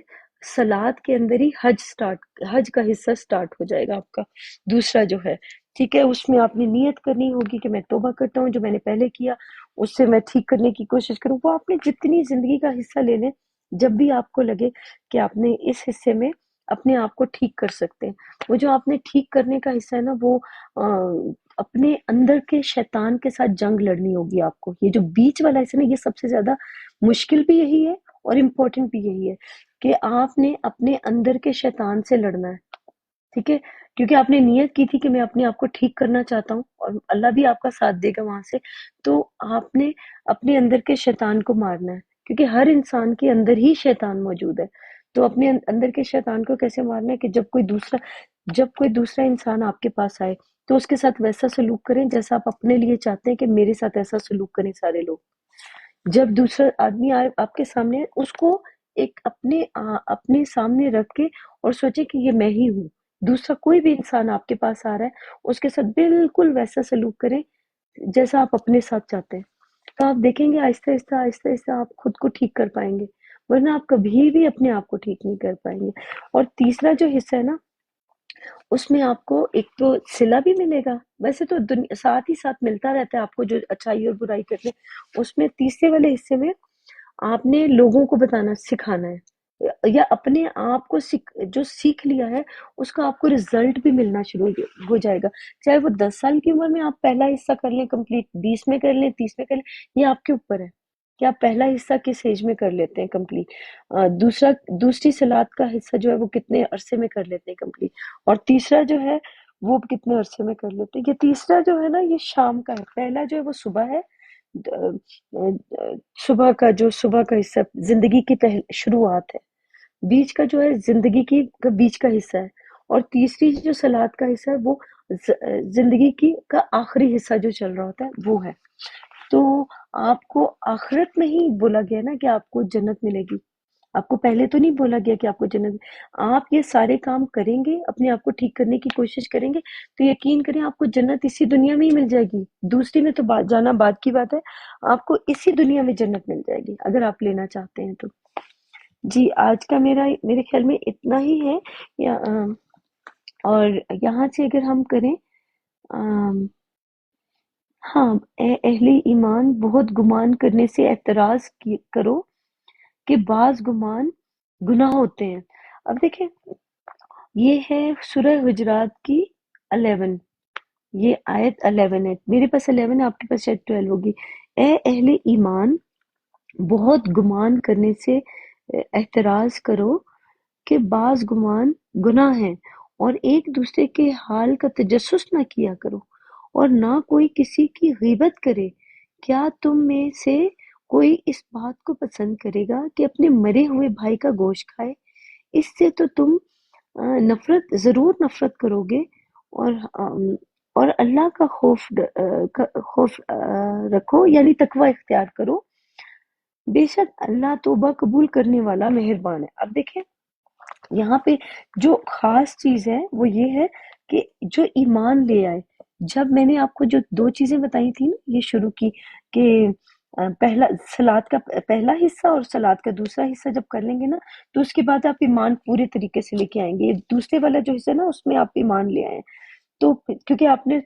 سلاد کے اندر ہی حج کا حصہ سٹارٹ ہو جائے گا آپ کا دوسرا جو ہے، ٹھیک ہے۔ اس میں آپ نے نیت کرنی ہوگی کہ میں توبہ کرتا ہوں جو میں نے پہلے کیا، اس سے میں ٹھیک کرنے کی کوشش کروں۔ وہ آپ نے جتنی زندگی کا حصہ لے لیں، جب بھی آپ کو لگے کہ آپ نے اس حصے میں اپنے آپ کو ٹھیک کر سکتے ہیں، وہ جو آپ نے ٹھیک کرنے کا حصہ ہے نا، وہ اپنے اندر کے شیطان کے ساتھ جنگ لڑنی ہوگی آپ کو۔ یہ جو بیچ والا حصہ ہے نا، یہ سب سے زیادہ مشکل بھی یہی ہے اور امپورٹنٹ بھی یہی ہے کہ آپ نے اپنے اندر کے شیطان سے لڑنا ہے، ٹھیک ہے، کیونکہ آپ نے نیت کی تھی کہ میں اپنے آپ کو ٹھیک کرنا چاہتا ہوں اور اللہ بھی آپ کا ساتھ دے گا وہاں سے، تو آپ نے اپنے اندر کے شیطان کو مارنا ہے، کیونکہ ہر انسان کے اندر ہی شیطان موجود ہے۔ تو اپنے اندر کے شیطان کو کیسے مارنا ہے کہ جب کوئی دوسرا انسان آپ کے پاس آئے تو اس کے ساتھ ویسا سلوک کریں جیسا آپ اپنے لیے چاہتے ہیں کہ میرے ساتھ ایسا سلوک کریں سارے لوگ۔ جب دوسرا آدمی آئے آپ کے سامنے، اس کو ایک اپنے سامنے رکھ کے اور سوچے کہ یہ میں ہی ہوں۔ دوسرا کوئی بھی انسان آپ کے پاس آ رہا ہے، اس کے ساتھ بالکل ویسا سلوک کریں جیسا آپ اپنے ساتھ چاہتے ہیں، تو آپ دیکھیں گے آہستہ آہستہ آہستہ آہستہ آپ خود کو ٹھیک کر پائیں گے، ورنہ آپ کبھی بھی اپنے آپ کو ٹھیک نہیں کر پائیں گے۔ اور تیسرا جو حصہ ہے نا، اس میں آپ کو ایک تو صلہ بھی ملے گا، ویسے تو ساتھ ہی ساتھ ملتا رہتا ہے آپ کو جو اچھائی اور برائی کرتے ہیں، اس میں تیسرے والے حصے میں آپ نے لوگوں کو بتانا سکھانا ہے، یا اپنے آپ کو جو سیکھ لیا ہے اس کا آپ کو رزلٹ بھی ملنا شروع ہو جائے گا، چاہے وہ 10 سال کی عمر میں آپ پہلا حصہ کر لیں کمپلیٹ، 20 میں کر لیں، 30 میں کر لیں، یہ آپ کے اوپر ہے کہ آپ پہلا حصہ کس ایج میں کر لیتے ہیں کمپلیٹ، دوسری سلاد کا حصہ جو ہے وہ کتنے عرصے میں کر لیتے ہیں کمپلیٹ، اور تیسرا جو ہے وہ کتنے عرصے میں کر لیتے ہیں۔ یہ تیسرا جو ہے نا یہ شام کا ہے، پہلا جو ہے وہ صبح ہے، صبح کا حصہ زندگی کی شروعات ہے، بیچ کا جو ہے زندگی کی بیچ کا حصہ ہے، اور تیسری جو سلاد کا حصہ ہے وہ زندگی کی کا آخری حصہ جو چل رہا ہوتا ہے وہ ہے۔ تو آپ کو آخرت میں ہی بولا گیا نا کہ آپ کو جنت ملے گی، آپ کو پہلے تو نہیں بولا گیا کہ آپ کو جنت، آپ یہ سارے کام کریں گے، اپنے آپ کو ٹھیک کرنے کی کوشش کریں گے تو یقین کریں آپ کو جنت اسی دنیا میں ہی مل جائے گی، دوسری میں تو جانا بعد کی بات ہے، آپ کو اسی دنیا میں جنت مل جائے گی اگر آپ لینا چاہتے ہیں تو۔ جی آج کا میرے خیال میں اتنا ہی ہے، اور یہاں سے اگر ہم کریں، ہاں، اے اہل ایمان بہت گمان کرنے سے اعتراض کرو کہ بعض گمان گناہ ہوتے ہیں۔ اب دیکھیں یہ ہے سورہ حجرات کی 11، یہ آیت 11 ہے، میرے پاس 11 ہے، آپ کے پاس شاید 12 ہوگی۔ اے اہل ایمان بہت گمان کرنے سے اعتراض کرو کہ بعض گمان گناہ ہیں، اور ایک دوسرے کے حال کا تجسس نہ کیا کرو، اور نہ کوئی کسی کی غیبت کرے۔ کیا تم میں سے کوئی اس بات کو پسند کرے گا کہ اپنے مرے ہوئے بھائی کا گوشت کھائے؟ اس سے تو تم ضرور نفرت کرو گے، اور اللہ کا خوف رکھو، یعنی تقوی اختیار کرو، بے شک اللہ توبہ قبول کرنے والا مہربان ہے۔ اب دیکھیں یہاں پہ جو خاص چیز ہے وہ یہ ہے کہ جو ایمان لے آئے، جب میں نے آپ کو جو 2 چیزیں بتائی تھی نا یہ شروع کی کہ سلاد کا پہلا حصہ اور سلاد کا دوسرا حصہ جب کر لیں گے نا تو اس کے بعد آپ ایمان پورے طریقے سے لے کے آئیں گے، دوسرے والا جو حصہ ہے نا اس میں آپ ایمان لے آئیں، تو کیونکہ آپ نے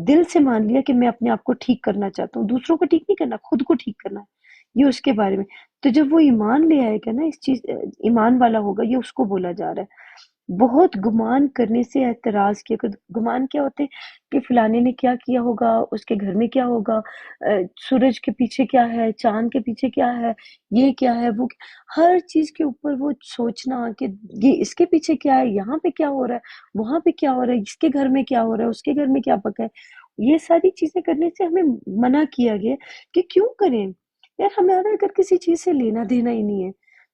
دل سے مان لیا کہ میں اپنے آپ کو ٹھیک کرنا چاہتا ہوں، دوسروں کو ٹھیک نہیں کرنا، خود کو ٹھیک کرنا ہے، یہ اس کے بارے میں، تو جب وہ ایمان لے آئے گا نا اس چیز ایمان والا ہوگا، یہ اس کو بولا جا رہا ہے۔ بہت گمان کرنے سے اعتراض کیا کرو۔ گمان کیا ہوتے ہیں کہ فلانے نے کیا کیا ہوگا، اس کے گھر میں کیا ہوگا، سورج کے پیچھے کیا ہے، چاند کے پیچھے کیا ہے، یہ کیا ہے، وہ ہر چیز کے اوپر وہ سوچنا کہ یہ اس کے پیچھے کیا ہے، یہاں پہ کیا ہو رہا ہے، وہاں پہ کیا ہو رہا ہے، اس کے گھر میں کیا ہو رہا ہے، اس کے گھر میں کیا پکا ہے۔ یہ ساری چیزیں کرنے سے ہمیں منع کیا گیا کہ کیوں کریں یار، ہمارا اگر کسی چیز سے لینا دینا ہی نہیں ہے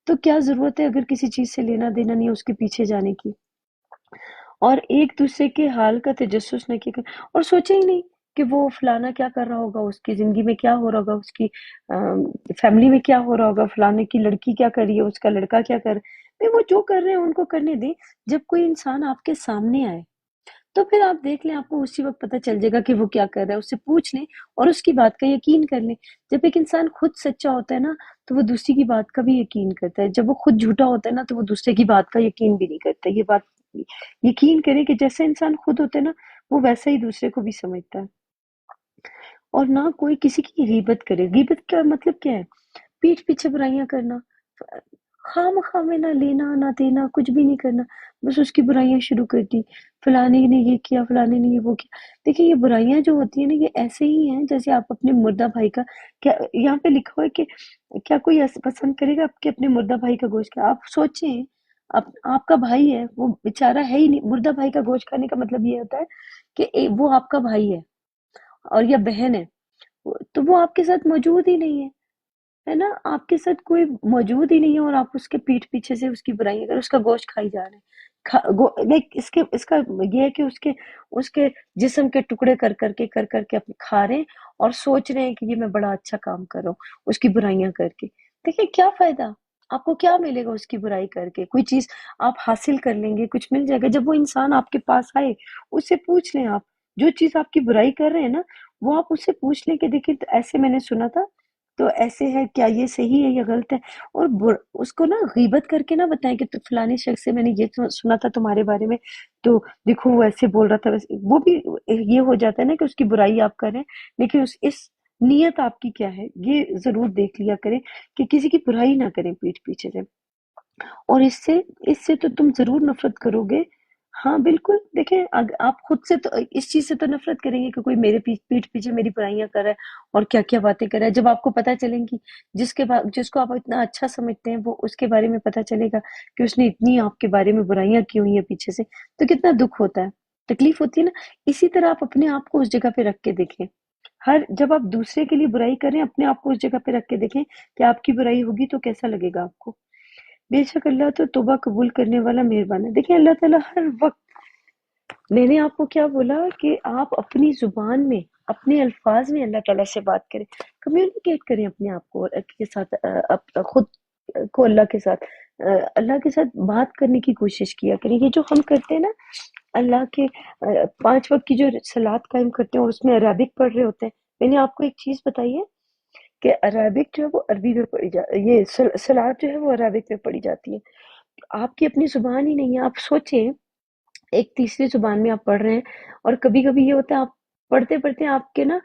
تو کیا ضرورت ہے اگر کسی چیز سے لینا دینا نہیں ہے اس کے پیچھے جانے کی، اور ایک دوسرے کے حال کا تجسس نہ کیا اور سوچے ہی نہیں کہ وہ فلانا کیا کر رہا ہوگا، اس کی زندگی میں کیا ہو رہا ہوگا، اس کی فیملی میں کیا ہو رہا ہوگا، فلانے کی لڑکی کیا کر رہی ہے، اس کا لڑکا کیا کر رہا ہے۔ وہ جو کر رہے ہیں ان کو کرنے دیں۔ جب کوئی انسان آپ کے سامنے آئے تو پھر آپ دیکھ لیں، آپ کو اسی وقت پتہ چل جائے گا کہ وہ کیا کر رہا ہے، اس سے پوچھ لیں اور اس کی بات کا یقین کر لیں۔ جب ایک انسان خود سچا ہوتا ہے نا تو وہ دوسری کی بات کا بھی یقین کرتا ہے، جب وہ خود جھوٹا ہوتا ہے نا تو وہ دوسرے کی بات کا یقین بھی نہیں کرتا۔ یہ بات یقین کریں کہ جیسا انسان خود ہوتا ہے نا وہ ویسا ہی دوسرے کو بھی سمجھتا ہے۔ اور نہ کوئی کسی کی غیبت کرے۔ غیبت کا مطلب کیا ہے؟ پیٹھ پیچھے برائیاں کرنا، خواہ مخواہ میں نہ لینا نہ دینا، کچھ بھی نہیں کرنا، بس اس کی برائیاں شروع کر دی، فلانے نے یہ کیا، فلانے نے یہ وہ کیا۔ دیکھیں یہ برائیاں جو ہوتی ہیں نا یہ ایسے ہی ہیں جیسے آپ اپنے مردہ بھائی کا، کیا یہاں پہ لکھا ہوا ہے کہ کیا کوئی ایسا پسند کرے گا کہ اپنے مردہ بھائی کا گوشت کھائے؟ آپ سوچیں، آپ کا بھائی ہے، وہ بیچارہ ہے ہی نہیں۔ مردہ بھائی کا گوشت کھانے کا مطلب یہ ہوتا ہے کہ وہ آپ کا بھائی ہے اور یا بہن ہے، تو وہ آپ کے ساتھ موجود ہی نہیں ہے نا، آپ کے ساتھ کوئی موجود ہی نہیں ہے اور آپ اس کے پیٹھ پیچھے سے اس کی برائی، اگر اس کا گوشت کھائی جا رہے ہیں، اس کا یہ ہے کہ اس کے جسم کے ٹکڑے کر کے اپنے کھا رہے ہیں اور سوچ رہے ہیں کہ یہ میں بڑا اچھا کام کر رہا ہوں اس کی برائیاں کر کے۔ دیکھیں کیا فائدہ، آپ کو کیا ملے گا اس کی برائی کر کے؟ کوئی چیز آپ حاصل کر لیں گے، کچھ مل جائے گا؟ جب وہ انسان آپ کے پاس آئے اس سے پوچھ لیں، آپ جو چیز آپ کی برائی کر رہے ہیں نا وہ آپ اس سے پوچھ لیں کہ دیکھیں ایسے میں نے سنا تھا تو ایسے ہے، کیا یہ صحیح ہے یا غلط ہے؟ اور اس کو نا غیبت کر کے نہ بتائیں کہ فلانے شخص سے میں نے یہ سنا تھا تمہارے بارے میں، تو دیکھو وہ ایسے بول رہا تھا ویسے، وہ بھی یہ ہو جاتا ہے نا کہ اس کی برائی آپ کریں، لیکن اس نیت آپ کی کیا ہے یہ ضرور دیکھ لیا کریں کہ کسی کی برائی نہ کریں پیٹھ پیچھے سے، اور اس سے تو تم ضرور نفرت کرو گے۔ ہاں بالکل، دیکھیں آپ خود سے تو اس چیز سے تو نفرت کریں گے کہ کوئی میرے پیٹھ پیچھے میری برائیاں کر رہا ہے اور کیا کیا باتیں کر رہا ہے۔ جب آپ کو پتہ چلیں گی، جس کو آپ اتنا اچھا سمجھتے ہیں وہ اس کے بارے میں پتہ چلے گا کہ اس نے اتنی آپ کے بارے میں برائیاں کی ہوئی ہیں پیچھے سے، تو کتنا دکھ ہوتا ہے، تکلیف ہوتی ہے نا۔ اسی طرح آپ اپنے آپ کو اس جگہ پہ رکھ کے دیکھیں، جب آپ دوسرے کے لیے برائی کریں اپنے آپ کو اس جگہ پہ رکھ کے دیکھیں کہ آپ کی برائی ہوگی تو کیسا لگے گا آپ کو۔ بے شک اللہ تو توبہ قبول کرنے والا مہربان ہے۔ دیکھیں اللہ تعالیٰ ہر وقت، میں نے آپ کو کیا بولا کہ آپ اپنی زبان میں اپنے الفاظ میں اللہ تعالیٰ سے بات کریں، کمیونیکیٹ کریں اپنے آپ کو کے ساتھ، خود کو اللہ کے ساتھ بات کرنے کی کوشش کیا کریں۔ یہ جو ہم کرتے ہیں نا اللہ کے 5 وقت کی جو صلاۃ قائم کرتے ہیں اور اس میں عربک پڑھ رہے ہوتے ہیں، میں نے آپ کو ایک چیز بتائی ہے کہ عربک جو ہے وہ عربی میں پڑھی یہ صلاۃ جو ہے وہ عربک میں پڑھی جاتی ہے۔ آپ کی اپنی زبان ہی نہیں ہے، آپ سوچیں ایک تیسری زبان میں آپ پڑھ رہے ہیں اور کبھی کبھی یہ ہوتا ہے آپ پڑھتے پڑھتے آپ کے نا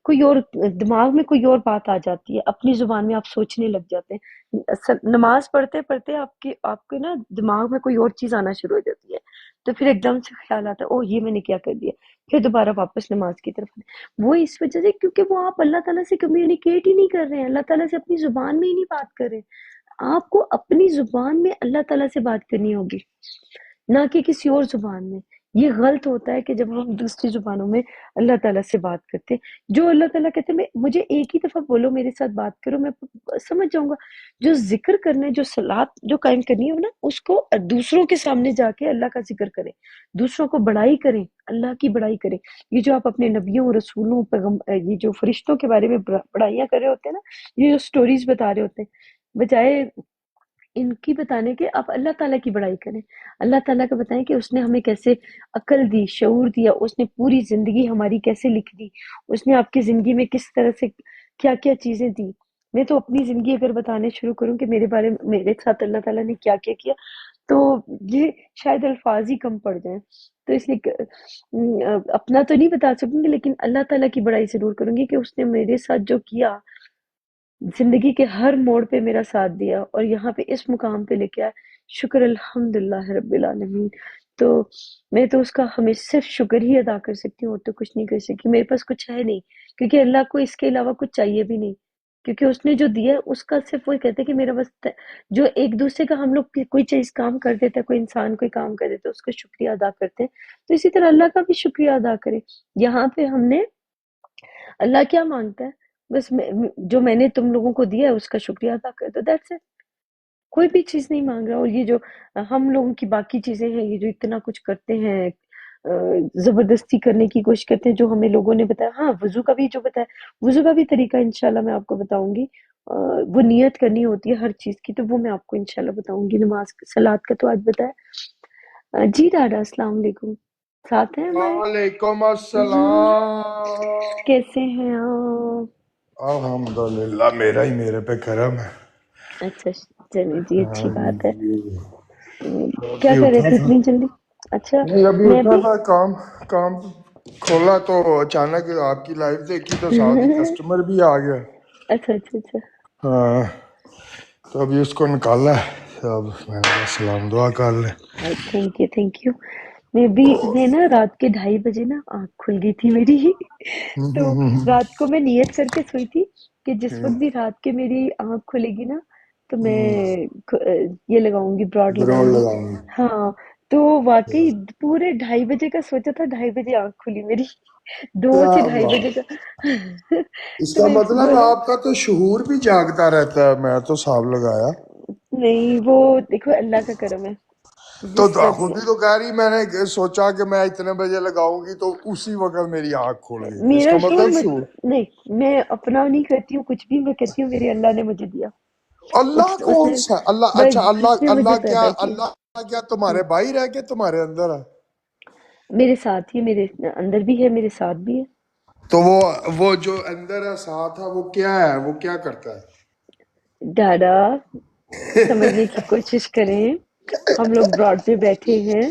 کوئی اور دماغ میں کوئی اور بات آ جاتی ہے، اپنی زبان میں آپ سوچنے لگ جاتے ہیں، نماز پڑھتے پڑھتے آپ کے نا دماغ میں کوئی اور چیز آنا شروع ہو جاتی ہے، تو پھر ایک دم سے خیال آتا ہے او یہ میں نے کیا کر دیا، پھر دوبارہ واپس نماز کی طرف آتے۔ وہ اس وجہ سے کیونکہ وہ آپ اللہ تعالیٰ سے کمیونیکیٹ ہی نہیں کر رہے ہیں، اللہ تعالیٰ سے اپنی زبان میں ہی نہیں بات کر رہے۔ آپ کو اپنی زبان میں اللہ تعالیٰ سے بات کرنی ہوگی، نہ کہ کسی اور زبان میں۔ یہ غلط ہوتا ہے کہ جب ہم دوسری زبانوں میں اللہ تعالیٰ سے بات کرتے ہیں، جو اللہ تعالیٰ کہتے ہیں مجھے ایک ہی دفعہ بولو، میرے ساتھ بات کرو، میں سمجھ جاؤں گا۔ جو ذکر کرنا ہے، جو صلاۃ جو قائم کرنی ہے نا، اس کو دوسروں کے سامنے جا کے اللہ کا ذکر کریں، دوسروں کو بڑائی کریں، اللہ کی بڑائی کریں۔ یہ جو آپ اپنے نبیوں، رسولوں، یہ جو فرشتوں کے بارے میں بڑائیاں کر رہے ہوتے ہیں نا، یہ جو سٹوریز بتا رہے ہوتے ہیں، بجائے ان کی بتانے کے آپ اللہ تعالیٰ کی بڑائی کریں، اللہ تعالیٰ کا بتائیں کہ اس نے ہمیں کیسے عقل دی، شعور دیا، اس نے پوری زندگی ہماری کیسے لکھ دی، اس نے آپ کی زندگی میں کس طرح سے کیا کیا چیزیں دی۔ میں تو اپنی زندگی اگر بتانے شروع کروں کہ میرے ساتھ اللہ تعالیٰ نے کیا کیا کیا تو یہ شاید الفاظ ہی کم پڑ جائیں، تو اس لیے اپنا تو نہیں بتا سکوں گی لیکن اللہ تعالیٰ کی بڑائی ضرور کروں گی کہ اس نے میرے ساتھ جو کیا زندگی کے ہر موڑ پہ میرا ساتھ دیا اور یہاں پہ اس مقام پہ لے کے آیا. شکر الحمدللہ رب العالمین. تو میں تو اس کا ہمیں صرف شکر ہی ادا کر سکتی ہوں اور تو کچھ نہیں کر سکتی. میرے پاس کچھ ہے نہیں کیونکہ اللہ کو اس کے علاوہ کچھ چاہیے بھی نہیں، کیونکہ اس نے جو دیا ہے اس کا صرف وہی کہتے ہیں کہ میرا بس جو ایک دوسرے کا ہم لوگ کوئی چیز کام کر دیتا ہے، کوئی انسان کوئی کام کر دیتا ہے، اس کا شکریہ ادا کرتے ہیں، تو اسی طرح اللہ کا بھی شکریہ ادا کرے. یہاں پہ ہم نے اللہ کیا مانگتا ہے؟ بس جو میں نے تم لوگوں کو دیا ہے اس کا شکریہ ادا کر دو، دیٹس اٹ. کوئی بھی چیز نہیں مانگ رہا. اور یہ جو ہم لوگوں کی باقی چیزیں ہیں، یہ جو اتنا کچھ کرتے ہیں، زبردستی کرنے کی کوشش کرتے ہیں، جو ہمیں لوگوں نے بتایا. ہاں وضو کا بھی جو بتایا، وضو کا بھی طریقہ انشاءاللہ میں آپ کو بتاؤں گی. وہ نیت کرنی ہوتی ہے ہر چیز کی، تو وہ میں آپ کو انشاءاللہ بتاؤں گی. نماز صلات کا تو آج بتایا. جی ڈاڈا السلام علیکم، ساتھ ہیں ہمارے؟ وعلیکم السلام. کیسے ہیں آپ؟ الحمدللہ، میرا ہی میرے پہ کرم ہے. اچھا چلیں جی، اچھی بات ہے. کیا ابھی کر رہے اٹھا تھے تھا، اتنی جلدی؟ اچھا نہیں ابھی میں اٹھا بھی تھا، کام کھولا تو اچانک آپ کی لائف دیکھی تو ساتھ ہی کسٹمر بھی آ گیا. اچھا اچھا اچھا. ہاں تو ابھی اس کو نکالا ہے. اب میں نے کہا سلام دعا کر لیں. Thank you thank you. میں نا رات کے 2:30 بجے نا آنکھ کھل گئی تھی میری. تو رات کو میں نیت کر کے سوئی تھی کہ جس وقت بھی رات کے میری آنکھ کھلے گی نا تو میں یہ لگاؤں گی، براڈ بروڑ لگاؤں گی. لگاؤں. ہاں تو واقعی پورے 2:30 بجے کا سوچا تھا، 2:30 بجے آنکھ کھلی میری. 2 کیا سے 2:30 بات، بجے کا. اس تو کا میں مطلب بولا آپ کا تو شعور بھی جاگتا رہتا ہے. میں تو حساب لگایا نہیں، وہ دیکھو اللہ کا کرم ہے تو جس وقت. خود ہی تو کہہ رہی، میں نے سوچا کہ میں اتنے بجے لگاؤں گی تو اسی وقت میری آنکھ کھول گئی. تو اس میرا کا شور مطلب شعور. نہیں، میں اپنا نہیں کرتی ہوں کچھ بھی، میں کہتی ہوں میرے اللہ نے مجھے دیا. اللہ اس کون نے سا اللہ؟ بس اچھا اس نے مجھے اللہ پیدا کیا. اللہ کیا تمہارے باہر ہے کہ تمہارے اندر ہے؟ میرے ساتھ ہی، میرے اندر بھی ہے، میرے ساتھ بھی ہے. تو وہ جو اندر ہے ساتھ ہے، وہ کیا ہے؟ وہ کیا کرتا ہے؟ ڈاڈا سمجھنے کی کوشش کریں، ہم لوگ براڈ پہ بیٹھے ہیں.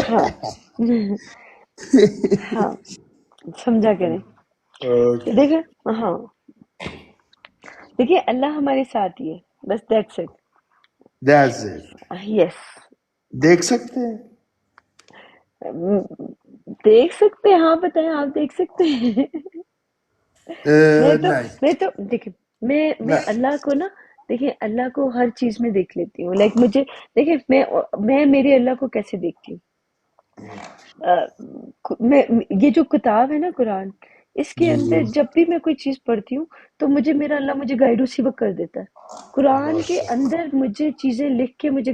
ہاں ہاں سمجھا کریں. دیکھیں ہاں دیکھیے اللہ ہمارے ساتھ ہی ہے، بس دیٹس اٹ. That's it. یس. دیکھ سکتے ہیں؟ دیکھ سکتے ہیں، ہاں بتائیں، آپ دیکھ سکتے ہیں. نہیں میں تو دیکھیں، میں نہیں. اللہ کو نا، دیکھیں اللہ کو ہر چیز میں دیکھ لیتی ہوں. لائک مجھے دیکھیں، میں میرے اللہ کو کیسے دیکھتی ہوں. میں یہ جو کتاب ہے نا قرآن، اس کے اندر جب بھی میں کوئی چیز پڑھتی ہوں تو مجھے میرا اللہ مجھے گائیڈ اسی وقت کر دیتا ہے. قرآن کے اندر مجھے چیزیں لکھ کے مجھے